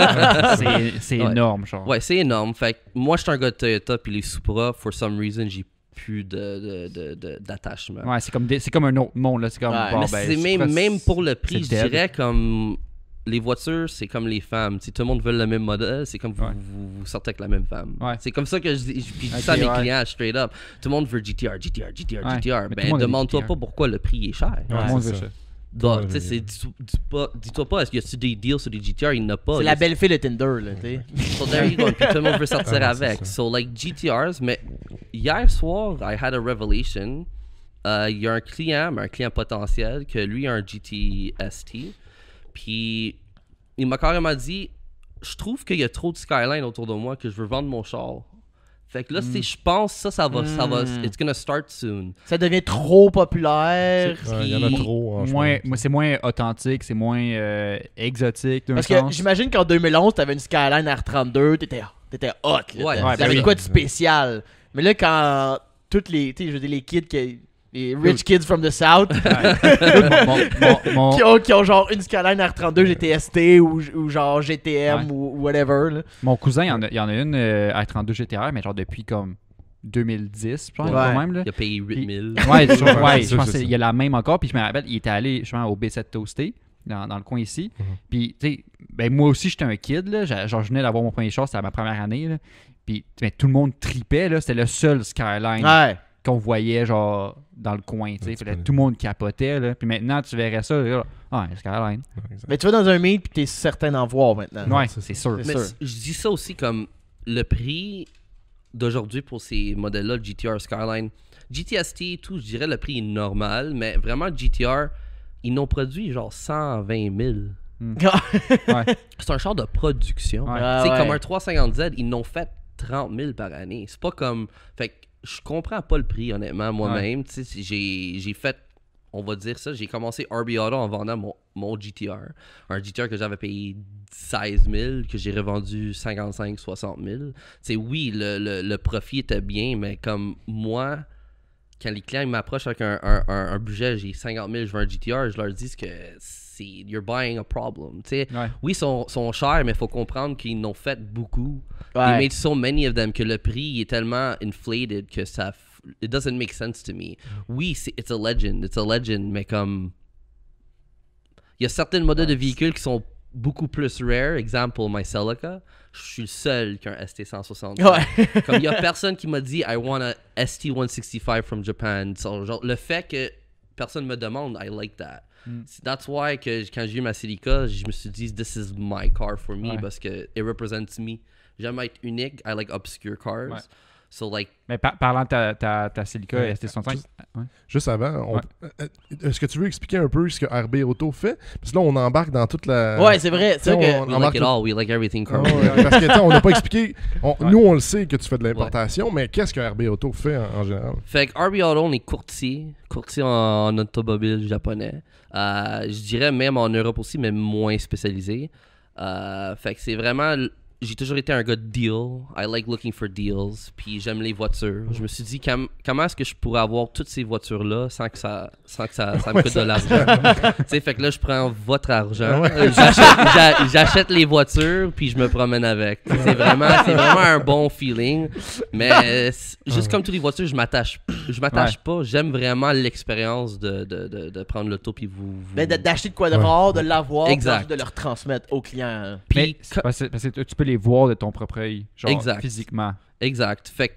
c'est Ouais. énorme, genre. Ouais, c'est énorme. Fait que moi, je suis un gars de Toyota, puis les Supra, for some reason, j'ai plus d'attachement. Ouais, c'est comme un autre monde là, c'est comme Ouais, bon, Mais ben, c'est Supra, même pour le prix, c'est je dead. dirais comme les voitures, c'est comme les femmes. Tu sais, tout le monde veut le même modèle, c'est comme Ouais. vous sortez avec la même femme. Ouais. C'est comme ça que je dis Ok, ça à mes ouais. clients straight up. Tout le monde veut GTR. Ouais, Ben, mais tout le monde a des demande-toi GTR. pas pourquoi le prix est cher. Tout le Ouais, monde c'est veut ça. ça. Donc, Ouais, tu sais, dis-toi pas, est-ce qu'il y a des deals sur des GTR? Il n'y en a pas. C'est Il y la a- belle fille de Tinder, là, tu sais. So there you go. Puis tout le monde veut sortir Ouais, c'est avec. ça. So like GTRs, mais hier soir, I had a revelation. Il y a un client potentiel, que lui a un GT ST. Puis il m'a carrément dit, je trouve qu'il y a trop de skyline autour de moi que je veux vendre mon char. Fait que là, je pense ça va, it's gonna start soon. Ça devient trop populaire. Il y en a trop. C'est moins authentique, c'est moins exotique d'un Parce sens. que j'imagine qu'en 2011, t'avais une Skyline R32, t'étais hot. Là, Ouais, t'avais ben quoi oui. de spécial. Mais là, quand toutes les, tu sais, je veux dire, les kids, les rich kids from the South, qui ont genre une Skyline R32 GTST ou genre GTM ou whatever. Là. Mon cousin, il y en a une R32 GTR, mais genre depuis comme 2010, je pense, Ouais. quand même. Là. Il a payé 8000. Ouais, Ouais, je pense c'est qu'il y a la même encore. Puis je me rappelle, il était allé justement au B7 Toasté, dans le coin ici. Puis, tu sais, ben, moi aussi, j'étais un kid. Là. Genre, je venais d'avoir mon premier char, c'était ma première année. Là. Puis, ben, tout le monde tripait. Là. C'était le seul Skyline Ouais. qu'on voyait, genre, dans le coin. Tu sais. Fait que connais. tout le monde capotait. Là. Puis maintenant, tu verrais ça. Là, un Skyline. Mais tu vas dans un meet, puis t'es certain d'en voir maintenant. Ouais, c'est c'est sûr. C'est Mais sûr. je dis ça aussi comme le prix d'aujourd'hui pour ces modèles-là, le GTR Skyline. GTST et tout, je dirais le prix est normal, mais vraiment GTR, ils n'ont produit genre 120 000. Ouais. C'est un char de production. Ouais. Ah, C'est ouais. comme un 350Z, ils n'ont fait 30 000 par année. C'est pas comme... Fait que je comprends pas le prix, honnêtement, moi-même. Tu sais, j'ai fait... On va dire ça, j'ai commencé RB Auto en vendant mon GTR. Un GTR que j'avais payé 16 000, que j'ai revendu 55-60 000. Tu sais, oui, le profit était bien, mais comme moi, quand les clients ils m'approchent avec un budget, j'ai 50 000, je veux un GTR, je leur dis que c'est you're buying a problem. Tu sais, Ouais. oui, ils sont chers, mais il faut comprendre qu'ils n'ont fait beaucoup. Ouais. They made so many of them que le prix est tellement inflated que ça it doesn't make sense to me. Oui, it's a legend, mais comme il y a certains modèles de véhicules qui sont beaucoup plus rare. Exemple, my Celica, je suis le seul qui a un ST160. Ouais. Comme il y a personne qui m'a dit I want a ST165 from Japan. So, genre, le fait que personne me demande, I like that. That's why que quand j'ai eu ma Celica, je me suis dit this is my car for me parce que it represents me. J'aime être unique. I like obscure cars. Ouais. So like Mais parlant de ta Celica Ouais. ST65, ouais. Juste avant, est-ce que tu veux expliquer un peu ce que RB Auto fait? Parce que là, on embarque dans toute la... Ouais, c'est vrai. C'est Tu sais, vrai on we embarque like it all. We like everything car. Ah ouais, parce que tu sais, on n'a pas expliqué. Nous, on le sait que tu fais de l'importation, mais qu'est-ce que RB Auto fait en général? Fait que RB Auto, on est courtier en automobile japonais. Je dirais même en Europe aussi, mais moins spécialisé. Fait que c'est vraiment... J'ai toujours été un gars de deal. I like looking for deals. Puis j'aime les voitures. Je me suis dit, comment est-ce que je pourrais avoir toutes ces voitures-là sans que ça me coûte de l'argent? Tu sais, fait que là, je prends votre argent. J'achète les voitures, puis je me promène avec. C'est vraiment un bon feeling. Mais juste comme toutes les voitures, je m'attache pas. J'aime vraiment l'expérience de prendre l'auto puis vous... Ben, d'acheter de quoi de rare, de l'avoir, Exact. puis de le retransmettre au client. Mais Puis, c'est parce que tu peux les voir de ton propre œil, genre Exact. physiquement. Exact. Fait que,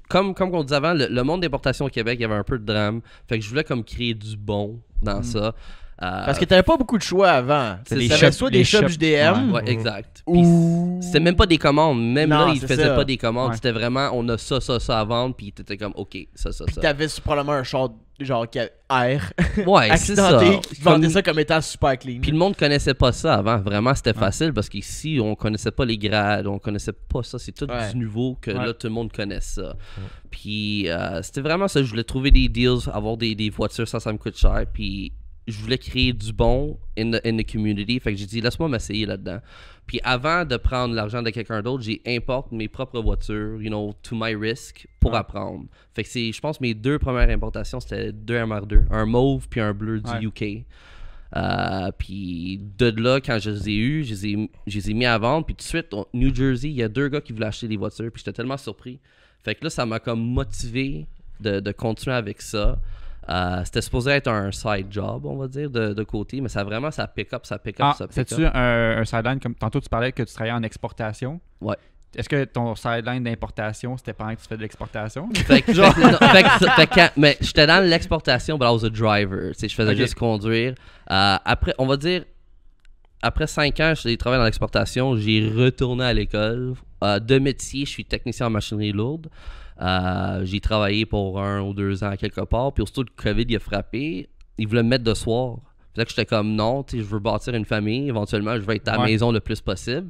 comme on disait avant, le monde d'importation au Québec, il y avait un peu de drame. Fait que je voulais comme créer du bon dans ça. Parce que t'avais pas beaucoup de choix avant. C'est des T'avais shops- soit des des shops shops- JDM, Ouais, exact. Puis ou... c'était même pas des commandes. Même Non, là, ils c'est faisaient ça. pas des commandes. Ouais. C'était vraiment, on a ça à vendre. Puis t'étais comme, OK, ça. Puis t'avais probablement un char genre qui a air Ouais, c'est ça. accidenté, qui vendait Comme- ça comme étant super clean. Puis le monde connaissait pas ça avant. Vraiment, c'était facile parce qu'ici, on connaissait pas les grades, on connaissait pas ça. C'est tout Ouais. du nouveau que Ouais. là, tout le monde connaît ça. Puis c'était vraiment ça. Je voulais trouver des deals, avoir des voitures, ça me coûte cher. Puis je voulais créer du bon in the community. Fait que j'ai dit, laisse-moi m'essayer là-dedans. Puis avant de prendre l'argent de quelqu'un d'autre, j'ai importe mes propres voitures, to my risk, pour apprendre. Fait que je pense, mes deux premières importations, c'était deux MR2, un mauve puis un bleu du UK. Puis de là, quand je les ai eus, je les ai mis à vendre. Puis tout de suite, New Jersey, il y a deux gars qui voulaient acheter des voitures. Puis j'étais tellement surpris. Fait que là, ça m'a comme motivé de continuer avec ça. C'était supposé être un side job, on va dire, de côté. Mais ça pick up. C'est-tu un sideline, comme tantôt tu parlais que tu travaillais en exportation? Ouais. Est-ce que ton sideline d'importation, c'était pendant que tu fais de l'exportation? Mais j'étais dans l'exportation, but I was a driver. Tu sais, je faisais Ok. juste conduire. Après, on va dire, après 5 ans, j'ai travaillé dans l'exportation. J'ai retourné à l'école. De métier, je suis technicien en machinerie lourde. J'ai travaillé pour 1 ou 2 ans quelque part. Puis aussitôt le COVID il a frappé, ils voulaient me mettre de soir. Fait que j'étais comme non, tu sais, je veux bâtir une famille. Éventuellement, je veux être à la maison le plus possible.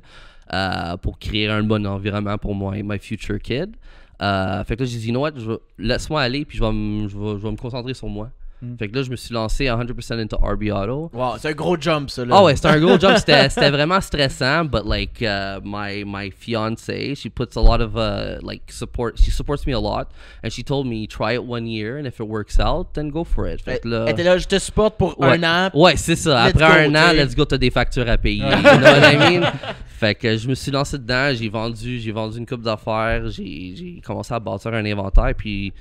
pour créer un bon environnement pour moi et my future kid. Fait que là, j'ai dit, you know what, laisse-moi aller, puis je vais me concentrer sur moi. Fait que là, je me suis lancé à 100% into RB Auto. Wow, c'est un gros jump, ça, là. Oh ouais, c'était un gros job. C'était vraiment stressant, but like my fiance, she puts a lot of like support. She supports me a lot, and she told me try it 1 year, and if it works out, then go for it. Fait que là, Elle était là, je te supporte pour ouais, 1 an. Ouais, c'est ça. Let's Après go, 1 an, t'sais. let's go, t'as des factures à payer. You know what I mean? Fait que je me suis lancé dedans, j'ai vendu une coupe d'affaires, j'ai commencé à bâtir un inventaire, puis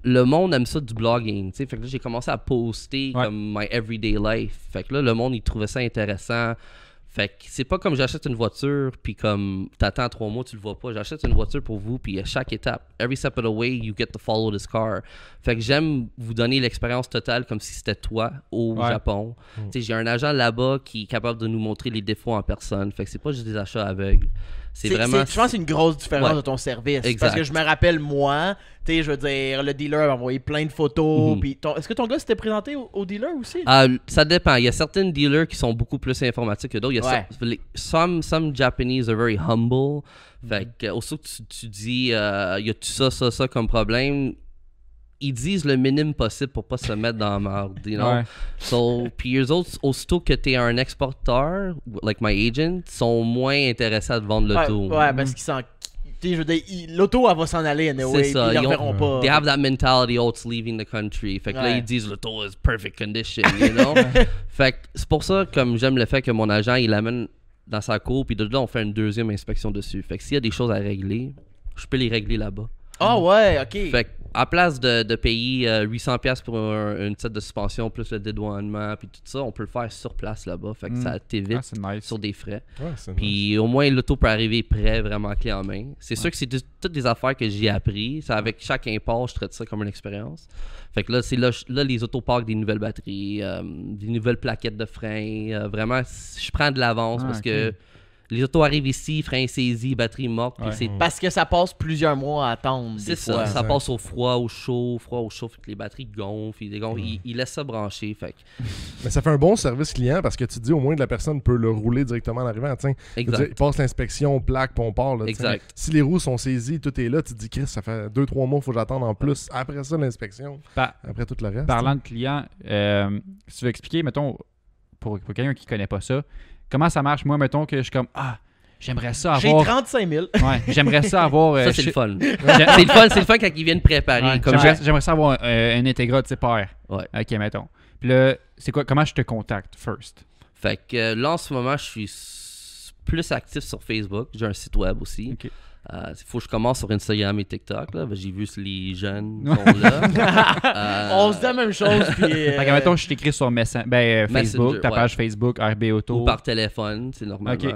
le monde aime ça du blogging, tu sais. Fait que là, j'ai commencé à poster comme my everyday life. Fait que là, le monde, il trouvait ça intéressant. Fait que c'est pas comme j'achète une voiture, puis comme t'attends 3 mois, tu le vois pas. J'achète une voiture pour vous, puis à chaque étape, every step of the way, you get to follow this car. Fait que j'aime vous donner l'expérience totale comme si c'était toi au Japon. Tu sais, j'ai un agent là-bas qui est capable de nous montrer les défauts en personne. Fait que c'est pas juste des achats aveugles. C'est vraiment... Je pense que c'est une grosse différence Ouais. de ton service. Exact. Parce que je me rappelle, moi, tu sais, je veux dire, le dealer m'a envoyé plein de photos. Puis est-ce que ton gars s'était présenté au dealer aussi? Ça dépend. Il y a certains dealers qui sont beaucoup plus informatiques que d'autres. Il y a some Japanese are very humble. Fait que, aussitôt que tu dis, y a ça comme problème, ils disent le minimum possible pour pas se mettre dans la merde, you know? Ouais. So, puis eux autres, aussitôt que t'es un exporteur, like my agent, sont moins intéressés à te vendre l'auto. Ouais, parce qu'ils s'en... Tu sais, je veux dire, l'auto, elle va s'en aller anyway. C'est ça. Ils ne Ils ont- reverront pas. They have that mentality, oh, it's leaving the country. Fait que là, Ouais. ils disent l'auto is perfect condition, you know? Fait que c'est pour ça, comme j'aime le fait que mon agent, il l'amène dans sa cour, puis de là, on fait une deuxième inspection dessus. Fait que s'il y a des choses à régler, je peux les régler là-bas. Ah ouais, ok. Fait que, à place de payer 800$ pour une set de suspension, plus le dédouanement, puis tout ça, on peut le faire sur place là-bas. Fait que ça t'évite Ah, c'est nice. sur des frais. Ouais, c'est nice. Puis au moins, l'auto peut arriver prêt, vraiment clé en main. C'est sûr que c'est toutes des affaires que j'ai appris. C'est avec chaque import, je traite ça comme une expérience. Fait que là, c'est là les autos parquent des nouvelles batteries, des nouvelles plaquettes de frein. Vraiment, je prends de l'avance parce que les autos arrivent ici, frein saisi, batterie morte. Puis c'est Parce que ça passe plusieurs mois à attendre. c'est des ça, fois. ça passe au froid, au chaud, fait que les batteries gonflent, ils laissent ça brancher, fait que, Mais ça fait un bon service client parce que tu dis au moins de la personne peut le rouler directement en arrivant. Tiens, je veux dire, il exact. passe l'inspection, plaque, puis on part. Là, tiens. Exact. Si les roues sont saisies, tout est là, tu te dis, Chris, ça fait 2-3 mois, il faut que j'attende en plus. Après ça, l'inspection. Après tout le reste. Parlant de clients, si tu veux expliquer, mettons, pour quelqu'un qui connaît pas ça, comment ça marche? Moi, mettons que je suis comme, j'aimerais ça J'ai avoir... 35 000. Ouais, j'aimerais ça avoir... Ça, c'est je- le fun. j'ai- C'est le fun quand ils viennent préparer. Ouais, comme j'aimerais ça avoir un Integra de ses pairs. Ouais. Ok, mettons. Puis là, c'est quoi? Comment je te contacte first? Fait que là, en ce moment, je suis plus actif sur Facebook. J'ai un site web aussi. Ok. Il faut que je commence sur Instagram et TikTok. Là. J'ai vu que les jeunes sont là. On se dit la même chose. Puis, Fait que, mettons, je t'écris sur Facebook, Messenger, ta ouais. page Facebook, RB Auto. Ou par téléphone, c'est normalement. Ok.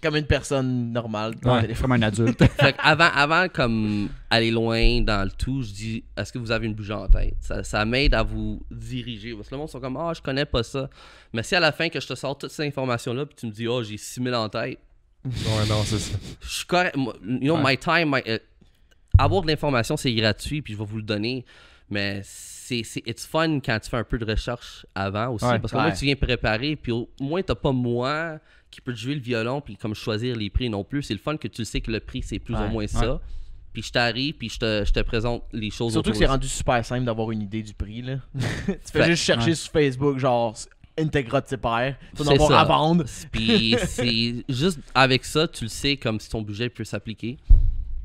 comme une personne normale. Ouais, comme un adulte. Fait que avant comme aller loin dans le tout, je dis est-ce que vous avez une bougie en tête? Ça m'aide à vous diriger. Parce que le monde sont comme je connais pas ça. Mais si à la fin que je te sors toutes ces informations-là puis tu me dis j'ai 6000 en tête, Ouais, non, c'est ça. je suis correct. You know, my time, avoir de l'information, c'est gratuit, puis je vais vous le donner. Mais it's fun quand tu fais un peu de recherche avant aussi. Ouais. Parce qu'au moins, tu viens préparer, puis au moins, t'as pas moi qui peut te jouer le violon, puis comme choisir les prix non plus. C'est le fun que tu le sais que le prix, c'est plus ou moins ça. Puis je t'arrive, puis je te présente les choses Surtout que autour c'est de ça. rendu super simple d'avoir une idée du prix. Là. Tu fais Fait- juste chercher sur Facebook, genre Integra de ses pairs. Tu vas en C'est avoir ça. à vendre. Puis c'est juste avec ça, tu le sais comme si ton budget peut s'appliquer.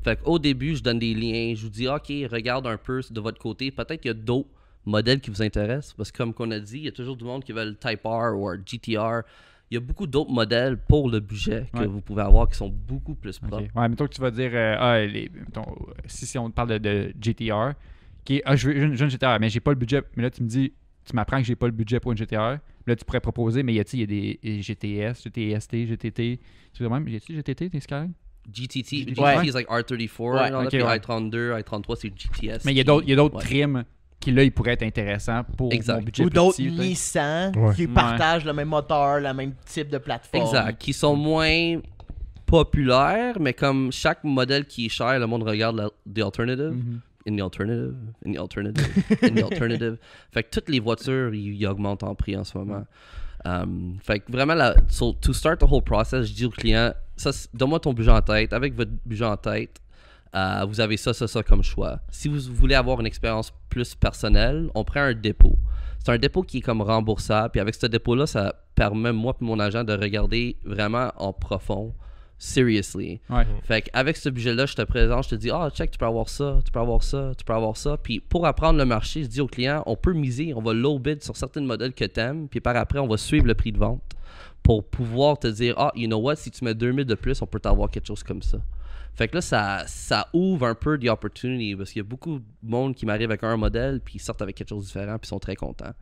Fait qu'au début, je donne des liens, je vous dis OK, regarde un peu de votre côté, peut-être qu'il y a d'autres modèles qui vous intéressent parce que comme qu'on a dit, il y a toujours du monde qui veut le Type R ou GTR. Il y a beaucoup d'autres modèles pour le budget que vous pouvez avoir qui sont beaucoup plus propres. Ok. Ouais, mettons que tu vas dire, mettons, si on te parle de GTR, qui est, je veux une GTR, mais j'ai pas le budget. Mais là, tu me dis, tu m'apprends que j'ai pas le budget pour une GTR. Là, tu pourrais proposer, mais il y a des GTS, GTST, GTT. Tu veux même, y a-tu GTT, t'es Sky? GTT Ouais. is like R34, Ouais, non, ok, puis ouais. i32, i33, c'est GTS. Mais il y a d'autres Ouais. trims qui, là, ils pourraient être intéressants pour Exact. mon budget Ou plus d'autres petit, peut-être. Nissan Ouais. qui partagent le même moteur, le même type de plateforme. Exact, qui sont moins populaires, mais comme chaque modèle qui est cher, le monde regarde the alternative. In the alternative, in the alternative, in the alternative. Fait que toutes les voitures, ils augmentent en prix en ce moment. Fait que vraiment, so, to start the whole process, je dis au client, donne-moi ton budget en tête. Avec votre budget en tête, vous avez ça comme choix. Si vous voulez avoir une expérience plus personnelle, on prend un dépôt. C'est un dépôt qui est comme remboursable. Puis avec ce dépôt-là, ça permet, moi et mon agent, de regarder vraiment en profond, seriously. Ouais. Fait qu'avec ce budget-là, je te présente, je te dis, check, tu peux avoir ça, tu peux avoir ça, tu peux avoir ça. Puis pour apprendre le marché, je dis au client, on peut miser, on va low bid sur certains modèles que t'aimes, puis par après, on va suivre le prix de vente pour pouvoir te dire, you know what, si tu mets 2000 de plus, on peut t'avoir quelque chose comme ça. Fait que là, ça ouvre un peu the opportunity parce qu'il y a beaucoup de monde qui m'arrive avec un modèle puis ils sortent avec quelque chose de différent puis ils sont très contents.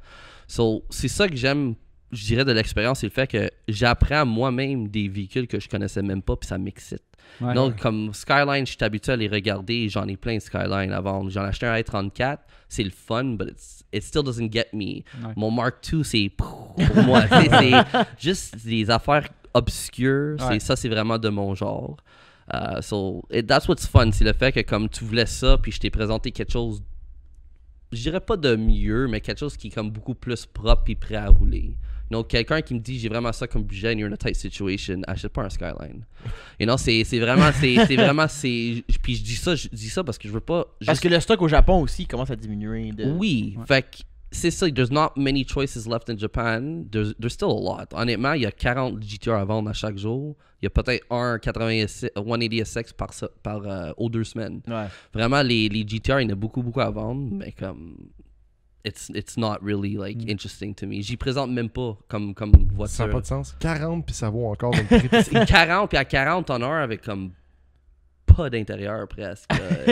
So, c'est ça que j'aime, je dirais, de l'expérience, c'est le fait que j'apprends moi-même des véhicules que je connaissais même pas puis ça m'excite. Ouais. Donc, comme Skyline, je suis habitué à les regarder. J'en ai plein de Skyline à vendre. J'en ai acheté un i34. C'est le fun, but it still doesn't get me. Ouais. Mon Mark II, c'est pour moi. C'est juste des affaires obscures. Ouais. Ça, c'est vraiment de mon genre. That's what's fun. C'est le fait que comme tu voulais ça, puis je t'ai présenté quelque chose, je dirais pas de mieux, mais quelque chose qui est comme beaucoup plus propre et prêt à rouler. Donc, quelqu'un qui me dit j'ai vraiment ça comme budget and you're in a tight situation, achète pas un Skyline. Et non, c'est vraiment. Puis je dis ça parce que je veux pas. Parce que le stock au Japon aussi commence à diminuer. Oui, fait que c'est ça, there's not many choices left in Japan. There's still a lot. Honnêtement, il y a 40 GTR à vendre à chaque jour. Il y a peut-être un 180 SX aux 2 semaines. Ouais. Vraiment, les GTR, il y en a beaucoup à vendre, mais comme. It's not really like interesting to me. J'y présente même pas comme voiture. Ça n'a pas de sens. 40 puis ça vaut encore une prix. C'est 40 puis à 40 t'en as un avec comme pas d'intérieur presque.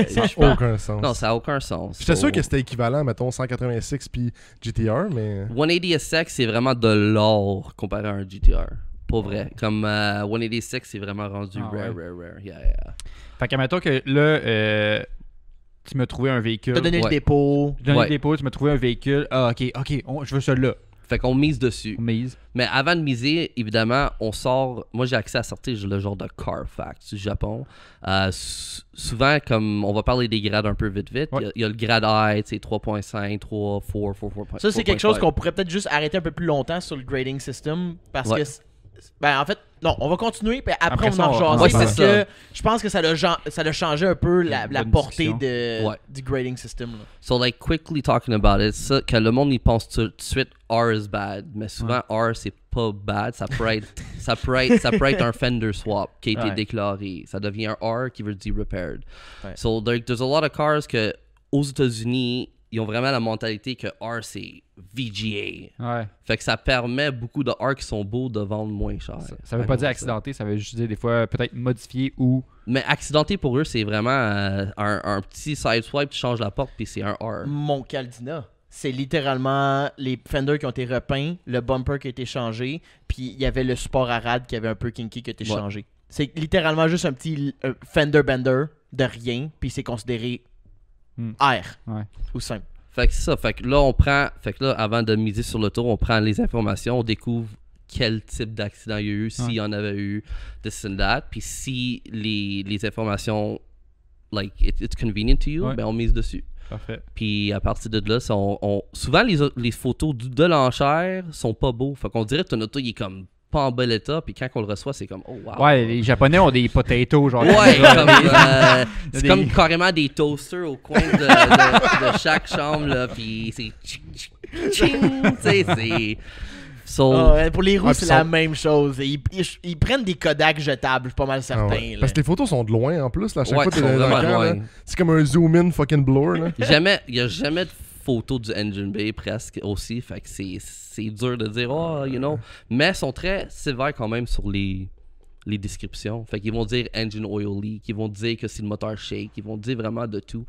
Ça n'a aucun sens. Non, ça n'a aucun sens. J'étais sûr que c'était équivalent, mettons, 186 puis GTR, mais... 180 SX, c'est vraiment de l'or comparé à un GTR. Pas vrai. Comme 186, c'est vraiment rendu rare. Yeah. Fait qu'à mettons que là, tu m'as trouvé un véhicule. T'as donné le dépôt. Tu m'as donné le dépôt, tu m'as trouvé un véhicule. Ok, je veux celui-là. Fait qu'on mise dessus. On mise. Mais avant de miser, évidemment, on sort. Moi, j'ai accès à sortir le genre de Carfax du Japon. Souvent, comme on va parler des grades un peu vite, Ouais. il y a le grade I, tu sais, 3.5, 3, 4, 4. Ça, c'est quelque chose qu'on pourrait peut-être juste arrêter un peu plus longtemps sur le grading system. Parce que. Ben, en fait, non, on va continuer, puis après on ça, en on jase. va- Ouais, Parce c'est que ça. je pense que ça a changé un peu la bonne portée discussion. du grading system. Là. So, like, quickly talking about it, ça, que le monde, il pense tout de suite R is bad. Mais souvent, R, c'est pas bad. Ça peut être un fender swap qui a été Ouais. déclaré. Ça devient un R qui veut dire repaired. Ouais. So, there's a lot of cars que, aux États-Unis, ils ont vraiment la mentalité que R, c'est VGA. Ouais. Fait que ça permet beaucoup de R qui sont beaux de vendre moins cher. Ça veut pas dire accidenté, ça veut juste dire des fois peut-être modifié ou. Mais accidenté pour eux, c'est vraiment un petit side swipe, tu changes la porte, puis c'est un R. Mon Caldina, c'est littéralement les fenders qui ont été repeints, le bumper qui a été changé, puis il y avait le support à rad qui avait un peu kinky qui a été changé. C'est littéralement juste un petit fender bender de rien, puis c'est considéré R Ouais. ou simple. Fait que c'est ça. Fait que là, avant de miser sur le tour, on prend les informations, on découvre quel type d'accident il y a eu, s'il y en avait eu, this and that. Puis si les informations, like, it's convenient to you, ben on mise dessus. Parfait. Puis à partir de là, souvent les photos de l'enchère sont pas beaux. Fait qu'on dirait que ton auto, il est comme pas en bel état, puis quand on le reçoit, c'est comme, oh wow. Ouais, les Japonais ont des potatoes, genre. Ouais, comme, c'est des- comme carrément des toasters au coin de chaque chambre, là, puis c'est ching, tu sais, c'est... So, Pour les roues, Ouais, c'est puis la sont- même chose. Ils prennent des Kodak jetables, je suis pas mal Ah certain. ouais. là. Parce que les photos sont de loin en plus. Là. À chaque Ouais, fois que t'es ils sont dans le vraiment camp, là, loin. c'est comme un zoom-in fucking blur. Là. il y a jamais de photos du engine bay presque aussi, fait que c'est dur de dire, oh, you know, mais ils sont très sévères quand même sur les descriptions. Fait qu'ils vont dire engine oil leak, ils vont dire que c'est le moteur shake, ils vont dire vraiment de tout.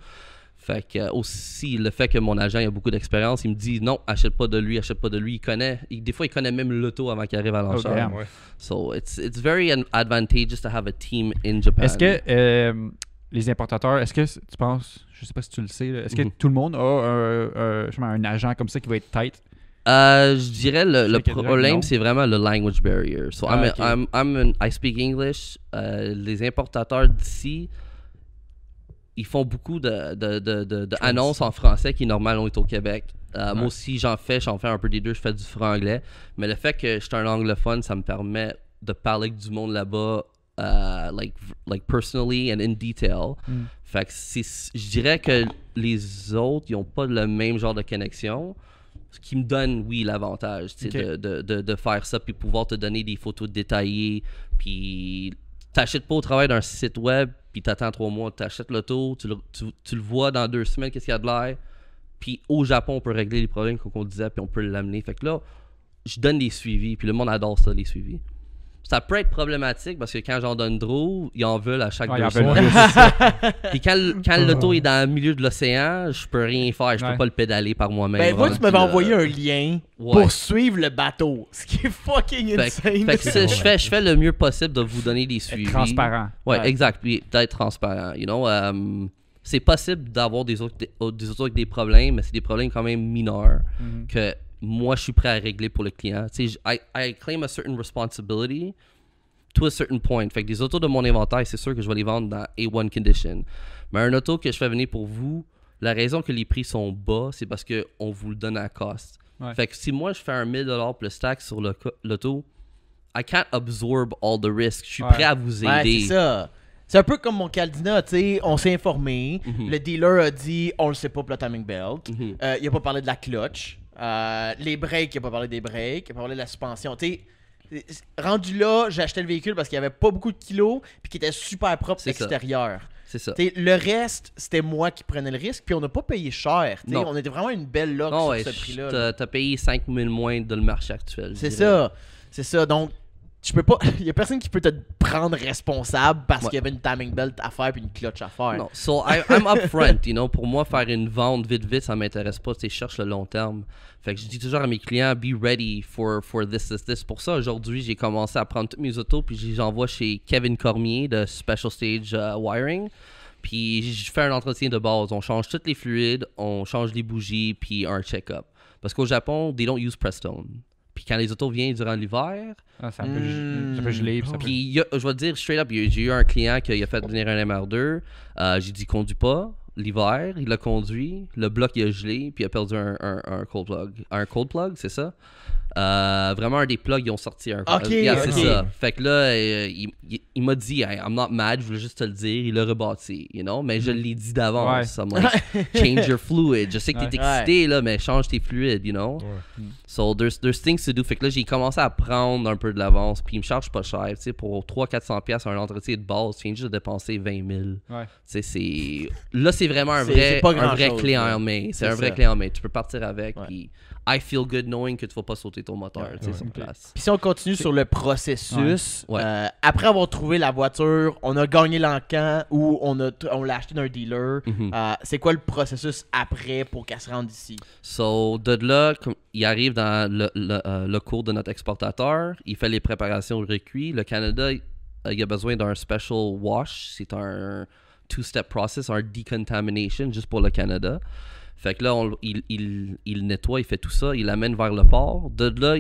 Fait que aussi, le fait que mon agent a beaucoup d'expérience, il me dit non, achète pas de lui. Des fois, il connaît même l'auto avant qu'il arrive à l'enchère. Oh, damn. Ouais. So, it's very advantageous to have a team in Japan. Est-ce que les importateurs, est-ce que tu penses, je sais pas si tu le sais, là, est-ce que tout le monde a un agent comme ça qui va être tight? Je dirais le Chez Cadillac, problème, non? c'est vraiment le language barrier. So, Ah, ok. I speak English. Les importateurs d'ici, ils font beaucoup de annonces en français qui, normalement, est au Québec. Moi aussi, j'en fais un peu des deux. Je fais du franc-anglais. Mais le fait que je suis un anglophone, ça me permet de parler avec du monde là-bas, like personally and in detail. Fait que je dirais que les autres, ils n'ont pas le même genre de connexion. Ce qui me donne, oui, l'avantage de faire ça, puis pouvoir te donner des photos détaillées, puis t'achètes pas au travail d'un site web, puis t'attends 3 mois, t'achètes l'auto, tu le vois dans 2 semaines, qu'est-ce qu'il y a de l'air, puis au Japon, on peut régler les problèmes comme on disait, puis on peut l'amener. Fait que là, je donne des suivis, puis le monde adore ça, les suivis. Ça peut être problématique parce que quand j'en donne trop, ils en veulent à chaque 2 semaines. Puis quand l'auto est dans le milieu de l'océan, je peux rien faire. Je peux pas le pédaler par moi-même. Ben, moi, tu m'avais envoyé un lien pour suivre le bateau. Ce qui est fucking insane. Fait que je fais le mieux possible de vous donner des suivis. Transparent. Ouais, exact. Puis d'être transparent. You know, c'est possible d'avoir des autos avec des problèmes, mais c'est des problèmes quand même mineurs que moi, je suis prêt à régler pour le client. Tu sais, I claim a certain responsibility to a certain point. Fait que des autos de mon inventaire, c'est sûr que je vais les vendre dans A1 condition. Mais un auto que je fais venir pour vous, la raison que les prix sont bas, c'est parce qu'on vous le donne à cost. Ouais. Fait que si moi, je fais un 1000$ plus taxe sur l'auto, I can't absorb all the risk. Je suis prêt à vous aider. Ouais, c'est ça. C'est un peu comme mon Caldina, tu sais, on s'est informé, le dealer a dit, on le sait pas pour le timing belt, il a pas parlé de la clutch, les breaks, il a pas parlé des breaks, il a pas parlé de la suspension, tu sais, rendu là, j'ai acheté le véhicule parce qu'il y avait pas beaucoup de kilos, puis qu'il était super propre extérieur. C'est ça. T'sais, le reste, c'était moi qui prenais le risque, puis on n'a pas payé cher. On était vraiment une belle lock sur ce prix-là. T'as payé 5 000 moins de le marché actuel. C'est ça. Donc, tu peux pas. Il y a personne qui peut te prendre responsable parce qu'il y avait une timing belt à faire puis une clutch à faire. Non, so I'm upfront, you know. Pour moi, faire une vente vite, ça m'intéresse pas. Tu sais, je cherche le long terme. Fait que je dis toujours à mes clients, be ready for this. Pour ça, aujourd'hui, j'ai commencé à prendre toutes mes autos puis j'envoie chez Kevin Cormier de Special Stage Wiring. Puis je fais un entretien de base. On change tous les fluides, on change les bougies puis un check-up. Parce qu'au Japon, they don't use Prestone. Puis quand les autos viennent durant l'hiver, ça peut geler. Puis je vais te dire straight up, j'ai eu un client qui a fait venir un MR2. J'ai dit conduis pas l'hiver, il l'a conduit, le bloc il a gelé, puis il a perdu un cold plug. Un cold plug, c'est ça? Vraiment un des plugs, ils ont sorti un Ok, c'est ça. Fait que là, il m'a dit hey, I'm not mad, je voulais juste te le dire, il l'a rebâti, you know? Mais je l'ai dit d'avance. I'm like, change your fluid. Je sais que t'es excité, là, mais change tes fluides, you know? So there's things to do. Fait que là, j'ai commencé à prendre un peu de l'avance, puis il me charge pas cher. Tu sais, pour 300-400$ un entretien de base, tu viens juste de dépenser 20 000. Tu sais, là, c'est vraiment un vrai clé en main. C'est un vrai clé en main. Tu peux partir avec, puis I feel good knowing que tu vas pas sauter ton moteur, tu sais, sur place. Puis si on continue sur le processus, après avoir trouvé la voiture, on a gagné l'encan ou on l'a acheté d'un dealer, c'est quoi le processus après pour qu'elle se rende ici? So, de là, il arrive dans le cours de notre exportateur, il fait les préparations recuits. Le Canada, il a besoin d'un special wash, c'est un 2-step process, un decontamination juste pour le Canada. Fait que là, il nettoie, il fait tout ça, il l'amène vers le port. De là,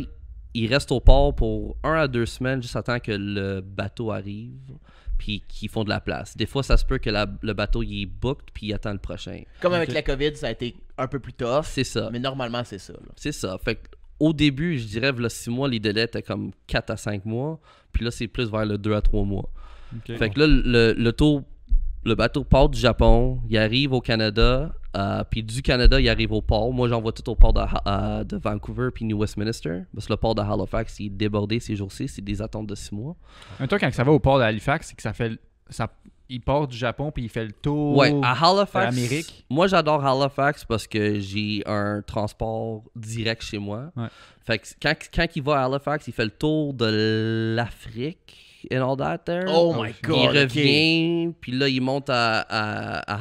il reste au port pour 1 à 2 semaines, juste à temps que le bateau arrive, puis qu'ils font de la place. Des fois, ça se peut que le bateau, il est booked, puis il attend le prochain. Comme avec la COVID, ça a été un peu plus tough. C'est ça. Mais normalement, c'est ça. C'est ça. Fait qu'au début, je dirais, là, 6 mois, les délais étaient comme 4 à 5 mois, puis là, c'est plus vers le 2 à 3 mois. Fait que là, le bateau part du Japon, il arrive au Canada, puis du Canada, il arrive au port. Moi, j'envoie tout au port de Vancouver puis New Westminster. Parce que le port de Halifax, il est débordé ces jours-ci. C'est des attentes de 6 mois. Un truc, quand ça va au port de Halifax, c'est que il part du Japon puis il fait le tour à Halifax, de l'Amérique. Moi, j'adore Halifax parce que j'ai un transport direct chez moi. Fait que quand il va à Halifax, il fait le tour de l'Afrique. And all that there. Oh my God. Il revient, puis là, il monte à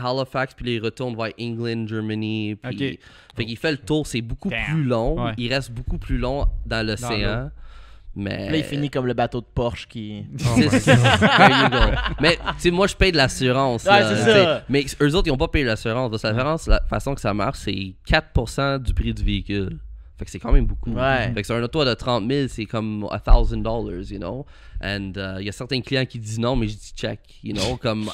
Halifax, puis là, il retourne vers England, Germany. Puis, fait qu'il fait le tour, c'est beaucoup plus long. Il reste beaucoup plus long dans l'océan. Mais là, il finit comme le bateau de Porsche qui. Mais, tu sais, moi, je paye de l'assurance. C'est ça. Mais eux autres, ils n'ont pas payé l'assurance. L'assurance, la façon que ça marche, c'est 4% du prix du véhicule. Fait que c'est quand même beaucoup. Fait que sur un auto de 30 000, c'est comme $1,000, you know. And il y a certains clients qui disent non, mais je dis check, you know, comme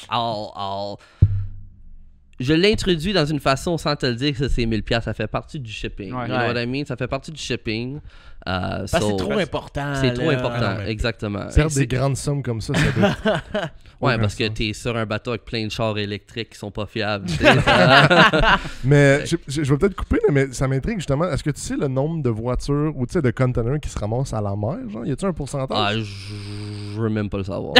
je l'introduis dans une façon sans te le dire que c'est 1000$. Ça fait partie du shipping. Ouais. You know what I mean? Ça fait partie du shipping. Parce que c'est trop important. C'est trop là. important, mais- exactement. Certes, des grandes sommes comme ça doit être- Ouais, aucun parce que sens. t'es sur un bateau avec plein de chars électriques qui sont pas fiables. tu sais, ça- Mais je vais peut-être couper, là, mais ça m'intrigue justement. Est-ce que tu sais le nombre de voitures ou tu sais de containers qui se ramassent à la mer? Genre, y a-tu un pourcentage? Ah, je veux même pas le savoir.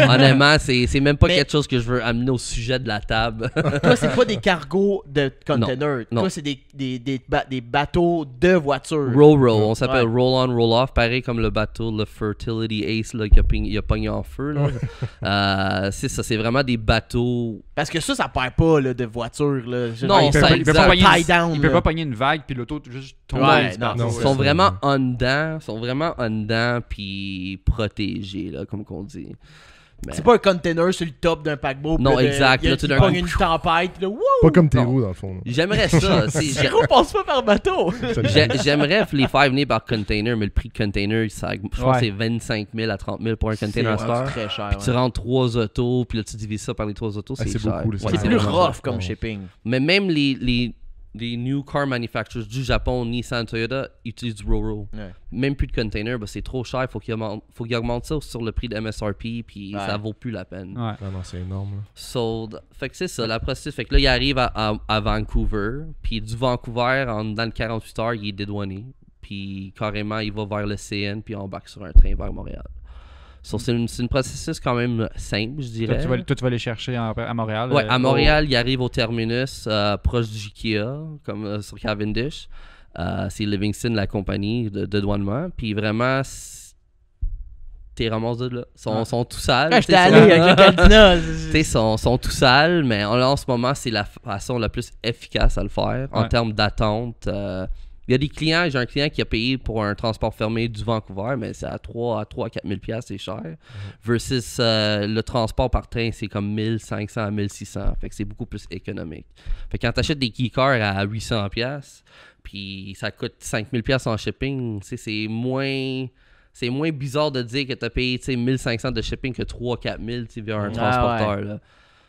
Honnêtement, c'est même pas Mais- quelque chose que je veux amener au sujet de la table. Toi, c'est pas des cargos de containers. Non. Toi, c'est des bateaux de voitures. Roll, on s'appelle Ouais. roll on, roll off, pareil comme le bateau, le Fertility Ace là, qui a pogné en feu. Là. C'est ça, c'est vraiment des bateaux. Parce que ça perd pas là, de voitures. Là. Non, il peut, ça pas- il peut exact. pas pogner Tie une, down, il peut là. pas pogner une vague puis l'auto juste tombe. Ouais, du non, bateau. non, c'est Ils ça. sont vraiment en dedans, puis protégés, là, comme qu'on dit. Mais- C'est pas un container sur le top d'un paquebot. Non, puis là, exact, Il y a là, tout qui d'un pogne coup, une tempête. Puis là, wouh! Pas comme tes Non. roues dans le fond. là. J'aimerais ça. Les roues passent pas par bateau. J'aimerais les faire venir par container, mais le prix de container, je pense Ouais. que c'est 25 000 à 30 000 pour un container à cette heure. très cher. Puis tu rentres 3 autos, puis là tu divises ça par les 3 autos, c'est c'est cher. beaucoup, là, C'est Ouais, plus vraiment rough cher. comme Ouais. shipping. Mais même les new car manufacturers du Japon, Nissan, Toyota, utilisent du Ro-Ro. Ouais. Même plus de container, c'est trop cher, faut qu'ils augmentent ça sur le prix de MSRP, puis Ouais. ça vaut plus la peine. Ouais. Ah non, c'est énorme. Là. Sold. Fait que c'est ça, la processus. Fait que là, il arrive à Vancouver, puis du Vancouver, dans le 48 heures, il est dédouané, puis carrément, il va vers le CN, puis on embarque sur un train vers Montréal. So, c'est une processus quand même simple, je dirais. Toi, tu vas les chercher à Montréal. Ouais, à Montréal, il arrive au terminus, proche du IKEA, comme sur Cavendish. C'est Livingston, la compagnie de douanement. Puis vraiment, t'es ramasses de là. Ils sont tout sales. Quand j'étais t'sais, allé avec le Caldina. Ils sont tout sales, mais là, en ce moment, c'est la façon la plus efficace à le faire en Ouais. termes d'attente. Il y a des clients, j'ai un client qui a payé pour un transport fermé du Vancouver, mais c'est à 3 à 4 000 $, c'est cher. Versus le transport par train, c'est comme 1500 à 1600. Fait que c'est beaucoup plus économique. Fait que quand t'achètes des keycars à 800 $, puis ça coûte 5000 $ en shipping, c'est moins bizarre de dire que t'as payé 1500 de shipping que 3-4 000 via un transporteur. Là.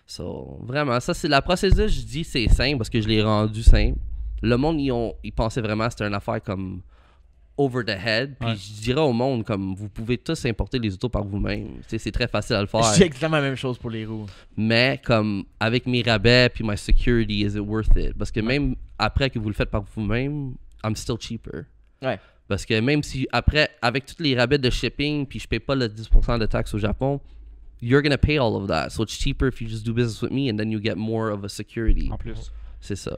So, vraiment, ça c'est la procédure, je dis c'est simple parce que je l'ai rendu simple. Le monde, ils pensaient vraiment que c'était une affaire comme over the head. Puis Ouais. je dirais au monde, comme vous pouvez tous importer les autos par vous-même. C'est très facile à le faire. Je dis exactement la même chose pour les roues. Mais comme avec mes rabais puis my security, is it worth it? Parce que même après que vous le faites par vous-même, I'm still cheaper. Ouais. Parce que même si après, avec tous les rabais de shipping, puis je paye pas le 10% de taxes au Japon, you're gonna pay all of that. So it's cheaper if you just do business with me and then you get more of a security. En plus. C'est ça.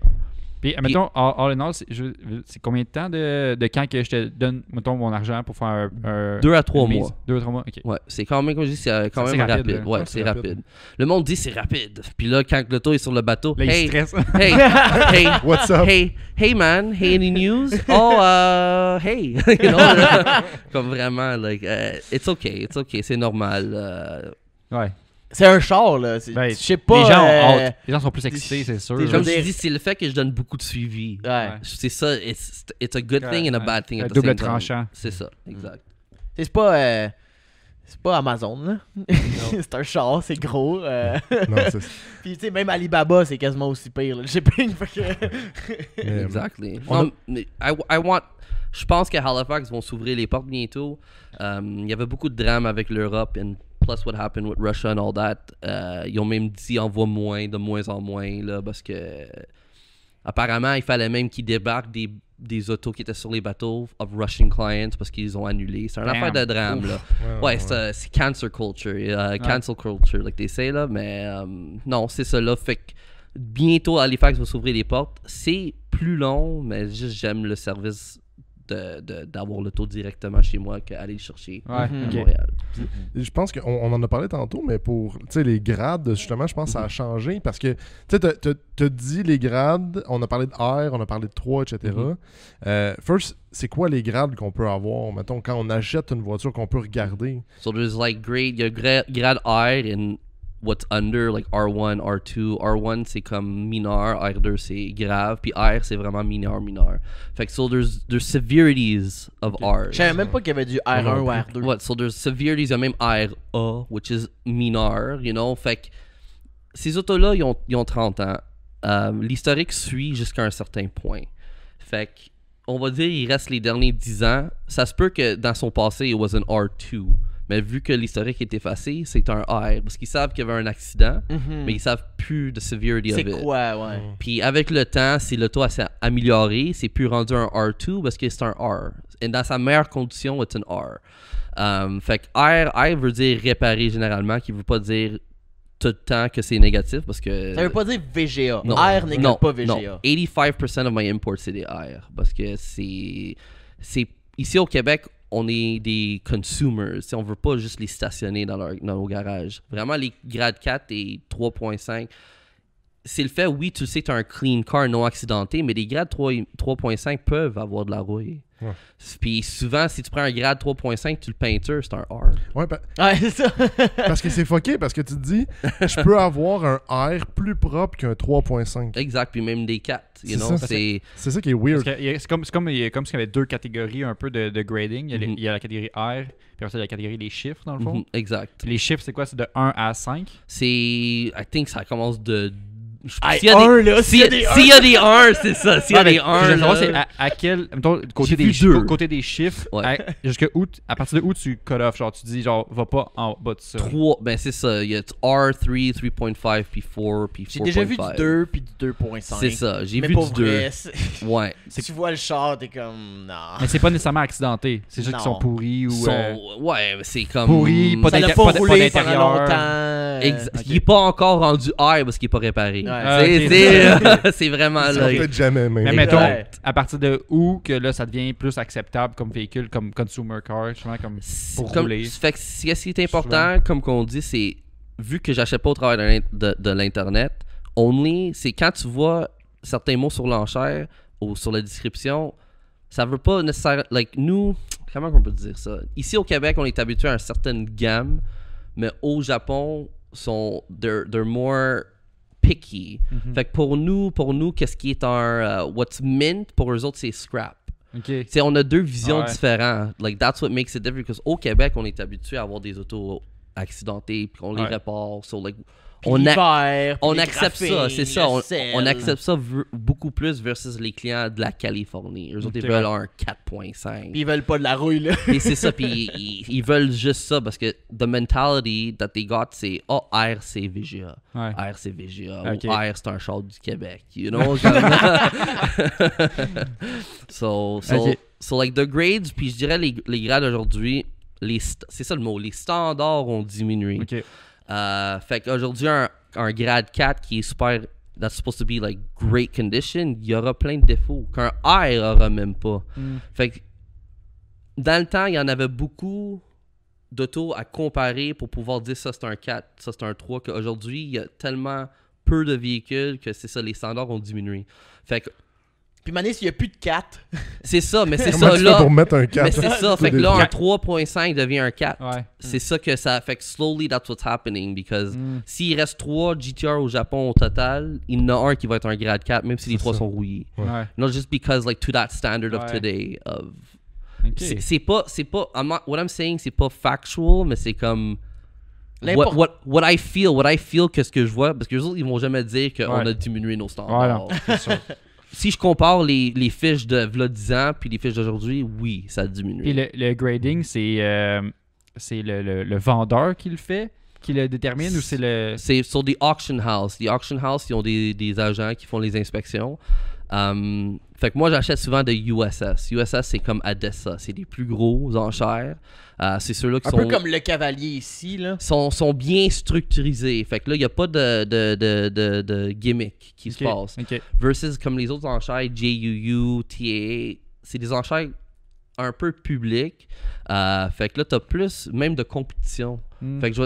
Puis, mettons, all in all, c'est combien de temps de quand que je te donne, mettons, mon argent pour faire un 2 à 3 une mise? mois. 2 à 3 mois, ok. Ouais, c'est quand même, comme je dis, c'est quand C'est même rapide, rapide. là. Ouais, Ouais, c'est c'est rapide. rapide. Le monde dit c'est rapide. Puis là, quand l'auto est sur le bateau, Là, il hey, stresse. hey, hey, What's up? hey man, hey, any news? Oh, hey, you know, comme vraiment, like, it's okay, c'est normal. Ouais. C'est un char, là. Ben, Je sais pas. les gens ont hâte. Les gens sont plus excités, c'est sûr. des Comme veux je dire- dis, c'est le fait que je donne beaucoup de suivi. Ouais. C'est ça, it's a good thing and a bad thing at the Double same time. tranchant. C'est ça, exact. C'est pas Amazon, là. C'est un char, c'est gros. Non, c'est Puis, tu sais, même Alibaba, c'est quasiment aussi pire, là, le shipping. Fait que... mais- Exactly. on a- Non, mais je pense qu'à Halifax vont s'ouvrir les portes bientôt. Il y avait beaucoup de drames avec l'Europe and plus what happened with Russia and all that. Ils ont même dit envoie de moins en moins là, parce que apparemment il fallait même qu'ils débarquent des autos qui étaient sur les bateaux of Russian clients parce qu'ils ont annulé. C'est une Damn. affaire de drame là. Ouais, c'est cancel culture, cancel culture, like they say là, mais non, c'est ça là. Fait que bientôt Halifax va s'ouvrir les portes. C'est plus long, mais juste j'aime le service d'avoir l'auto directement chez moi qu'aller le chercher Ouais, à ok. Montréal. Je pense qu'on en a parlé tantôt, mais pour les grades, justement, je pense que ça a changé parce que tu as dit les grades, on a parlé de R, on a parlé de 3, etc. First, c'est quoi les grades qu'on peut avoir, mettons, quand on achète une voiture qu'on peut regarder? So there's like grade, il y a grade R and what's under, like R1, R2. R1 c'est comme mineur, R2 c'est grave, puis R c'est vraiment mineur. Fait que so there's severities of R. Je savais même pas qu'il y avait du R1 ou R2. What? So there's severities, il y a même RA, which is mineur, you know. Fait que ces autos-là, ils ont 30 ans. l'historique suit jusqu'à un certain point. Fait que, on va dire, il reste les derniers 10 ans. Ça se peut que dans son passé, it was an R2. Mais vu que l'historique est effacé, c'est un R. Parce qu'ils savent qu'il y avait un accident, mais ils savent plus de severity of it. C'est quoi, ouais. Puis avec le temps, si l'auto s'est amélioré, c'est plus rendu un R2 parce que c'est un R. Et dans sa meilleure condition, c'est un R. Fait que R veut dire réparer généralement, qui veut pas dire tout le temps que c'est négatif parce que... Ça veut pas dire VGA. Non. R n'égale pas VGA. Non. 85% de my imports, c'est des R. Parce que c'est... Ici au Québec, on est des consumers. T'sais, on veut pas juste les stationner dans nos garages. Vraiment, les grade 4 et 3.5, c'est le fait, oui, tu sais, tu as un clean car non accidenté, mais les grades 3.5 peuvent avoir de la rouille. Ouais. Puis souvent, si tu prends un grade 3.5, tu le peinture, c'est un R. Ouais, Ouais, c'est ça. parce que c'est fucké, parce que tu te dis, je peux avoir un R plus propre qu'un 3.5. Exact, puis même des 4. You C'est know, ça. c'est... C'est ça qui est weird. C'est comme s'il y avait deux catégories un peu de grading. Il y a la catégorie R, puis après ça, il y a la catégorie des chiffres, dans le fond. Exact. Puis les chiffres, c'est quoi? C'est de 1 à 5? C'est... I think ça commence de... Hey, S'il y a un, des, là, s'il y a des 1, c'est ça. S'il y a des 1, je veux savoir, c'est à quel... Mettons, J'ai vu deux. côté des chiffres, Ouais. à partir de où tu cut off? Genre, tu dis, genre, va pas en bas de ça. 3, ben c'est ça. Il y a R, 3, 3.5, puis 4, puis 4.5. J'ai déjà vu du 2 puis du 2.5. C'est ça, j'ai mais vu pour du 2. vrai, Ouais. tu vois le char, t'es comme... Non. Mais c'est pas nécessairement accidenté. C'est juste Non. qu'ils sont pourris ou... Ouais, mais c'est comme... pourris, pas Ça l'a d'inter- pas pas de- pas roulé pendant d'intérieur. longtemps. Il est pas encore rendu R parce qu'il est pas réparé. Ouais. C'est vraiment Ça là. va peut-être jamais, mais... Mais Exact. mettons, à partir de où que là, ça devient plus acceptable comme véhicule, comme consumer car, justement, comme pour rouler. Fait que ce qui est important, comme qu'on dit, c'est vu que j'achète pas au travers de l'internet, only, c'est quand tu vois certains mots sur l'enchère ou sur la description, ça veut pas nécessairement, like nous, comment on peut dire ça? Ici au Québec, on est habitué à une certaine gamme, mais au Japon, they're more picky. Fait que pour nous, qu'est-ce qui est un what's mint, pour eux autres, c'est scrap. OK. T'sais, on a deux visions Ouais. différentes. Like, that's what makes it different. Because au Québec, on est habitué à avoir des autos accidentées, puis qu'on les Ouais. répare. So, like, Puis on l'hiver, puis on les accepte ça, graphines, c'est ça. le On sel. accepte ça beaucoup plus versus les clients de la Californie. Eux autres, ils Ok, veulent ouais. un 4.5. Puis ils veulent pas de la rouille, là. Et c'est ça, puis ils veulent juste ça parce que the mentality that they got, c'est R, c'est VGA. Ouais. R, c'est VGA. Ok. Ou R, c'est un char du Québec. You know? so, Ok. so, like, the grades, puis je dirais les grades aujourd'hui, c'est ça le mot, les standards ont diminué. OK. Fait qu'aujourd'hui, un grade 4 qui est super, that's supposed to be like great condition, il y aura plein de défauts qu'un R aura même pas. Fait que dans le temps, il y en avait beaucoup d'autos à comparer pour pouvoir dire ça c'est un 4, ça c'est un 3, qu'aujourd'hui, il y a tellement peu de véhicules que c'est ça, les standards ont diminué. Fait que Puis Mané, s'il y a plus de 4, c'est ça, mais c'est Comment ça tu fais là. pour mettre un 4? Mais c'est ça, fait que là, un 3.5 devient un 4. Ouais. C'est ça que ça fait que slowly that's what's happening because s'il reste 3 GTR au Japon au total, il y en a un qui va être un grade 4 même si les 3 ça. sont rouillés. Ouais. Not just because like to that standard of Ouais. today of OK. c'est pas what I'm saying c'est pas factual mais c'est comme L'import- what I feel que ce que je vois parce que les autres ils vont jamais dire qu'on Ouais. a diminué nos Ouais, standards. non, c'est sûr. Si je compare les fiches de v'là 10 ans puis les fiches d'aujourd'hui, oui, ça a diminué. Puis le grading, c'est le vendeur qui le fait, qui le détermine, ou c'est le... C'est sur des auction house. Les auction house, ils ont des agents qui font les inspections. Fait que moi, j'achète souvent de USS. USS, c'est comme Adessa. C'est des plus gros enchères. C'est ceux-là qui un sont... peu comme le cavalier ici, là. sont bien structurisés. Fait que là, il n'y a pas de gimmick qui se passe. OK. Versus comme les autres enchères, JUU, TAA, c'est des enchères un peu publiques. Fait que là, tu as plus même de compétition. Fait que je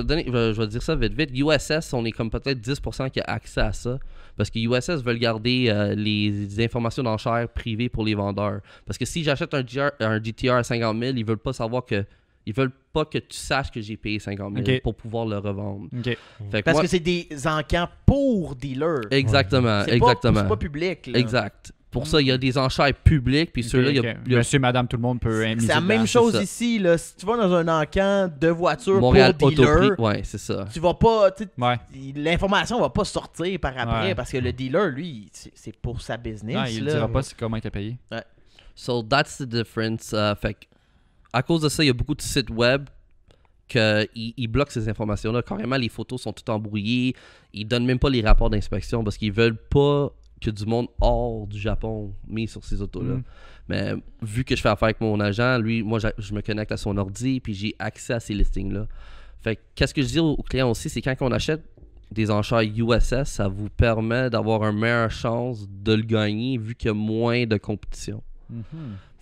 vais dire ça vite. USS, on est comme peut-être 10% qui a accès à ça. Parce que USS veulent garder les informations d'enchères privées pour les vendeurs. Parce que si j'achète un GTR à 50 000, ils veulent pas savoir que... Ils veulent pas que tu saches que j'ai payé 50 000 Ok. pour pouvoir le revendre. OK. Fait que Parce moi- que c'est des encans pour dealers. Exactement, C'est exactement. pas public, là. Exact. Pour ça, il y a des enchères publiques, puis ceux-là, il y a... Monsieur, madame, tout le monde peut C'est la même chose ça. ici, là. Si tu vas dans un encan de voiture Montréal pour dealer, Autoprix, ouais, c'est ça. tu vas pas... tu sais, Ouais. l'information va pas sortir par après, Ouais. parce que le dealer, lui, c'est pour sa business. Non, il là. dira pas comment il t'a payé. So, that's the difference. Fait que, à cause de ça, il y a beaucoup de sites web qu'ils bloquent ces informations-là. Carrément, les photos sont toutes embrouillées. Ils donnent même pas les rapports d'inspection parce qu'ils veulent pas que du monde hors du Japon mis sur ces autos-là. Mais vu que je fais affaire avec mon agent, lui, moi, je me connecte à son ordi puis j'ai accès à ces listings-là. Fait que, qu'est-ce que je dis aux clients aussi, c'est quand on achète des enchères USS, ça vous permet d'avoir une meilleure chance de le gagner vu qu'il y a moins de compétition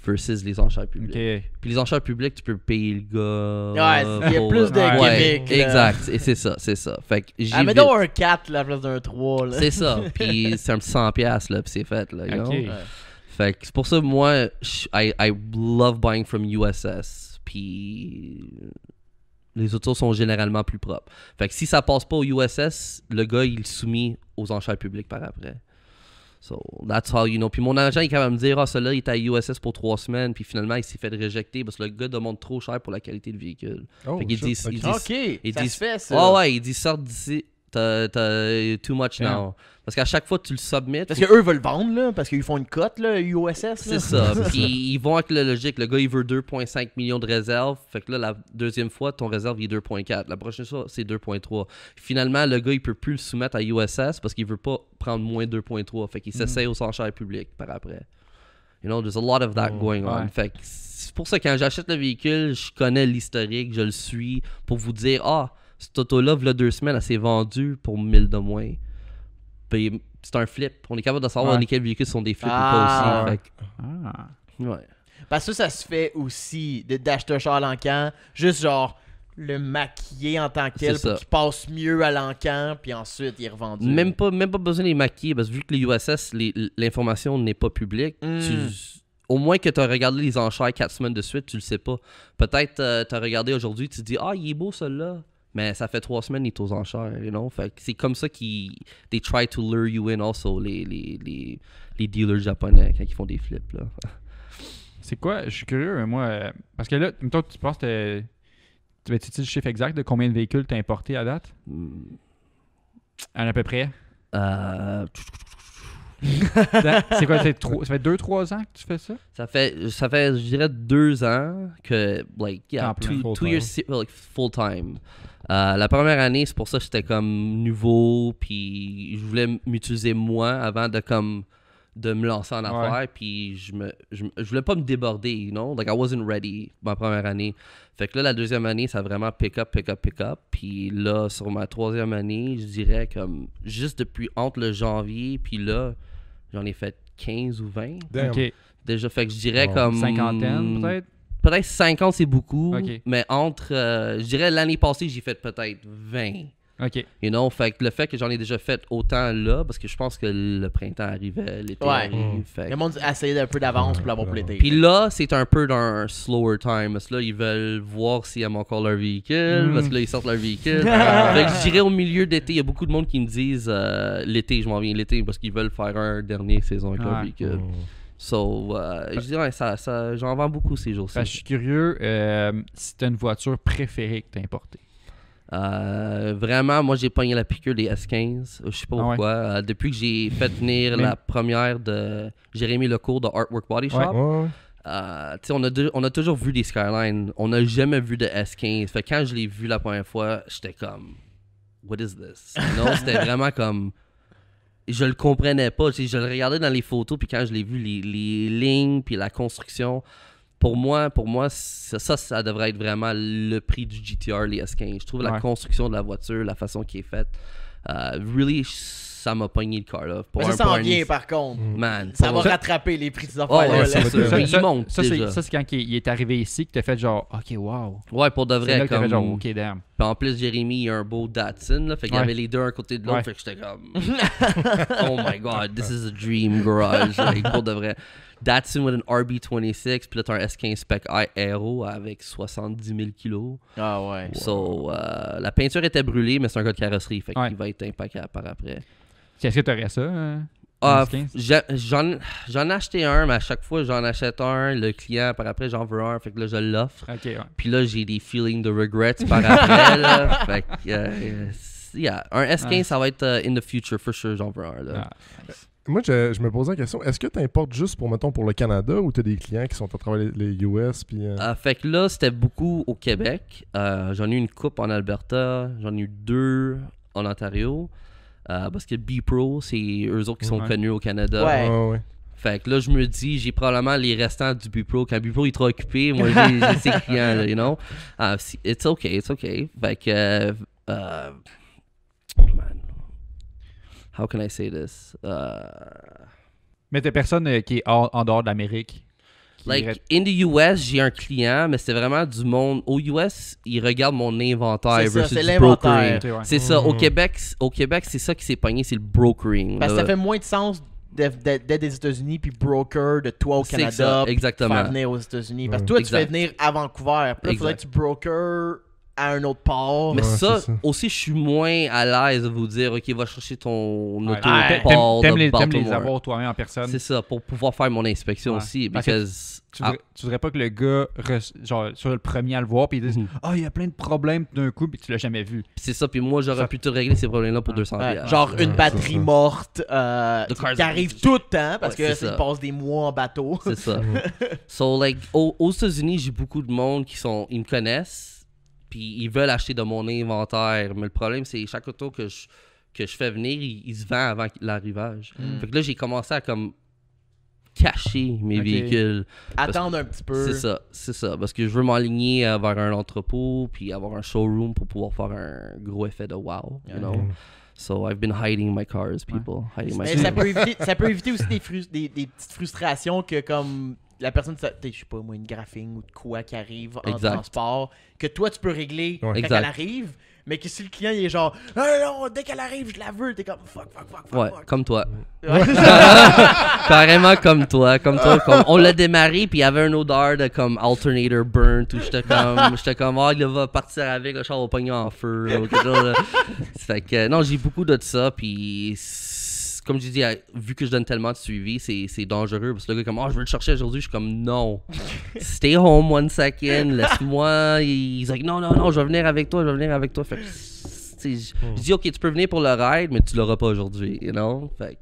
versus les enchères publiques. Ok. Puis les enchères publiques, tu peux payer le gars. Ouais, il y a plus de Ouais, gimmick, là. exact. Et c'est ça, c'est ça. Fait que Ah, mais donc un 4 là, à la place d'un 3. Là. c'est ça. Puis c'est un petit 100$, là, puis c'est fait, là. You Ok. know? Ouais. Fait que c'est pour ça, moi, I love buying from USS. Puis les autos sont généralement plus propres. Fait que si ça passe pas au USS, le gars, il le soumet aux enchères publiques par après. So, that's how you know. Puis mon agent, il est capable de me dire, ah, celui-là, il était à USS pour 3 semaines, puis finalement, il s'est fait rejeter parce que le gars demande trop cher pour la qualité du véhicule. Oh, Fait qu'il shit, dit, ok. il dit, Ok, ils ça disent- se fait, ça. ouais, ouais, il dit, sors d'ici, t'as too much Yeah. now. Parce qu'à chaque fois que tu le submets, Parce qu'eux veulent vendre, là, parce qu'ils font une cote, là, USS. Là. c'est ça. Puis ils vont avec la logique. Le gars, il veut 2,5 millions de réserves. Fait que là, la deuxième fois, ton réserve, il est 2,4. La prochaine fois, c'est 2,3. Finalement, le gars, il peut plus le soumettre à USS parce qu'il veut pas prendre moins de 2,3. Fait qu'il s'essaye aux enchères publiques par après. You know, there's a lot of that going on. Ouais. Fait que c'est pour ça que quand j'achète le véhicule, je connais l'historique, je le suis pour vous dire, ah, cette auto-là, il y a 2 semaines, elle s'est vendue pour 1000 de moins. Puis c'est un flip. On est capable de savoir Ouais. lesquels véhicules sont des flips Ah, ou pas ouais. aussi. Fait Ah. que, ouais. Parce que ça se fait aussi d'acheter un char à l'encan, juste genre le maquiller en tant que tel C'est pour ça. qu'il passe mieux à l'encan, puis ensuite il est revendu. Même pas besoin de les maquiller parce que vu que les USS, l'information n'est pas publique, au moins que tu as regardé les enchères 4 semaines de suite, tu le sais pas. Peut-être tu as regardé aujourd'hui, tu te dis, ah, il est beau celui-là. Mais ça fait 3 semaines, il est aux enchères, you know? Fait que c'est comme ça qu'ils they try to lure you in also, les dealers japonais quand ils font des flips, là. C'est quoi? Je suis curieux, moi. Parce que là, mettons, tu penses que tu sais le chiffre exact de combien de véhicules t'as importé à date? À peu près. C'est quoi? Ça fait 2-3 ans que tu fais ça? Ça fait, je dirais, 2 ans que, like, yeah, En plein 2 years, like, full time. La première année, c'est pour ça que j'étais comme nouveau, puis je voulais m'utiliser moi avant de me lancer en affaires, puis je voulais pas me déborder, you know? Like, I wasn't ready ma première année. Fait que là, la deuxième année, ça a vraiment pick up. Puis là, sur ma 3e année, je dirais comme, juste depuis entre le janvier, puis là, j'en ai fait 15 ou 20. Damn. Ok. Déjà, fait que je dirais Wow. comme... Cinquantaine, peut-être? Peut-être 50, c'est beaucoup. Ok. Mais entre... je dirais l'année passée, j'ai fait peut-être 20. Ok. You know? Fait que le fait que j'en ai déjà fait autant là, parce que je pense que le printemps arrivait, l'été Ouais. arrive. Fait que- Le monde a essayé d'un peu d'avance pour l'avoir pour l'été. Puis là, c'est un peu dans un slower time. Parce que là, ils veulent voir s'ils aiment encore leur véhicule. Parce que là, ils sortent leur véhicule. Fait que je dirais au milieu d'été, il y a beaucoup de monde qui me disent l'été, je m'en viens l'été. Parce qu'ils veulent faire un dernier saison avec leur Ouais. véhicule. So, je dirais, j'en vends beaucoup ces jours-ci. Fait que je suis curieux si t'as une voiture préférée que t'as importée. Vraiment, moi j'ai pogné la piqûre des S15. Je sais pas Ah ouais? pourquoi. Depuis que j'ai fait venir Mais- la première de Jérémy Lecourt de Artwork Body Shop, Ouais, ouais. tu sais, on a toujours vu des Skyline. On n'a jamais vu de S15. Fait que quand je l'ai vu la première fois, j'étais comme, what is this? Non, c'était vraiment comme, je le comprenais pas. Tu sais, je le regardais dans les photos, puis quand je l'ai vu, les lignes, puis la construction. Pour moi, ça devrait être vraiment le prix du GTR, les S15. Je trouve la Ouais. construction de la voiture, la façon qui est faite, really, ça m'a pogné le car là. Pour Mais ça un s'en Barney, vient par contre. man. Ça pour- va rattraper les prix de ces Oh, ouais, affaires-là. c'est là. ça. Mais il monte ça, déjà. c'est quand il est arrivé ici que t'as fait genre, ok, wow. Ouais, pour de C'est vrai, là que t'as fait genre, comme... ok, damn. Puis en plus, Jérémy, il a un beau Datsun, là, fait qu'il y Ouais. avait les deux un côté de l'autre, Ouais. fait que j'étais comme... oh my god, this is a dream garage, like, pour de vrai. Datsun with an RB26, puis là t'as un S15 Spec I Aero avec 70 000 kilos. Ah ouais. So, la peinture était brûlée, mais c'est un gars de carrosserie, fait Ouais. qu'il va être impeccable par après. Est-ce que t'aurais ça? Ah, S15? j'en ai acheté un, mais à chaque fois j'en achète un, le client par après j'en veux un, fait que là je l'offre. Ok, ouais. Puis là j'ai des feelings de regrets par après là. Fait que yeah, un S15 ça va être in the future for sure, j'en veux un là. Ah, Moi, je me posais la question, est-ce que tu importes juste pour, mettons, pour le Canada ou tu as des clients qui sont à travers les US? Puis, Fait que là c'était beaucoup au Québec. J'en ai eu une coupe en Alberta, j'en ai eu 2 en Ontario. Parce que B-Pro, c'est eux autres qui sont connus au Canada. Ouais. ouais. Fait que là, je me dis, j'ai probablement les restants du B-Pro. Quand B-Pro est trop occupé, moi, j'ai ses clients, là, you know? It's okay. Fait que... man. How can I say this? Mais t'as personne qui est en dehors de l'Amérique. Like, in the US, j'ai un client, mais c'est vraiment du monde... Au US, ils regardent mon inventaire C'est ça, versus c'est du l'inventaire. brokering. Ouais. C'est ça. Au Québec, c'est ça qui s'est pogné, c'est le brokering. Parce que là. ça fait moins de sens d'être des États-Unis puis broker de toi au C'est Canada. ça, puis exactement. Faire venir aux États-Unis. Parce que toi, tu Exact. fais venir à Vancouver. Puis là, il faudrait que Exact. tu broker à un autre port. Mais Ouais, ça, c'est ça. aussi, je suis moins à l'aise de vous dire, OK, va chercher ton auto Ouais. au port T'aimes de les Baltimore. avoir toi-même en personne. C'est ça, pour pouvoir faire mon inspection Ouais. aussi. Parce que Because... Tu voudrais pas que le gars, genre, soit le premier à le voir, puis il dise Mhm. « Ah, il y a plein de problèmes d'un coup, puis tu l'as jamais vu. C'est ça, puis moi, j'aurais Ça- pu te régler ces problèmes-là pour 200 Ouais, piastres. genre une Ouais, batterie c'est ça. morte cars qui arrive tout le temps parce Ouais, que c'est ça ça. passe des mois en bateau. C'est ça. So, like, aux États-Unis, j'ai beaucoup de monde ils me connaissent, puis ils veulent acheter de mon inventaire. Mais le problème, c'est chaque auto que je fais venir, il se vend avant l'arrivage. Fait que là, j'ai commencé à comme cacher mes Ok. véhicules. Attendre un petit peu. C'est ça. Parce que je veux m'aligner vers un entrepôt, puis avoir un showroom pour pouvoir faire un gros effet de wow, you know? So, I've been hiding my cars, people. Hiding my Mais cars. ça peut éviter aussi des petites frustrations que comme la personne, je sais pas moi, une graphing ou de quoi qui arrive en Exact. transport, que toi tu peux régler Ouais. quand Exact. elle arrive, mais que si le client il est genre ah non, dès qu'elle arrive, je la veux, t'es comme fuck. Ouais, comme toi. Ouais. Carrément comme toi. Comme, on l'a démarré, puis il y avait une odeur de comme alternator burnt, où j'étais comme, ah, il va partir avec, le char va pogner en feu, là, ou quelque chose, là. Fait que, non, j'ai beaucoup de ça, puis comme je dis, vu que je donne tellement de suivi, c'est dangereux, parce que le gars est comme, oh, je veux le chercher aujourd'hui, je suis comme, non. Stay home one second, laisse-moi. He's like, non, je vais venir avec toi. Fait que, je dis, ok, tu peux venir pour le ride, mais tu l'auras pas aujourd'hui, you know? Fait que,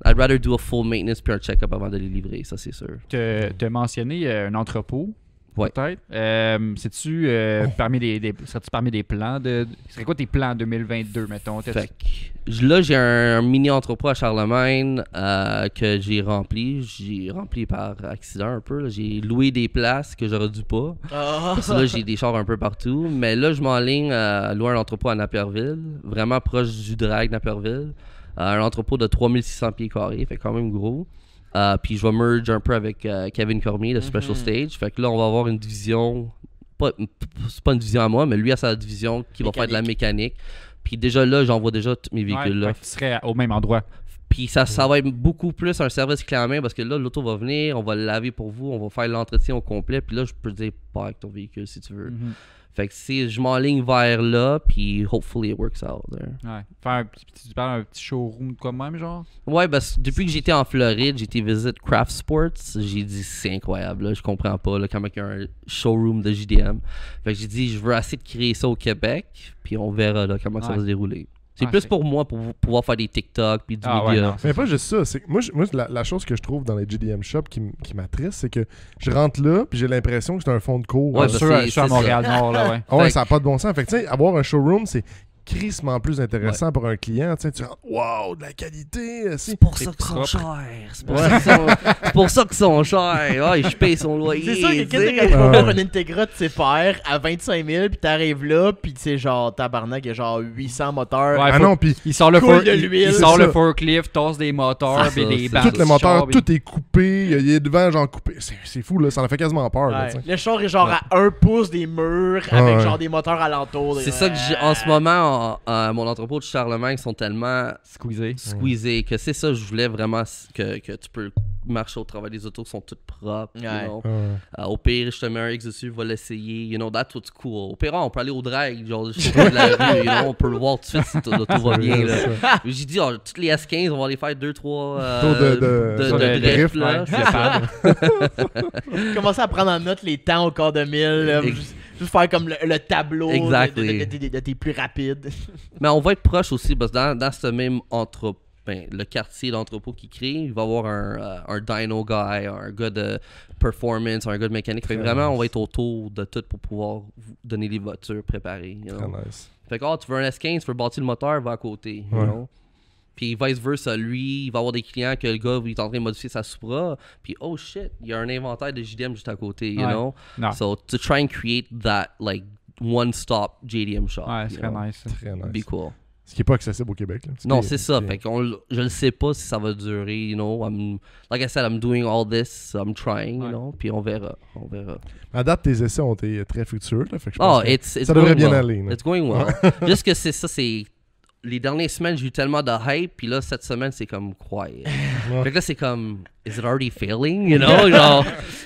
I'd rather do a full maintenance puis un check-up avant de les livrer, ça c'est sûr. T'as mentionné un entrepôt, Ouais. peut-être. Sais-tu serais-tu parmi des plans de... Serait quoi tes plans 2022, mettons? Fait que, là, j'ai un mini entrepôt à Charlemagne que j'ai rempli. J'ai rempli par accident un peu. Là. J'ai loué des places que j'aurais dû pas. Ah. Parce que là, j'ai des chars un peu partout. Mais là, je m'enligne à louer un entrepôt à Naperville, vraiment proche du drag Naperville. Un entrepôt de 3600 pieds carrés, fait quand même gros. Puis je vais merge un peu avec Kevin Cormier de Special Stage. Fait que là, on va avoir une division. C'est pas une division à moi, mais lui a sa division qui va faire de la mécanique. Puis déjà là, j'envoie déjà tous mes véhicules là. Tu serais au même endroit. Puis ça va être beaucoup plus un service clé en main parce que là, l'auto va venir, on va le laver pour vous, on va faire l'entretien au complet. Puis là, je peux te dire, pas avec ton véhicule si tu veux. Fait que je m'enligne vers là, puis hopefully it works out there. Ouais. Faire tu parles un petit showroom de quoi même, genre? Ouais, parce que depuis que j'étais en Floride, j'ai été visiter Craft Sports. J'ai dit, c'est incroyable, là, je comprends pas, là, comment il y a un showroom de JDM. Fait que j'ai dit, je veux essayer de créer ça au Québec, puis on verra là, comment ça va se dérouler. C'est plus pour moi, pour pouvoir faire des TikTok, puis du Ah, vidéo. ouais, non, Mais pas juste ça. C'est que moi, la chose que je trouve dans les GDM Shop qui m'attriste, c'est que je rentre là, puis j'ai l'impression que c'est un fond de cours. Ouais, je bah, suis à c'est Montréal-Nord, là, ouais. Ah ouais, Fait- ça n'a pas de bon sens. Fait que, tu sais, avoir un showroom, c'est crissement plus intéressant pour un client. Tu sais, tu rentres, wow, de la qualité. C'est pour ça qu'ils sont propre. chers. C'est pour ça qu'ils sont chers. Ouais, je paye son loyer. C'est sûr que tu qu'est-ce sais. que quand tu vas voir un Integra de ses pairs à 25 000 puis t'arrives là puis c'est genre tabarnak, il y a genre 800 moteurs. Ouais, Ah faut- non, puis Il sort le, Coule de l'huile. il sort C'est le ça. forklift, tasse des moteurs, C'est puis ça, des c'est bandes ça. tous les moteurs, char, puis- tout est coupé. Il est devant, genre coupé. C'est fou, là. Ça en fait quasiment peur. Là, Ouais. tu sais. Le char est genre à 1 pouce des murs avec ouais. genre des moteurs alentours. C'est ça que en ce moment, mon entrepôt de Charlemagne sont tellement Squeezé. squeezés que c'est ça, je voulais vraiment que tu peux marche au travail des autos qui sont toutes propres. Ouais. You know? Au pire, je te mets un X dessus, va l'essayer. You know, that's what's cool. Au pire, on peut aller au drag, genre, je suis de la rue, you know, on peut le voir tout de suite si tout va bien. Là. J'ai dit, toutes les S15, on va aller faire 2-3 de drift, drift, là. Commencer à prendre en note les temps au quart de mille. Là, juste faire comme le tableau de tes plus rapides. Mais on va être proche aussi, parce que dans ce même entrepôt, le quartier d'entrepôt qui crée, il va y avoir un dyno guy, un gars de performance, un gars de mécanique. Fait que vraiment, on va être autour de tout pour pouvoir vous donner les voitures préparées. You know? Très nice. Fait que tu veux un S15, tu veux bâtir le moteur, va à côté. You know? Puis vice versa, lui, il va avoir des clients que le gars il est en train de modifier sa Supra. Puis oh shit, il y a un inventaire de JDM juste à côté, you know? Non. So to try and create that like one-stop JDM shop. Ouais, c'est très nice. Très nice. Be cool. Ce qui n'est pas accessible au Québec. Là. Non, c'est ça. Fait que je ne sais pas si ça va durer, you know. Like I said, I'm doing all this, I'm trying, you know. Puis on verra. À date, tes essais ont été très fructueux. Là, fait que je pense que it's ça devrait going bien well. aller. Là. It's going well. Juste que c'est ça, c'est... Les dernières semaines, j'ai eu tellement de hype, puis là, cette semaine, c'est comme quiet. Fait que là, c'est comme, is it already failing, you know? Genre,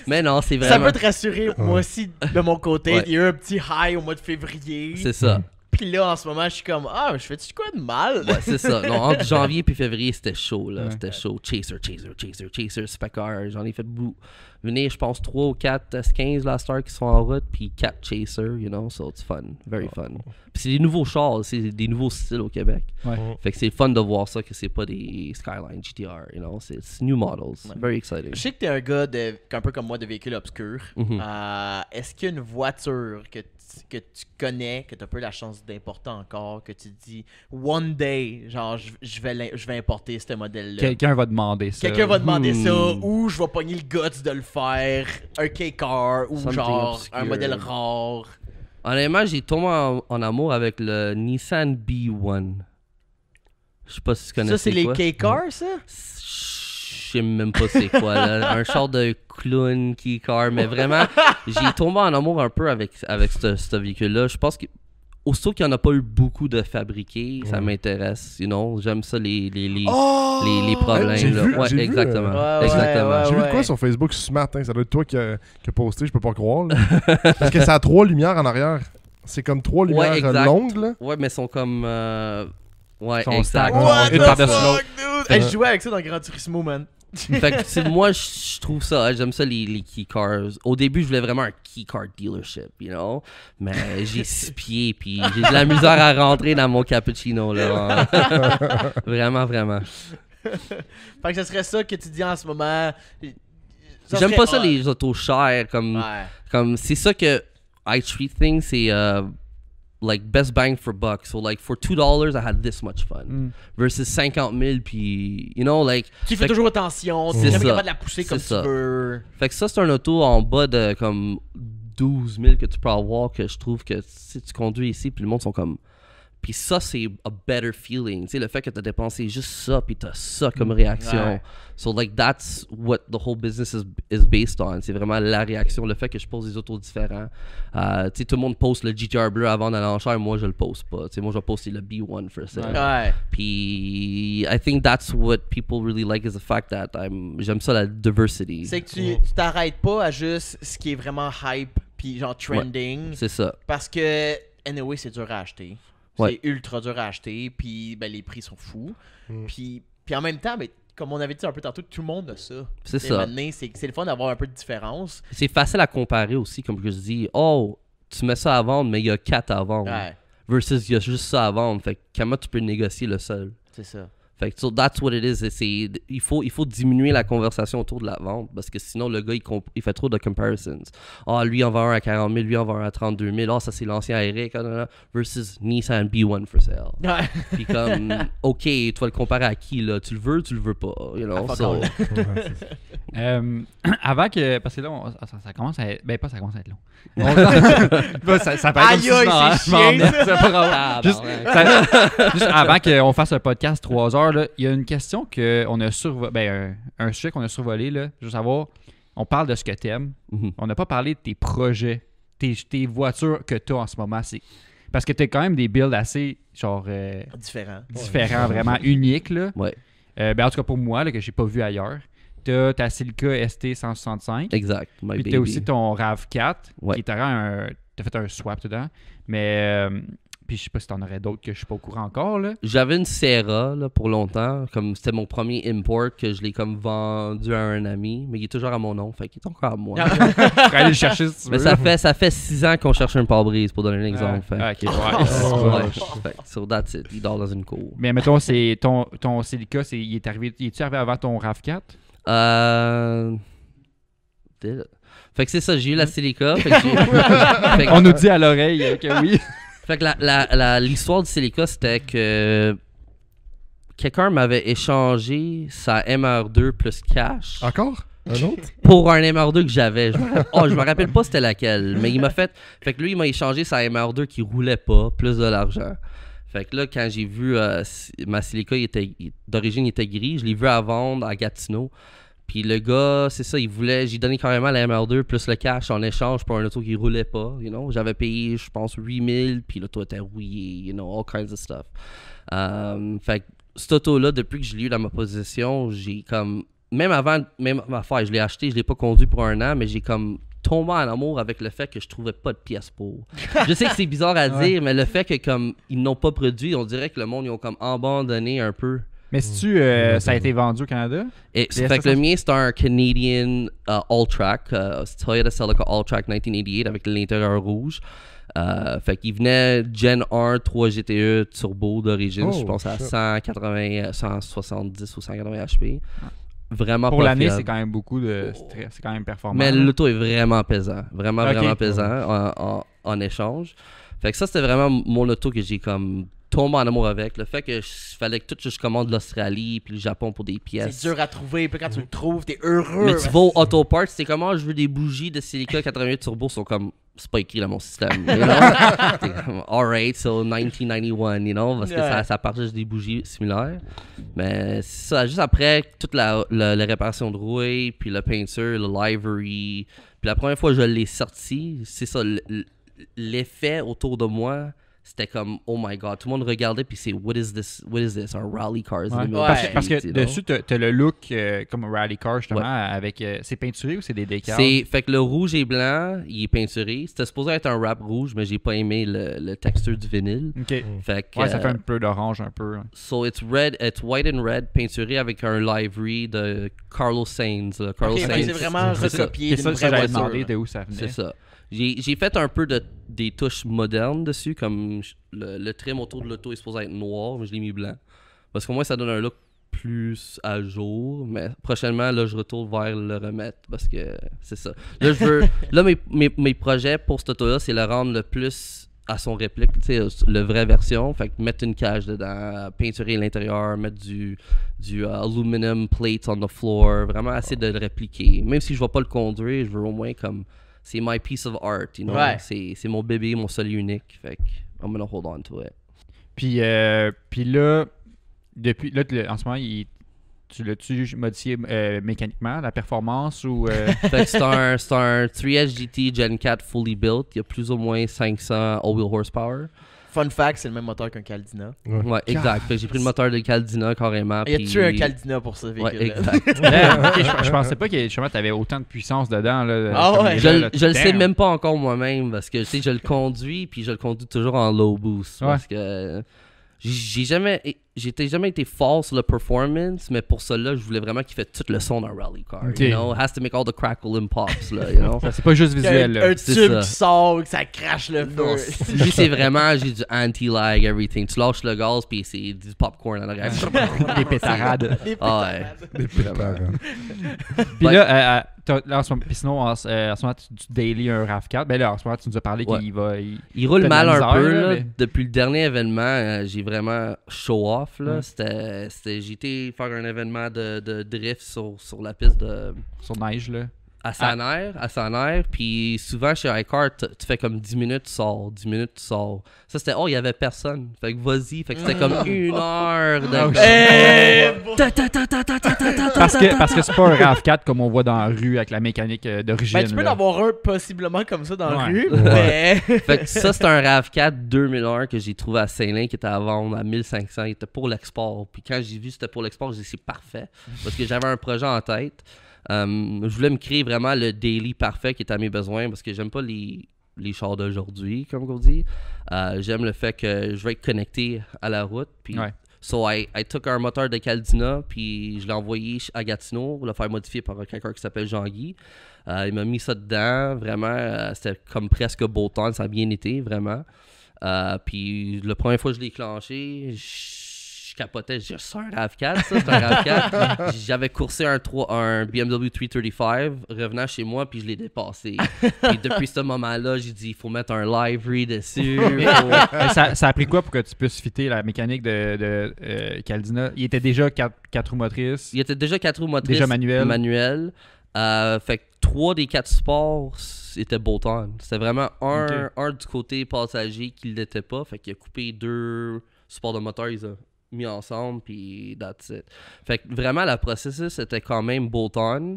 mais non, c'est vraiment... Ça peut te rassurer, moi aussi, de mon côté. Il y a eu un petit high au mois de février. C'est ça. Puis là, en ce moment, je suis comme, je fais-tu quoi de mal? Ouais, c'est ça. Non, entre janvier puis février, c'était chaud, là. C'était chaud. Chaser, Spec-Car. J'en ai fait venir, je pense, 3 ou 4 S15 last star qui sont en route, puis 4 Chaser, you know, so it's fun. Very fun. Puis c'est des nouveaux chars, c'est des nouveaux styles au Québec. Fait que c'est fun de voir ça, que c'est pas des Skyline GTR, you know, c'est new models. Very exciting. Je sais que t'es un gars un peu comme moi de véhicules obscurs. Mm-hmm. Est-ce qu'il y a une voiture que tu connais, que tu as peu la chance d'importer encore, que tu dis one day, genre je vais importer ce modèle-là. Quelqu'un va demander ça. Quelqu'un va demander ça, ou je vais pogner le guts de le faire, un K-Car, ou Something genre obscure. un modèle rare. Honnêtement, j'ai tombé en amour avec le Nissan B1. Je sais pas si tu connais Ça, c'est les quoi. K-Cars, ça? Je sais même pas c'est quoi, là. Un genre de clown K-Car, mais vraiment, j'ai tombé en amour un peu avec ce véhicule-là. Je pense que aussitôt qu'il n'y en a pas eu beaucoup de fabriqués, ça m'intéresse, you know. J'aime ça, les problèmes. J'ai là. vu, Ouais, j'ai vu, exactement. ouais, exactement. ouais, J'ai vu de quoi sur Facebook ce matin? Ça doit être toi qui a posté, je peux pas croire. Là. Parce que ça a 3 lumières en arrière. C'est comme 3 lumières exact. longues. Là. Ouais, mais ils sont comme... Ouais, Son exact. stack. What Une the par-dessus fuck, l'autre. dude? Hey, je jouais avec ça dans Gran Turismo, man. Fait que moi, je trouve ça, j'aime ça les key cars. Au début, je voulais vraiment un key car dealership, you know. Mais j'ai 6 pieds, puis j'ai de la misère à rentrer dans mon cappuccino, là. Vraiment. Fait que ce serait ça que tu dis en ce moment. J'aime pas ça, les autos chères, comme c'est ça que I treat things, c'est like best bang for buck. So like for $2, I had this much fun. Versus 50 000, puis you know, like... Tu fais toujours attention, tu es jamais capable de la pousser comme tu veux. Fait que ça, c'est un auto en bas de comme 12 000 que tu peux avoir, que je trouve que si tu conduis ici, puis le monde sont comme... Puis ça, c'est a better feeling. Tu sais, le fait que tu as dépensé juste ça, puis tu as ça comme réaction. Ouais. So, like, that's what the whole business is based on. C'est vraiment la réaction, le fait que je pose des autos différents. Tu sais, tout le monde poste le GTR bleu avant d'aller en chair. Moi, je le poste pas. Tu sais, moi, je vais poster le B1 for sale. Ouais. Puis, I think that's what people really like is the fact that j'aime ça, la diversity. C'est que tu t'arrêtes pas à juste ce qui est vraiment hype, puis genre trending. C'est ça. Parce que, anyway, c'est dur à acheter. Ouais. C'est ultra dur à acheter, puis ben, les prix sont fous. Puis en même temps, ben, comme on avait dit un peu tantôt, tout le monde a ça. C'est ça. Maintenant, c'est le fun d'avoir un peu de différence. C'est facile à comparer aussi, comme je dis. Oh, tu mets ça à vendre, mais il y a 4 à vendre. Ouais, Versus il y a juste ça à vendre. Fait que comment tu peux négocier le seul? c'est ça. Fait que so that's what it is. Il faut diminuer la conversation autour de la vente parce que sinon le gars il fait trop de comparisons. Ah, lui en vend un à 40 000, lui en vend un à 32 000. Ah, ça c'est l'ancien Eric. Versus Nissan B1 for sale. Ouais. Puis comme, ok, tu vas le comparer à qui là? Tu le veux pas? You know? fuck So, Avant que. Parce que là, ça commence à être. Ben, pas ça commence à être long. ça paraît comme Aïe, aïe, si c'est chiant, ça. c'est pas grave. Juste avant qu'on fasse un podcast 3 heures, là, il y a une question qu'on a survolé. Ben, un sujet qu'on a survolé, là. Je veux savoir, on parle de ce que t'aimes. On n'a pas parlé de tes projets, tes voitures que t'as en ce moment. Parce que t'as quand même des builds assez, genre. Différent. Différents, vraiment uniques, là. ouais. Ben, en tout cas, pour moi, là, que j'ai pas vu ailleurs. t'as ta Celica ST165. Exact, my Puis baby. t'as aussi ton RAV4, Ouais. qui est t'as fait un swap dedans. Mais, puis je sais pas si t'en aurais d'autres que je suis pas au courant encore, là. J'avais une Sierra là, pour longtemps, comme c'était mon premier import que je l'ai comme vendu à un ami, mais il est toujours à mon nom, fait qu'il est encore à moi. Faut aller le chercher si tu Mais veux. ça fait 6 ans qu'on cherche un pare-brise pour donner un exemple. fait. Ah, ok, ouais. Ouais, Oh, fait, so that's it, il dort dans une cour. Mais mettons, c'est ton Celica, il est-tu arrivé avant ton RAV4? Fait que c'est ça, j'ai eu la Celica. Fait que fait que- On nous dit à l'oreille que oui. Fait que l'histoire du Celica, c'était que quelqu'un m'avait échangé sa MR2 plus cash Encore? Un autre? pour un MR2 que j'avais. Je me rappelle pas c'était laquelle, mais il m'a fait que lui, il m'a échangé sa MR2 qui roulait pas, plus de l'argent. Fait que là, quand j'ai vu ma Celica, d'origine, il était gris, je l'ai vu à vendre à Gatineau. Puis le gars, c'est ça, j'ai donné carrément la MR2 plus le cash en échange pour un auto qui roulait pas, you know. J'avais payé, je pense, 8000, puis l'auto était rouillé, you know, all kinds of stuff. Fait que cet auto-là, depuis que je l'ai eu dans ma possession, j'ai comme, même ma affaire, je l'ai acheté, je l'ai pas conduit pour un an, mais j'ai comme tombé en amour avec le fait que je trouvais pas de pièces pour. Je sais que c'est bizarre à dire, mais le fait que comme ils n'ont pas produit, on dirait que le monde, ils ont comme abandonné un peu. Mais si ça a été vendu au Canada? Et Les fait que le SS100. mien, c'est un Canadian All-Track, Toyota Celica All-Track 1988 avec l'intérieur rouge. Fait qu'il venait Gen 1 3 GTE turbo d'origine, je pense à 180, 170 ou 180 HP. Vraiment Pour pas l'année, fiable. c'est quand même beaucoup de stress. C'est quand même performant. Mais l'auto est vraiment pesant. Vraiment, Ok. vraiment pesant en échange. Fait que ça, c'était vraiment mon auto que j'ai comme tombé en amour avec. Le fait que fallait que je commande l'Australie puis le Japon pour des pièces. C'est dur à trouver, puis quand tu le trouves, t'es heureux. Mais tu vas au Auto Parts, c'est comment je veux des bougies de Celica 88 Turbo, sont comme, c'est pas écrit dans mon système. You know? T'es comme, alright, so 1991, you know, parce que ça partage des bougies similaires. Mais c'est ça, juste après toute la réparation de rouille, puis la peinture, le livery, puis la première fois que je l'ai sorti, c'est ça, l'effet autour de moi. C'était comme, oh my god, tout le monde regardait puis c'est, what is this, un rally cars. Ouais. 2008, Parce que you know? dessus, t'as le look comme un rally car, justement, avec... c'est peinturé ou c'est des décals? Fait que le rouge et blanc, il est peinturé. C'était supposé être un wrap rouge, mais j'ai pas aimé le texture du vinyle. OK. Fait que, Ouais, ça fait un peu d'orange, un peu. Hein. So it's white and red, peinturé avec un livery de Carlos Sainz. Carlos Ok, Sainz. mais c'est vraiment C'est ça. recopié C'est d'une ça, vraie j'avais voiture. demandé de où ça venait. C'est ça. J'ai fait un peu des touches modernes dessus, comme le trim autour de l'auto est supposé être noir, mais je l'ai mis blanc. Parce qu'au moins, ça donne un look plus à jour. Mais prochainement, là, je retourne vers le remettre parce que c'est ça. Là, là mes projets pour cette auto-là, c'est le rendre le plus à son réplique, tu sais, le vraie version. Fait que mettre une cage dedans, peinturer l'intérieur, mettre du aluminum plates on the floor, vraiment essayer de le répliquer. Même si je ne vais pas le conduire, je veux au moins comme... C'est my piece of art, you know? Ouais. C'est mon bébé, mon seul et unique. Fait que I'm gonna hold on to it. Puis là, en ce moment, tu l'as-tu modifié mécaniquement, la performance ou... Fait que c'est un 3S GT Gen 4 fully built. Il y a plus ou moins 500 all-wheel horsepower. Fun fact, c'est le même moteur qu'un Caldina. Ouais, exact. Fait que j'ai pris le moteur de Caldina carrément. Y a-tu puis- un Caldina pour ce véhicule? Ouais, exact. Ok, je pensais pas que justement t'avais autant de puissance dedans. Là, Ah comme ouais. il est là, Je le sais damn. même pas encore moi-même parce que tu sais, je le conduis puis je le conduis toujours en low boost Ouais. parce que j'ai jamais été fort sur le performance, mais pour cela je voulais vraiment qu'il fait tout le son d'un rally car. Ok. You know, has to make all the crackle and pops là, you know. C'est pas juste Il y a visuel. là. un c'est tube ça. qui sort, que ça crache le Non, feu. lui c'est vraiment j'ai du anti-lag everything. Tu lâches le gaz puis c'est du popcorn en arrière. Des pétarades. Des Ah ouais. pétarades. Des pétards. Puis Ouais. là, en ce moment, puis sinon, en ce moment, tu daily un RAV4. Ben là, en ce moment, tu nous as parlé Ouais. qu'il va. Il roule T'as de mal la un misère, peu là, là. mais- Depuis le dernier événement, j'ai vraiment show off là. Ouais. J'ai été faire un événement de drift sur la piste de Sur neige, là. À Saner, puis souvent chez iCar, tu fais comme 10 minutes, tu sors, 10 minutes, tu sors. Ça c'était, il y avait personne. Fait que vas-y, fait que c'était comme 1 heure de... Parce que c'est pas un RAV4 comme on voit dans la rue avec la mécanique d'origine. Ben, tu peux en là. avoir un possiblement comme ça dans la Ouais. rue, Ouais. mais... Fait que ça, c'est un RAV4 2001 que j'ai trouvé à Saint-Lin qui était à vendre à 1500. Il était pour l'export. Puis quand j'ai vu que c'était pour l'export, j'ai dit c'est parfait. Parce que j'avais un projet en tête. Je voulais me créer vraiment le daily parfait qui est à mes besoins parce que j'aime pas les chars d'aujourd'hui, comme on dit. J'aime le fait que je vais être connecté à la route. Puis, Ouais. so I took un moteur de Caldina, puis je l'ai envoyé à Gatineau pour le faire modifier par quelqu'un qui s'appelle Jean-Guy. Il m'a mis ça dedans, vraiment. C'était comme presque beau temps, ça a bien été, vraiment. Puis la première fois que je l'ai clenché, je capotais, j'ai dit, c'est un RAV4, ça, c'est un RAV4. J'avais coursé un BMW 335, revenant chez moi, puis je l'ai dépassé. Puis depuis ce moment-là, j'ai dit, il faut mettre un livery dessus. Mais ça a pris quoi pour que tu puisses fitter la mécanique de Caldina? Il était déjà 4 roues motrices. Il était déjà 4 roues motrices. Déjà manuel. Fait que 3 des 4 sports étaient Bolton. C'était vraiment un du côté passager qui ne l'était pas. Fait qu'il a coupé 2 supports de moteur, ils ont mis ensemble, puis that's it. Fait que vraiment, le processus était quand même Bolton.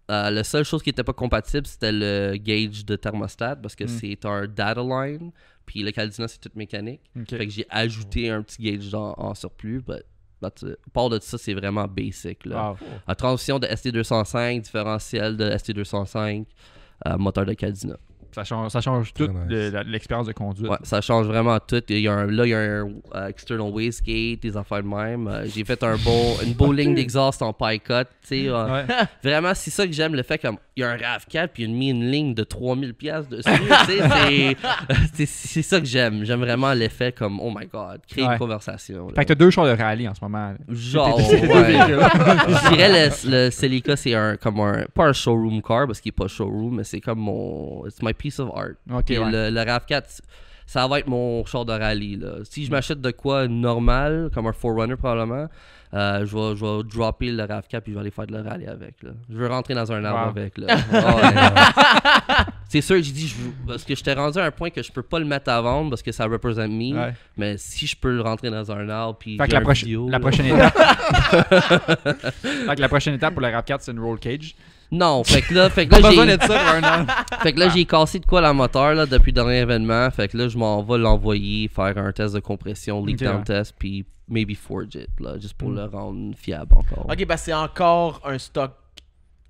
La seule chose qui n'était pas compatible, c'était le gauge de thermostat parce que c'est un data line. Puis le Caldina, c'est toute mécanique. Okay. Fait que j'ai ajouté un petit gauge en surplus. But à part de ça, c'est vraiment basic. Là. Wow. La transition de ST205, différentiel de ST205, moteur de Caldina. Ça change toute Très nice. l'expérience de conduite. Ouais, ça change vraiment tout. Il y a un external wastegate, des affaires de même. J'ai fait une beau ligne d'exhaust en pie cut. Ouais. Vraiment, c'est ça que j'aime, le fait qu'il y a un RAV4 puis il a mis une ligne de 3000$ dessus. C'est ça que j'aime. J'aime vraiment l'effet comme, oh my god, créer Ouais. une conversation. Là. Fait que t'as 2 chars de rallye en ce moment. Genre, C'est tes deux ouais. véhicules. Je dirais le Celica, c'est pas un showroom car parce qu'il est pas showroom, mais c'est comme it's my piece of art. Ok, Puis ouais. le RAV4, ça va être mon char de rallye. Là. Si je m'achète de quoi normal, comme un 4Runner probablement, je vais dropper le RAV4 puis je vais aller faire de le rallye avec. Là. Je veux rentrer dans un arbre Wow. avec. Là. Ouais. C'est sûr que j'ai dit, parce que j'étais rendu à un point que je peux pas le mettre à vendre parce que ça représente me, Ouais. mais si je peux le rentrer dans un arbre puis Fait que j'ai la, un vidéo, la là. prochaine étape. Fait que la prochaine étape pour le RAV4, c'est une roll cage. Non, fait que là Pas j'ai... besoin d'être ça pour un an. Fait que là, j'ai cassé de quoi la moteur là, depuis le dernier événement. Fait que là, je m'en vais l'envoyer faire un test de compression, leak Ok, down ouais. test, puis maybe forge it, là, juste pour le rendre fiable encore. Ok, bah c'est encore un stock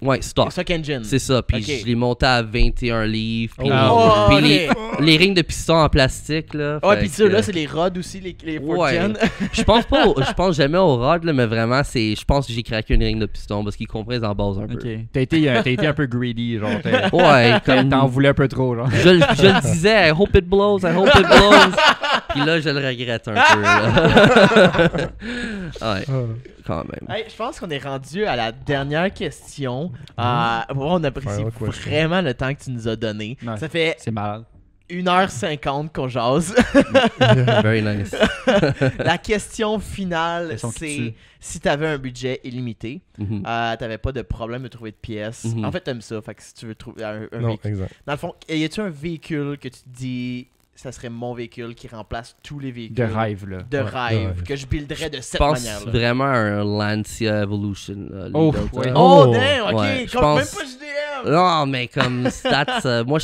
Ouais, stock. engine. C'est ça. Puis Ok. je l'ai monté à 21 livres. Puis, Oh, puis ok. les rings de piston en plastique, là. Ouais, fait puis que, ça, là, c'est les rods aussi, les Ouais. 4 Je pense jamais au rod, là, mais vraiment, je pense que j'ai craqué une ring de piston parce qu'ils comprennent en base un peu. Ok. T'as été un peu greedy, genre. Ouais, comme... T'en voulais un peu trop, genre. Je le disais, I hope it blows, I hope it blows. Puis là, je le regrette un peu. Là. Ouais, quand même. Hey, je pense qu'on est rendu à la dernière question. On apprécie Final question. vraiment le temps que tu nous as donné. Ouais. Ça fait C'est malade. 1h50 qu'on jase. Very nice. La question finale, Question qui c'est tue. si tu avais un budget illimité, Mhm. t'avais pas de problème de trouver de pièces. Mhm. En fait, t'aimes ça. Fait que si tu veux trouver un Non, véhicule. exact. Dans le fond, y a-tu un véhicule que tu te dis ça serait mon véhicule qui remplace tous les véhicules De rêve, là. de Ouais, rêve de rêve. que je builderais de Je cette pense manière-là? vraiment à un Lancia Evolution. Là, les Oh, Delta. ouais. Oh, Oh. damn, ok. Ouais, je Comme pense- même pas JDM. Non, mais comme stats, moi,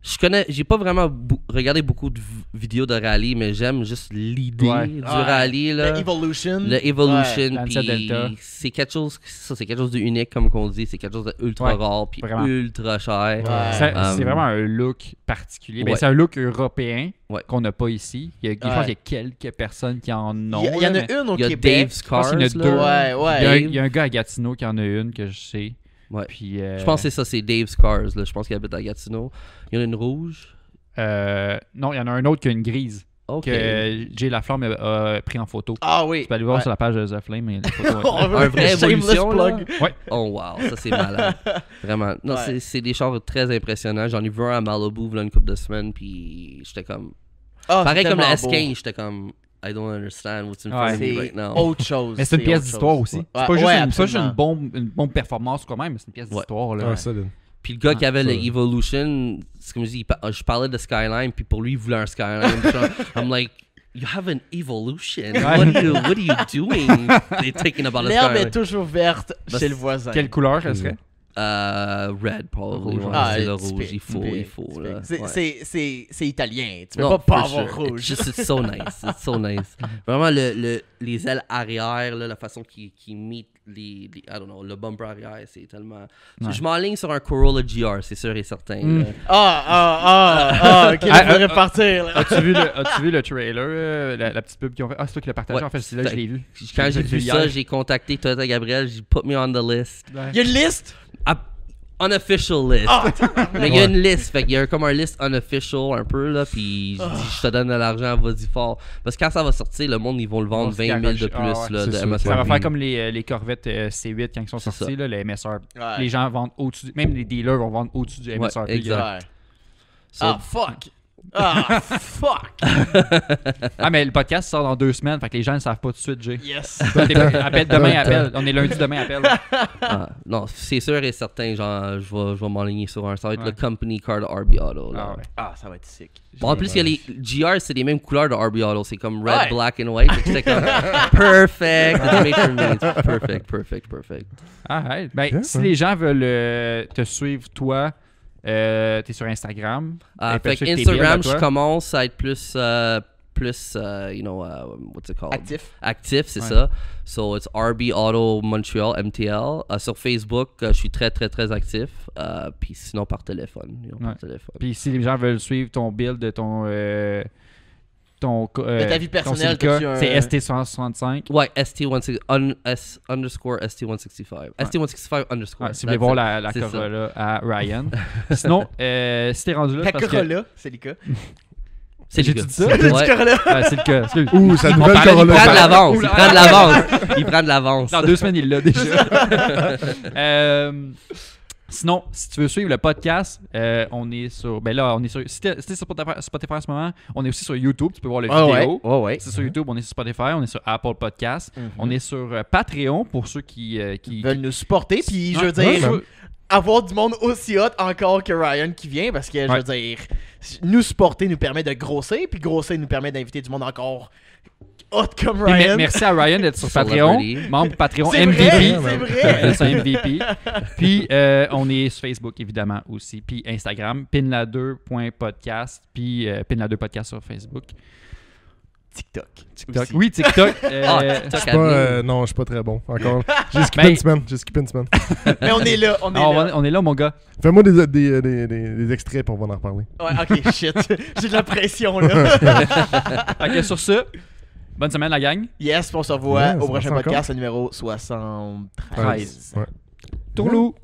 je connais, j'ai pas vraiment regardé beaucoup de vidéos de rallye, mais j'aime juste l'idée Ouais. du Ouais. rallye, là. Le Evolution. Le Evolution, Ouais. Lancia puis Delta. c'est quelque chose, c'est quelque chose d'unique comme qu'on dit, c'est quelque chose de ultra Ouais, rare puis vraiment. ultra cher. Ouais. C'est vraiment un look particulier. Ben, Ouais. c'est un look européen Ouais. qu'on n'a pas ici. Je pense qu'il y a quelques personnes qui en ont. Il y en là, a mais une au Il y a Québec. Dave's je pense Cars, qu'il y en a là. deux. Ouais, ouais. Il y a un gars à Gatineau qui en a une que je sais. Ouais. Puis, Je pense que c'est ça, c'est Dave's Cars, là. Je pense qu'il habite à Gatineau. Il y en a une rouge. non, il y en a un autre qui a une grise Ok. que Jay Laflamme a pris en photo. Ah oui. Tu peux aller voir Ouais. sur la page de The Flame. Mais la photo, ouais. On veut Un vrai shameless Evolution, là. plug. Oh wow, ça c'est malade. Vraiment. Non, Ouais. c'est des chars très impressionnants. J'en ai vu un à Malibu là, une couple de semaines, puis j'étais comme... Ah, Pareil c'est comme le tellement beau. S15, j'étais comme... I don't understand what's in front of me right C'est now. autre chose. Mais c'est une pièce autre d'histoire chose. aussi. Ouais. C'est pas juste, Ouais, une, pas juste absolument. une bonne performance quand même, mais c'est une pièce d'histoire. Là. Ouais, solide. Puis le gars qui avait le ça. Evolution, c'est comme je dis, je parlais de Skyline, puis pour lui, il voulait un Skyline. I'm like, you have an Evolution. What are you doing? They're taking about a L'herbe est Skyline. toujours verte Bah, chez le voisin. Quelle couleur elle serait? Red, probably. Rouge, Ouais, Ah, c'est le typique, rouge. Il faut, typique. là. C'est- Ouais. C'est italien. Tu peux Non, pas for avoir sure. rouge. It's so nice. It's so nice. Vraiment, les ailes arrière, là, la façon qu'ils meet I don't know, le bumper arrière, c'est tellement... Ouais. Je m'enligne sur un Corolla GR, c'est sûr et certain. là. Ok, il faudrait partir. Là. As-tu vu le trailer, la petite pub qu'ils ont fait? Ah, c'est toi qui l'as partagé, Ouais, en fait, c'est là que je l'ai vu. Quand j'ai vu hier. ça, j'ai contacté Toyota Gabriel, j'ai put me on the list. Ouais. Il y a une liste. Unofficial list. Ah, Mais il y a une liste, fait qu'il y a comme un list unofficial un peu, là, puis je dis, je te donne de l'argent, vas-y fort. Parce que quand ça va sortir, le monde, ils vont le vendre Ils vont se 20 000 de plus, garocher. Ah ouais, là, c'est de sûr. MSRP. Ça va faire comme les Corvettes C8 quand ils sont C'est sortis, là, les MSR. Ouais. Les gens vendent au-dessus, même les dealers vont vendre au-dessus du MSRP. exact. Ouais. So, Ah, fuck. Ah, fuck. Ah, mais le podcast sort dans 2 semaines, fait que les gens ne savent pas tout de suite, Jay. Yes. Appelle demain, appelle. On est lundi, demain, appelle. non, c'est sûr et certain, genre, je vais m'enligner sur un. Ça va être Ouais. le company car de RB Auto. Là. Ah ouais. Ah, ça va être sick. Bon, en plus, il y a les GR, c'est les mêmes couleurs de RB Auto. C'est comme red, Ouais. black and white. C'est comme perfect. It's made for me. It's perfect. Ah, ouais. Ben, Yeah, si ouais. les gens veulent te suivre, toi, t'es sur Instagram. Fait peut-être que tes Instagram, builds à je toi. commence à être plus, you know, what's it called? Actif. C'est Ouais. ça. So, it's RB Auto Montreal, MTL. Sur Facebook, je suis très actif. Puis sinon, par téléphone. Ouais. Puis si les gens veulent suivre ton build de ton. De ta vie ton personnelle, Celica, t'as-tu un- c'est ST165. Ouais, ST16, underscore ST165. ST165 underscore. Ouais, si vous voulez That's voir it. la C'est ça. Corolla à Ryan. Sinon, si t'es rendu là, La parce que... Corolla, c'est le cas. C'est J'ai le dit gars. ça? Du Ouais. Corolla. Ah, c'est le cas. Excuse. Ouh, sa On nouvelle parlait- Il Corolla. prend de Ouh, l'avance. là, Il prend de l'avance. Il prend de l'avance. Dans 2 semaines, il l'a déjà. Sinon, si tu veux suivre le podcast, on est sur. Ben là, on est sur. Si t'es sur Spotify en ce moment, on est aussi sur YouTube. Tu peux voir la vidéo. Ouais. C'est sur YouTube, on est sur Spotify, on est sur Apple Podcast, on est sur Patreon pour ceux qui Ils veulent nous supporter, puis je Ouais, veux dire, ouais, avoir du monde aussi hot encore que Ryan qui vient, parce que je Ouais. veux dire, nous supporter nous permet de grossir, puis grossir nous permet d'inviter du monde encore hot comme Puis Ryan. merci à Ryan d'être sur Patreon, Celebrity. membre Patreon C'est MVP. vrai, Ouais, c'est Elle vrai. est sur MVP. Puis on est sur Facebook évidemment aussi, puis Instagram pinla2.podcast, puis pinla2podcast sur Facebook. TikTok. TikTok. aussi. Oui, TikTok. TikTok Je suis pas, non, je suis pas très bon encore. J'ai skippé une semaine. Mais on est là, on est Ah, là. on est là, mon gars. Fais-moi des extraits pour on va en reparler. Ouais, ok, shit. J'ai de la pression là. Fait que sur ce, bonne semaine la gang. Yes, puis on se revoit Ouais, au ça prochain reste podcast, le numéro 73. Ouais. Tourlou.